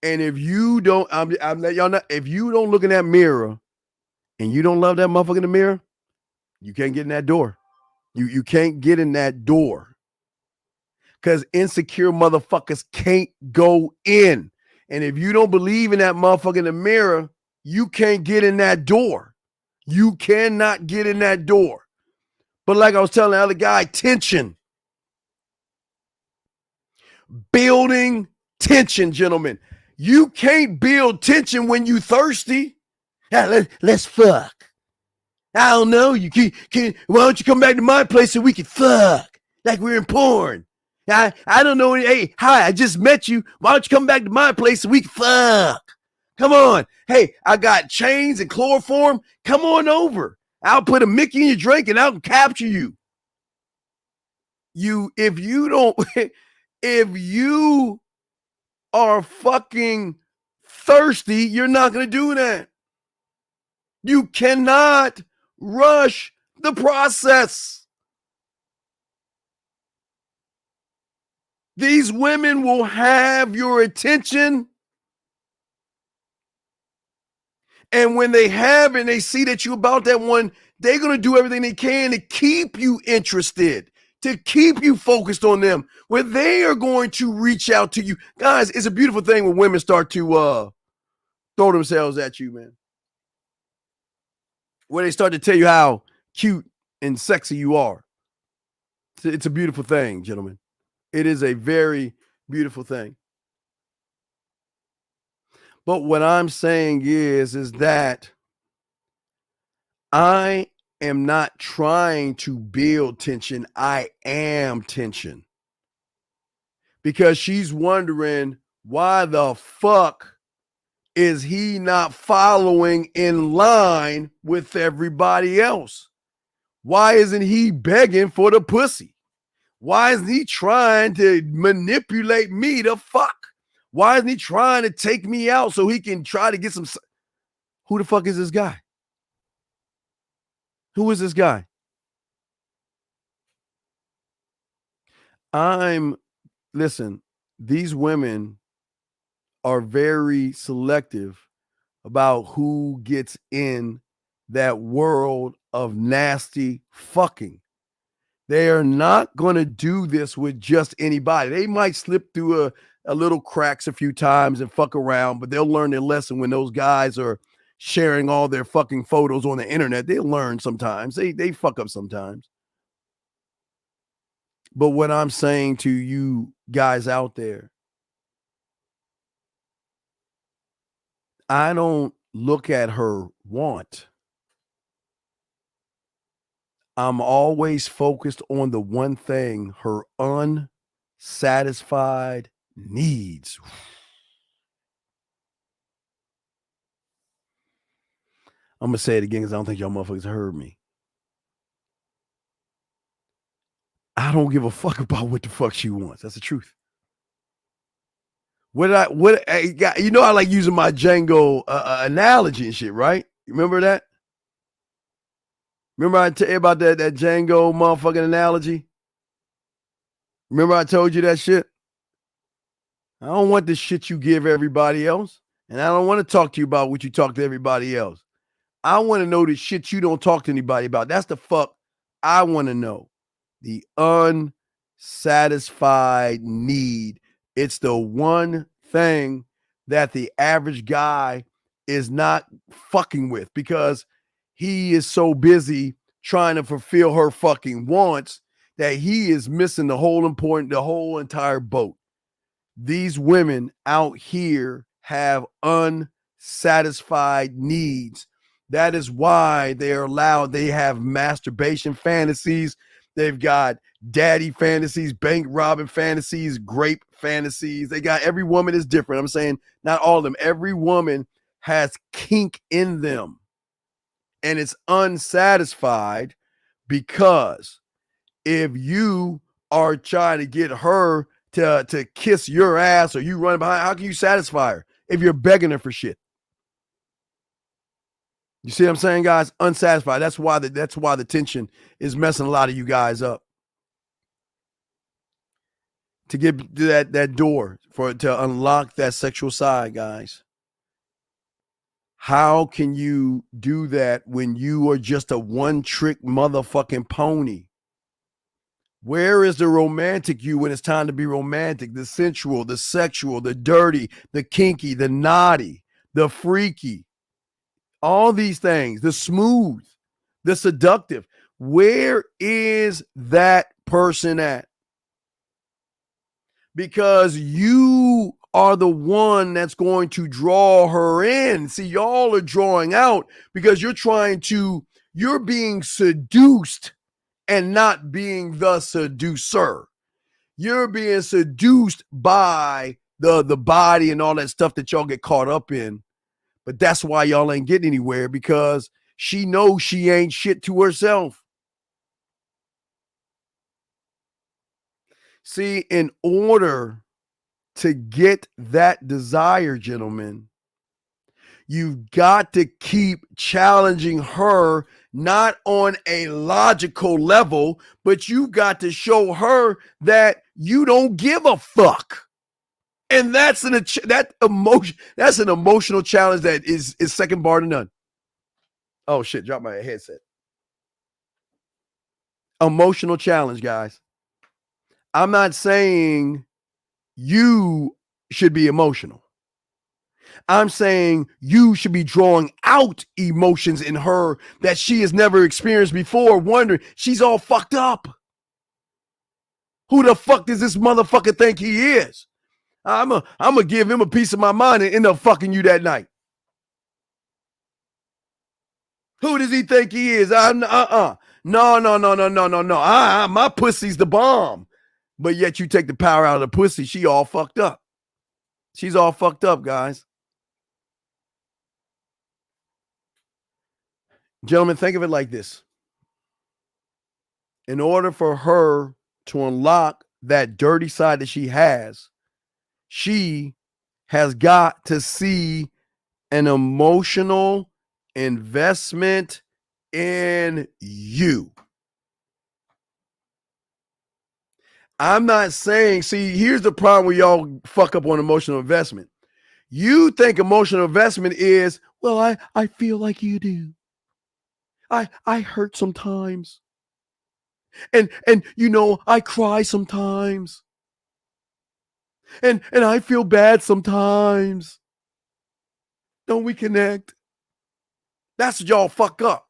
And if you don't, I'm letting y'all know, if you don't look in that mirror and you don't love that motherfucker in the mirror, you can't get in that door. You can't get in that door. Because insecure motherfuckers can't go in. And if you don't believe in that motherfucker in the mirror, you can't get in that door. You cannot get in that door. But like I was telling the other guy, tension. Building tension, gentlemen. You can't build tension when you thirsty. Let's fuck. I don't know. You can. Why don't you come back to my place so we can fuck like we're in porn? I don't know. Hey, hi, I just met you. Why don't you come back to my place so we can fuck? Come on. Hey, I got chains and chloroform. Come on over. I'll put a Mickey in your drink and I'll capture you. If you are fucking thirsty, you're not going to do that. You cannot rush the process. These women will have your attention. And when they have and they see that you're about that one, they're going to do everything they can to keep you interested, to keep you focused on them, where they are going to reach out to you. Guys, it's a beautiful thing when women start to throw themselves at you, man. Where they start to tell you how cute and sexy you are. It's a beautiful thing, gentlemen. It is a very beautiful thing. But what I'm saying is that I am not trying to build tension. I am tension. Because she's wondering why the fuck is he not following in line with everybody else? Why isn't he begging for the pussy? Why isn't he trying to manipulate me to fuck? Why isn't he trying to take me out so he can try to get some? Who the fuck is this guy? Who is this guy? Listen, these women are very selective about who gets in that world of nasty fucking. They are not going to do this with just anybody. They might slip through a little cracks a few times and fuck around, but they'll learn their lesson when those guys are sharing all their fucking photos on the internet. They'll learn sometimes. They fuck up sometimes. But what I'm saying to you guys out there, I don't look at her want. I'm always focused on the one thing, her unsatisfied needs. I'm going to say it again because I don't think y'all motherfuckers heard me. I don't give a fuck about what the fuck she wants. That's the truth. You know, I like using my Django analogy and shit, right? Remember that? Remember I tell you about that Django motherfucking analogy? Remember I told you that shit? I don't want the shit you give everybody else. And I don't want to talk to you about what you talk to everybody else. I want to know the shit you don't talk to anybody about. That's the fuck I want to know. The unsatisfied need. It's the one thing that the average guy is not fucking with because he is so busy trying to fulfill her fucking wants that he is missing the whole entire boat. These women out here have unsatisfied needs. That is why they have masturbation fantasies. They've got daddy fantasies, bank robbing fantasies, grape fantasies. Every woman is different. I'm saying not all of them. Every woman has kink in them. And it's unsatisfied because if you are trying to get her to kiss your ass or you run behind, how can you satisfy her if you're begging her for shit? You see what I'm saying, guys? Unsatisfied. That's why the tension is messing a lot of you guys up. To get to that door to unlock that sexual side, guys. How can you do that when you are just a one-trick motherfucking pony? Where is the romantic you when it's time to be romantic? The sensual, the sexual, the dirty, the kinky, the naughty, the freaky. All these things, the smooth, the seductive. Where is that person at? Because you are the one that's going to draw her in. See, y'all are drawing out because you're being seduced and not being the seducer. You're being seduced by the body and all that stuff that y'all get caught up in. But that's why y'all ain't getting anywhere, because she knows she ain't shit to herself. See, in order to get that desire, gentlemen, you've got to keep challenging her, not on a logical level, but you got to show her that you don't give a fuck. And that's an emotional challenge that is second bar to none. Oh shit, dropped my headset. Emotional challenge, guys. I'm not saying you should be emotional. I'm saying you should be drawing out emotions in her that she has never experienced before, wondering, she's all fucked up. Who the fuck does this motherfucker think he is? I'm gonna give him a piece of my mind and end up fucking you that night. Who does he think he is? No. My pussy's the bomb. But yet you take the power out of the pussy. She all fucked up. She's all fucked up, guys. Gentlemen, think of it like this. In order for her to unlock that dirty side that she has got to see an emotional investment in you. I'm not saying, see, here's the problem where y'all fuck up on emotional investment. You think emotional investment is, well, I feel like you do. I hurt sometimes. And you know, I cry sometimes. And I feel bad sometimes. Don't we connect? That's what y'all fuck up.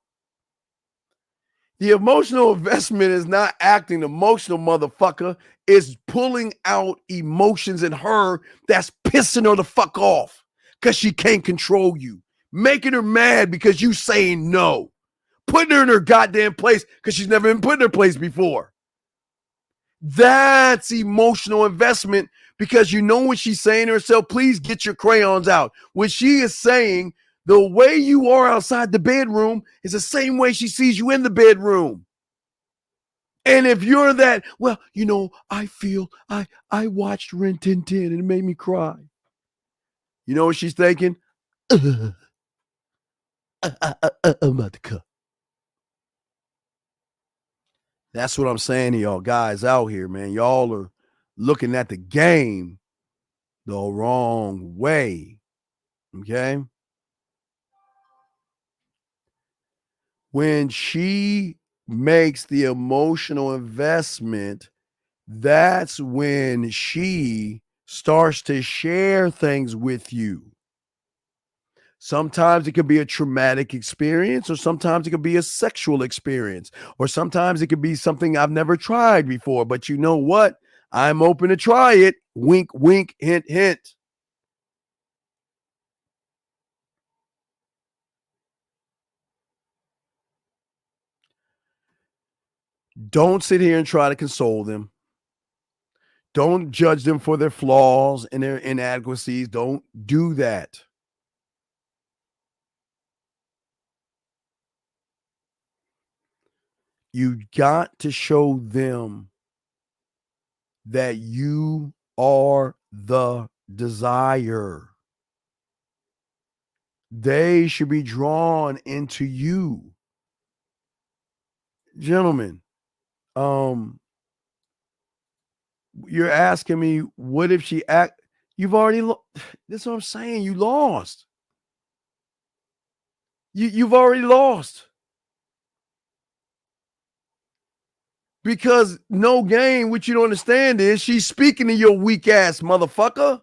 The emotional investment is not acting emotional, motherfucker. It's pulling out emotions in her that's pissing her the fuck off because she can't control you. Making her mad because you saying no. Putting her in her goddamn place because she's never been put in her place before. That's emotional investment because you know what she's saying to herself. Please get your crayons out. What she is saying, the way you are outside the bedroom is the same way she sees you in the bedroom. And if you're that, well, you know, I feel I watched Ren 1010 and it made me cry. You know what she's thinking? I'm about to cut. That's what I'm saying to y'all guys out here, man. Y'all are looking at the game the wrong way. Okay? When she makes the emotional investment, that's when she starts to share things with you. Sometimes it could be a traumatic experience, or sometimes it could be a sexual experience, or sometimes it could be something I've never tried before. But you know what? I'm open to try it. Wink, wink, hint, hint. Don't sit here and try to console them. Don't judge them for their flaws and their inadequacies. Don't do that. You got to show them that you are the desire. They should be drawn into you. Gentlemen, you're asking me, what if she act? You've already this is what I'm saying. You lost. You've already lost. Because no game, what you don't understand is she's speaking to your weak ass motherfucker.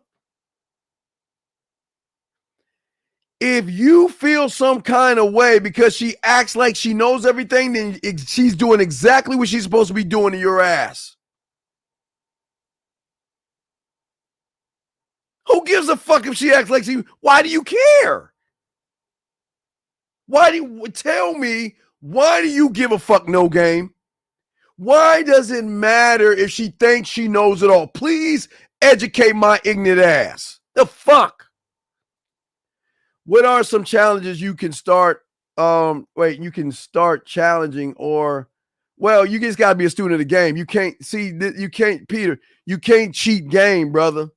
If you feel some kind of way because she acts like she knows everything, then she's doing exactly what she's supposed to be doing to your ass. Who gives a fuck if she acts like she? Why do you care? Tell me, why do you give a fuck, no game? Why does it matter if she thinks she knows it all? Please educate my ignorant ass. The fuck? What are some challenges you can start? You can start challenging, or, well, you just gotta be a student of the game. You can't Peter, you can't cheat game, brother.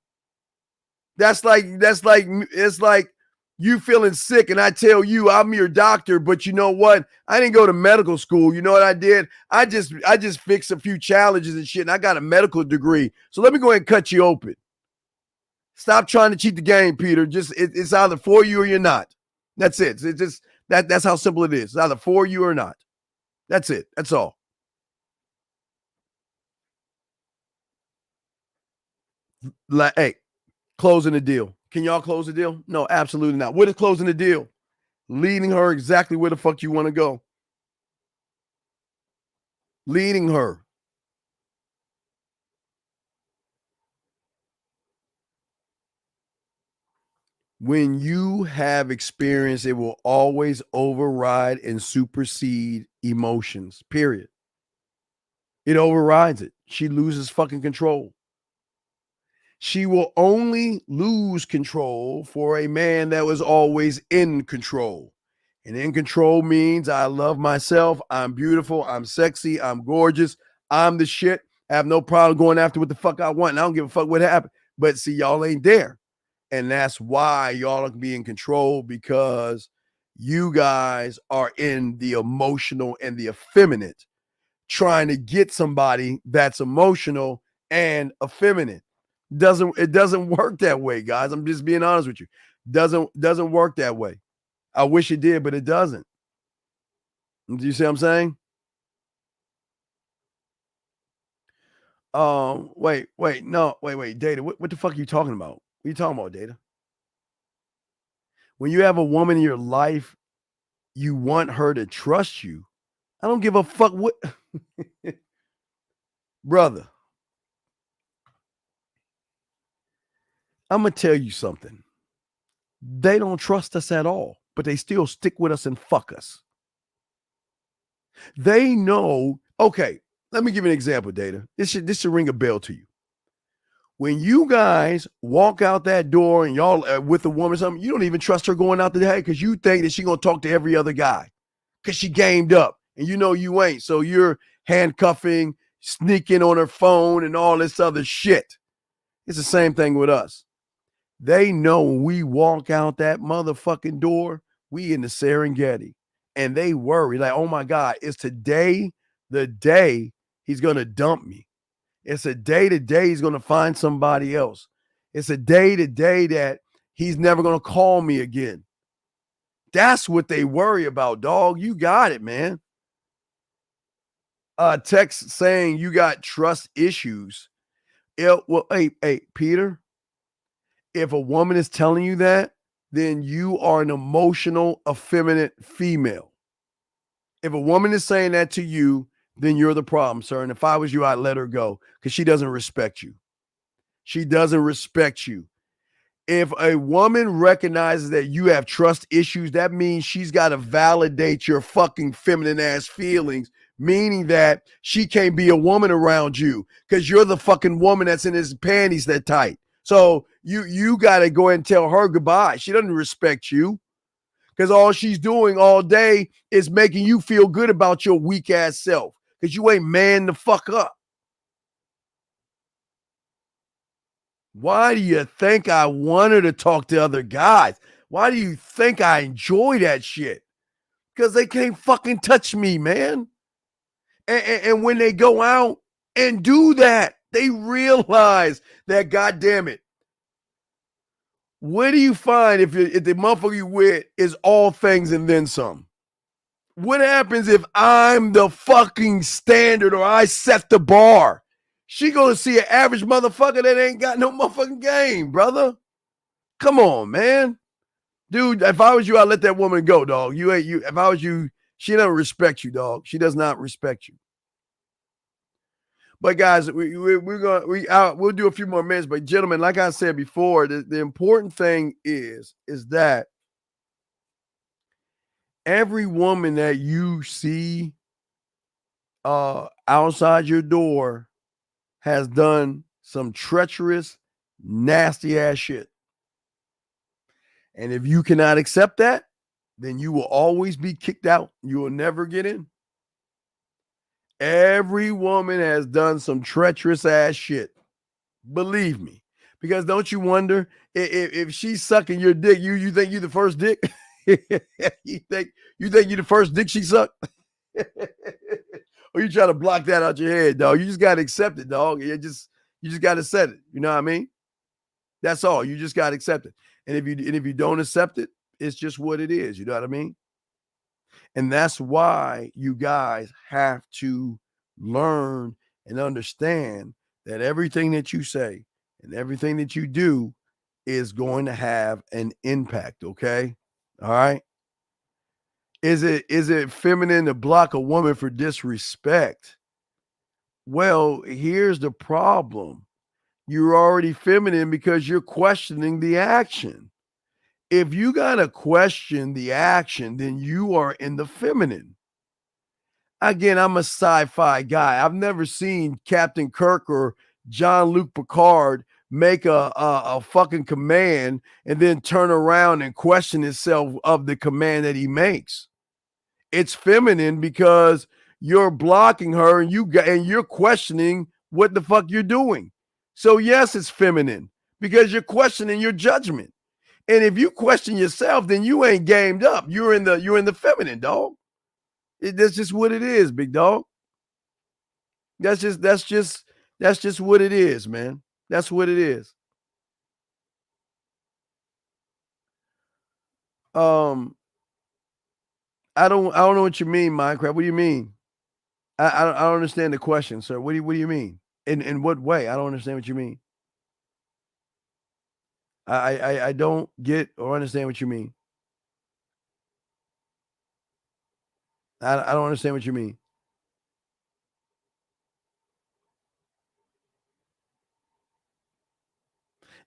It's like you feeling sick and I tell you I'm your doctor, but you know what? I didn't go to medical school. You know what I did? I just fixed a few challenges and shit, and I got a medical degree. So let me go ahead and cut you open. Stop trying to cheat the game, Peter. It's either for you or you're not. That's it. It's just that's how simple it is. It's either for you or not. That's it. That's all. Hey, closing the deal. Can y'all close the deal? No, absolutely not. What is closing the deal? Leading her exactly where the fuck you want to go. Leading her. When you have experience, it will always override and supersede emotions, period. It overrides it. She loses fucking control. She will only lose control for a man that was always in control. And in control means I love myself. I'm beautiful. I'm sexy. I'm gorgeous. I'm the shit. I have no problem going after what the fuck I want. And I don't give a fuck what happened. But see, y'all ain't there. And that's why y'all can be in control, because you guys are in the emotional and the effeminate, trying to get somebody that's emotional and effeminate. It doesn't work that way, guys. I'm just being honest with you. Doesn't work that way. I wish it did, but it doesn't. Do you see what I'm saying? Wait, Data. What the fuck are you talking about? What are you talking about, Data? When you have a woman in your life, you want her to trust you. I don't give a fuck what brother. I'm gonna tell you something. They don't trust us at all, but they still stick with us and fuck us. They know. Okay, let me give you an example, Data. This should ring a bell to you. When you guys walk out that door and y'all with a woman or something, you don't even trust her going out the day because you think that she's gonna talk to every other guy because she gamed up, and you know you ain't. So you're handcuffing, sneaking on her phone, and all this other shit. It's the same thing with us. They know when we walk out that motherfucking door, we in the Serengeti, and they worry like, oh my God, is today the day he's gonna dump me? It's a day to day he's gonna find somebody else. It's a day to day that he's never gonna call me again. That's what they worry about, dog. You got it, man. Text saying you got trust issues. Hey, Peter. If a woman is telling you that, then you are an emotional, effeminate female. If a woman is saying that to you, then you're the problem, sir. And if I was you, I'd let her go because she doesn't respect you. She doesn't respect you. If a woman recognizes that you have trust issues, that means she's got to validate your fucking feminine ass feelings, meaning that she can't be a woman around you because you're the fucking woman that's in his panties that tight. So you got to go and tell her goodbye. She doesn't respect you because all she's doing all day is making you feel good about your weak ass self because you ain't man the fuck up. Why do you think I wanted to talk to other guys? Why do you think I enjoy that shit? Because they can't fucking touch me, man. And when they go out and do that, they realize that, God damn it. What do you find if the motherfucker you with is all things and then some? What happens if I'm the fucking standard or I set the bar? She gonna see an average motherfucker that ain't got no motherfucking game, brother. Come on, man. Dude, if I was you, I'd let that woman go, dog. If I was you, she doesn't respect you, dog. She does not respect you. But guys, we'll do a few more minutes. But gentlemen, like I said before, the important thing is that every woman that you see outside your door has done some treacherous, nasty ass shit. And if you cannot accept that, then you will always be kicked out. You will never get in. Every woman has done some treacherous ass shit. Believe me. Because don't you wonder if she's sucking your dick, you think you the first dick? you think you the first dick she sucked? Or you try to block that out your head, dog. You just gotta accept it, dog. You just gotta accept it. You know what I mean? That's all. You just gotta accept it. And if you don't accept it, it's just what it is. You know what I mean? And that's why you guys have to learn and understand that everything that you say and everything that you do is going to have an impact. Okay. All right. Is it feminine to block a woman for disrespect? Well, here's the problem. You're already feminine because you're questioning the action. If you gotta question the action, then you are in the feminine. Again, I'm a sci-fi guy. I've never seen Captain Kirk or Jean-Luc Picard make a fucking command and then turn around and question himself of the command that he makes. It's feminine because you're blocking her and you're questioning what the fuck you're doing. So yes, it's feminine because you're questioning your judgment. And if you question yourself, then you ain't gamed up. You're in the feminine, dog. That's just what it is, big dog. That's just what it is, man. That's what it is. I don't know what you mean, Minecraft. What do you mean? I don't understand the question, sir. What do you mean? In what way? I don't understand what you mean. I don't get or understand what you mean. I don't understand what you mean.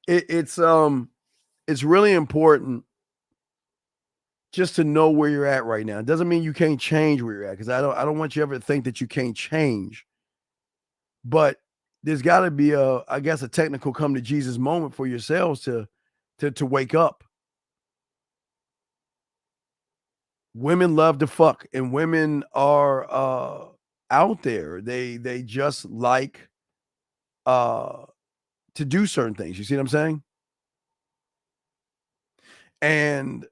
It's really important just to know where you're at right now. It doesn't mean you can't change where you're at, because I don't want you ever to think that you can't change. But there's got to be a technical come to Jesus moment for yourselves to wake up. Women love to fuck, and women are out there. They just like to do certain things. You see what I'm saying? And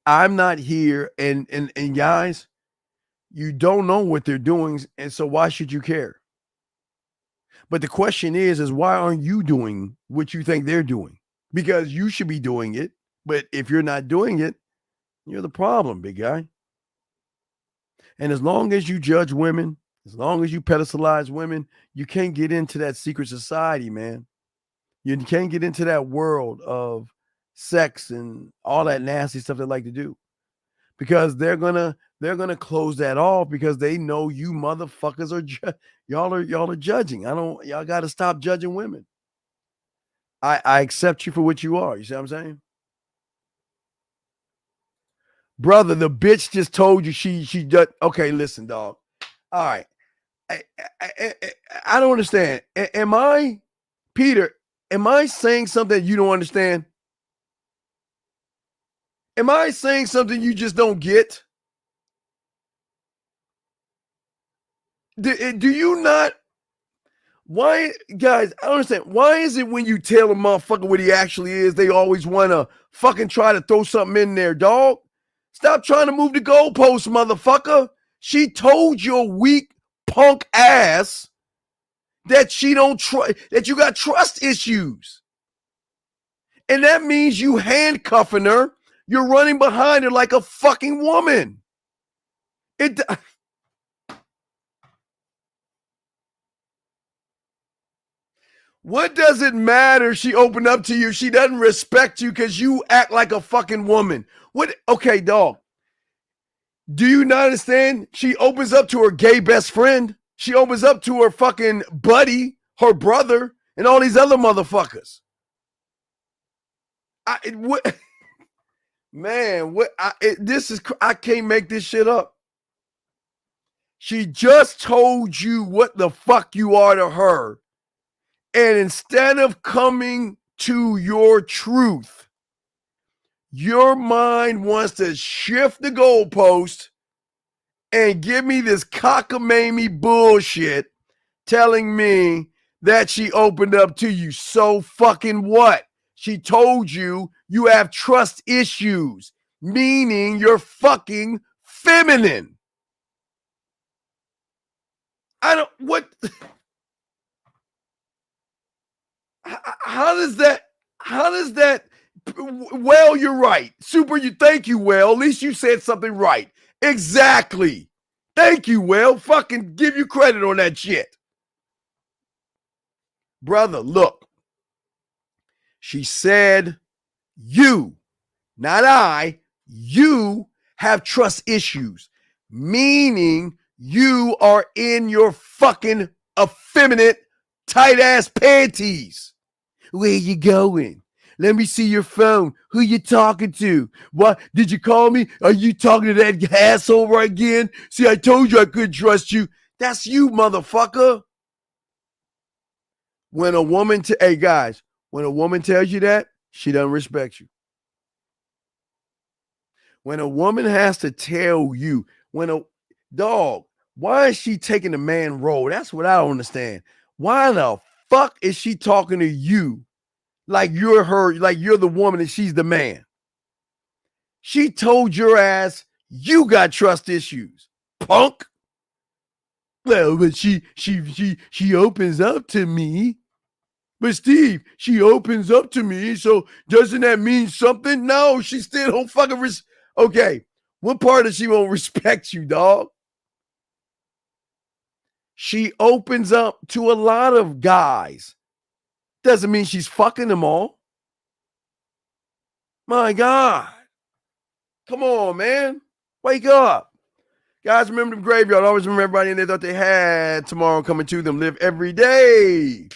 I'm not here, and guys, you don't know what they're doing, and so why should you care? But the question is why aren't you doing what you think they're doing? Because you should be doing it, but if you're not doing it, you're the problem, big guy. And as long as you judge women, as long as you pedestalize women, you can't get into that secret society, man. You can't get into that world of sex and all that nasty stuff they like to do, because they're gonna close that off because they know you motherfuckers are y'all are judging. Y'all got to stop judging women. I accept you for what you are. You see what I'm saying? Brother, the bitch just told you she just okay. Listen, dog. All right, I don't understand. Am I, Peter? Am I saying something you don't understand? Am I saying something you just don't get? Do you not? Why, guys, I don't understand. Why is it when you tell a motherfucker what he actually is, they always want to fucking try to throw something in there, dog? Stop trying to move the goalposts, motherfucker. She told your weak punk ass that she don't that you got trust issues. And that means you handcuffing her. You're running behind her like a fucking woman. What does it matter? She opened up to you. She doesn't respect you because you act like a fucking woman. What? Okay, dog. Do you not understand? She opens up to her gay best friend. She opens up to her fucking buddy, her brother, and all these other motherfuckers. Man, I can't make this shit up. She just told you what the fuck you are to her. And instead of coming to your truth, your mind wants to shift the goalpost and give me this cockamamie bullshit telling me that she opened up to you. So fucking what? She told you you have trust issues, meaning you're fucking feminine. How does that, well, you're right. Thank you, Well. At least you said something right. Exactly. Thank you, Well. Fucking give you credit on that shit. Brother, look. She said you, not I, you have trust issues, meaning you are in your fucking effeminate tight ass panties. Where you going? Let me see your phone. Who you talking to? What? Did you call me? Are you talking to that asshole right again? See, I told you I couldn't trust you. That's you, motherfucker. When a woman, hey guys, when a woman tells you that, she doesn't respect you. When a woman has to tell you, dog, why is she taking the man role? That's what I don't understand. Why the fuck is she talking to you like you're her, like you're the woman and she's the man? She told your ass you got trust issues, punk. Well, but she opens up to me. But Steve, she opens up to me, so doesn't that mean something? No, she still don't fucking okay, what part of she won't respect you, dog? She opens up to a lot of guys. Doesn't mean she's fucking them all. My God. Come on, man. Wake up. Guys, remember the graveyard. Always remember everybody in there thought they had tomorrow coming to them. Live every day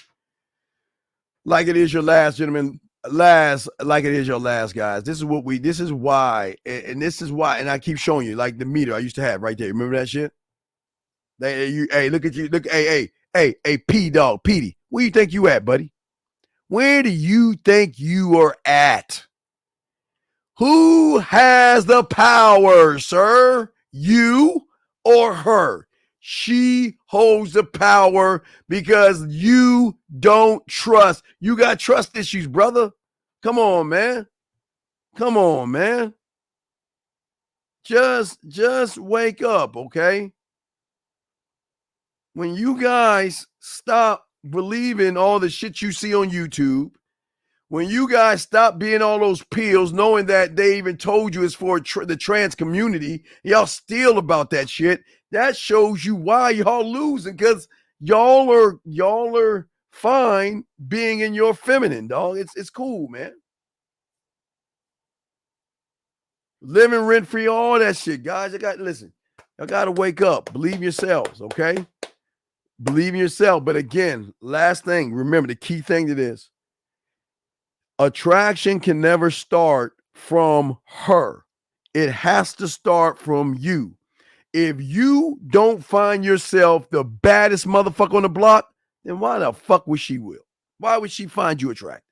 like it is your last, gentlemen. Like it is your last, guys. This is why, and I keep showing you, like the meter I used to have right there. Remember that shit? Hey, look at you. Look, hey, P dog, Petey. Where you think you at, buddy? Where do you think you are at? Who has the power, sir? You or her? She holds the power because you don't trust. You got trust issues, brother. Come on, man. Come on, man. Just wake up, okay? When you guys stop believing all the shit you see on YouTube, when you guys stop being all those pills, knowing that they even told you it's for the trans community, y'all still about that shit. That shows you why y'all losing, because y'all are fine being in your feminine, dog. It's cool, man. Living rent free, all that shit, guys. Listen, y'all gotta wake up. Believe in yourselves, okay? Believe in yourself. But again, last thing, remember the key thing to this: attraction can never start from her. It has to start from you. If you don't find yourself the baddest motherfucker on the block, then why the fuck would she will? Why would she find you attractive?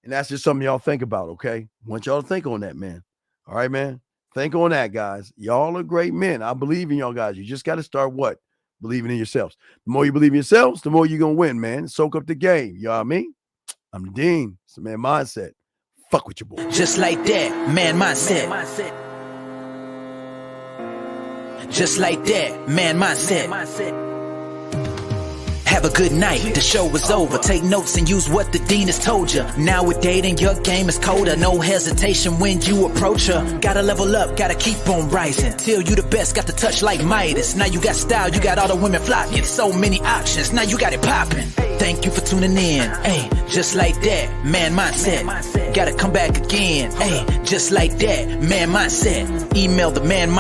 And that's just something y'all think about, okay? I want y'all to think on that, man. All right, man? Think on that, guys. Y'all are great men. I believe in y'all guys. You just got to start what? Believing in yourselves. The more you believe in yourselves, the more you're going to win, man. Soak up the game. You know what I mean? I'm the Dean. It's the Man Mindset. Fuck with your boy. Just like that, Man Mindset. Just like that, Man Mindset. Have a good night, the show is over. Take notes and use what the dean has told you. Now with dating, your game is colder. No hesitation when you approach her. Gotta level up, gotta keep on rising. Till you the best, got the touch like Midas. Now you got style, you got all the women flocking. So many options, now you got it popping. Thank you for tuning in. Hey, just like that, Man Mindset. Gotta come back again. Hey, just like that, Man Mindset. Email the Man Mindset.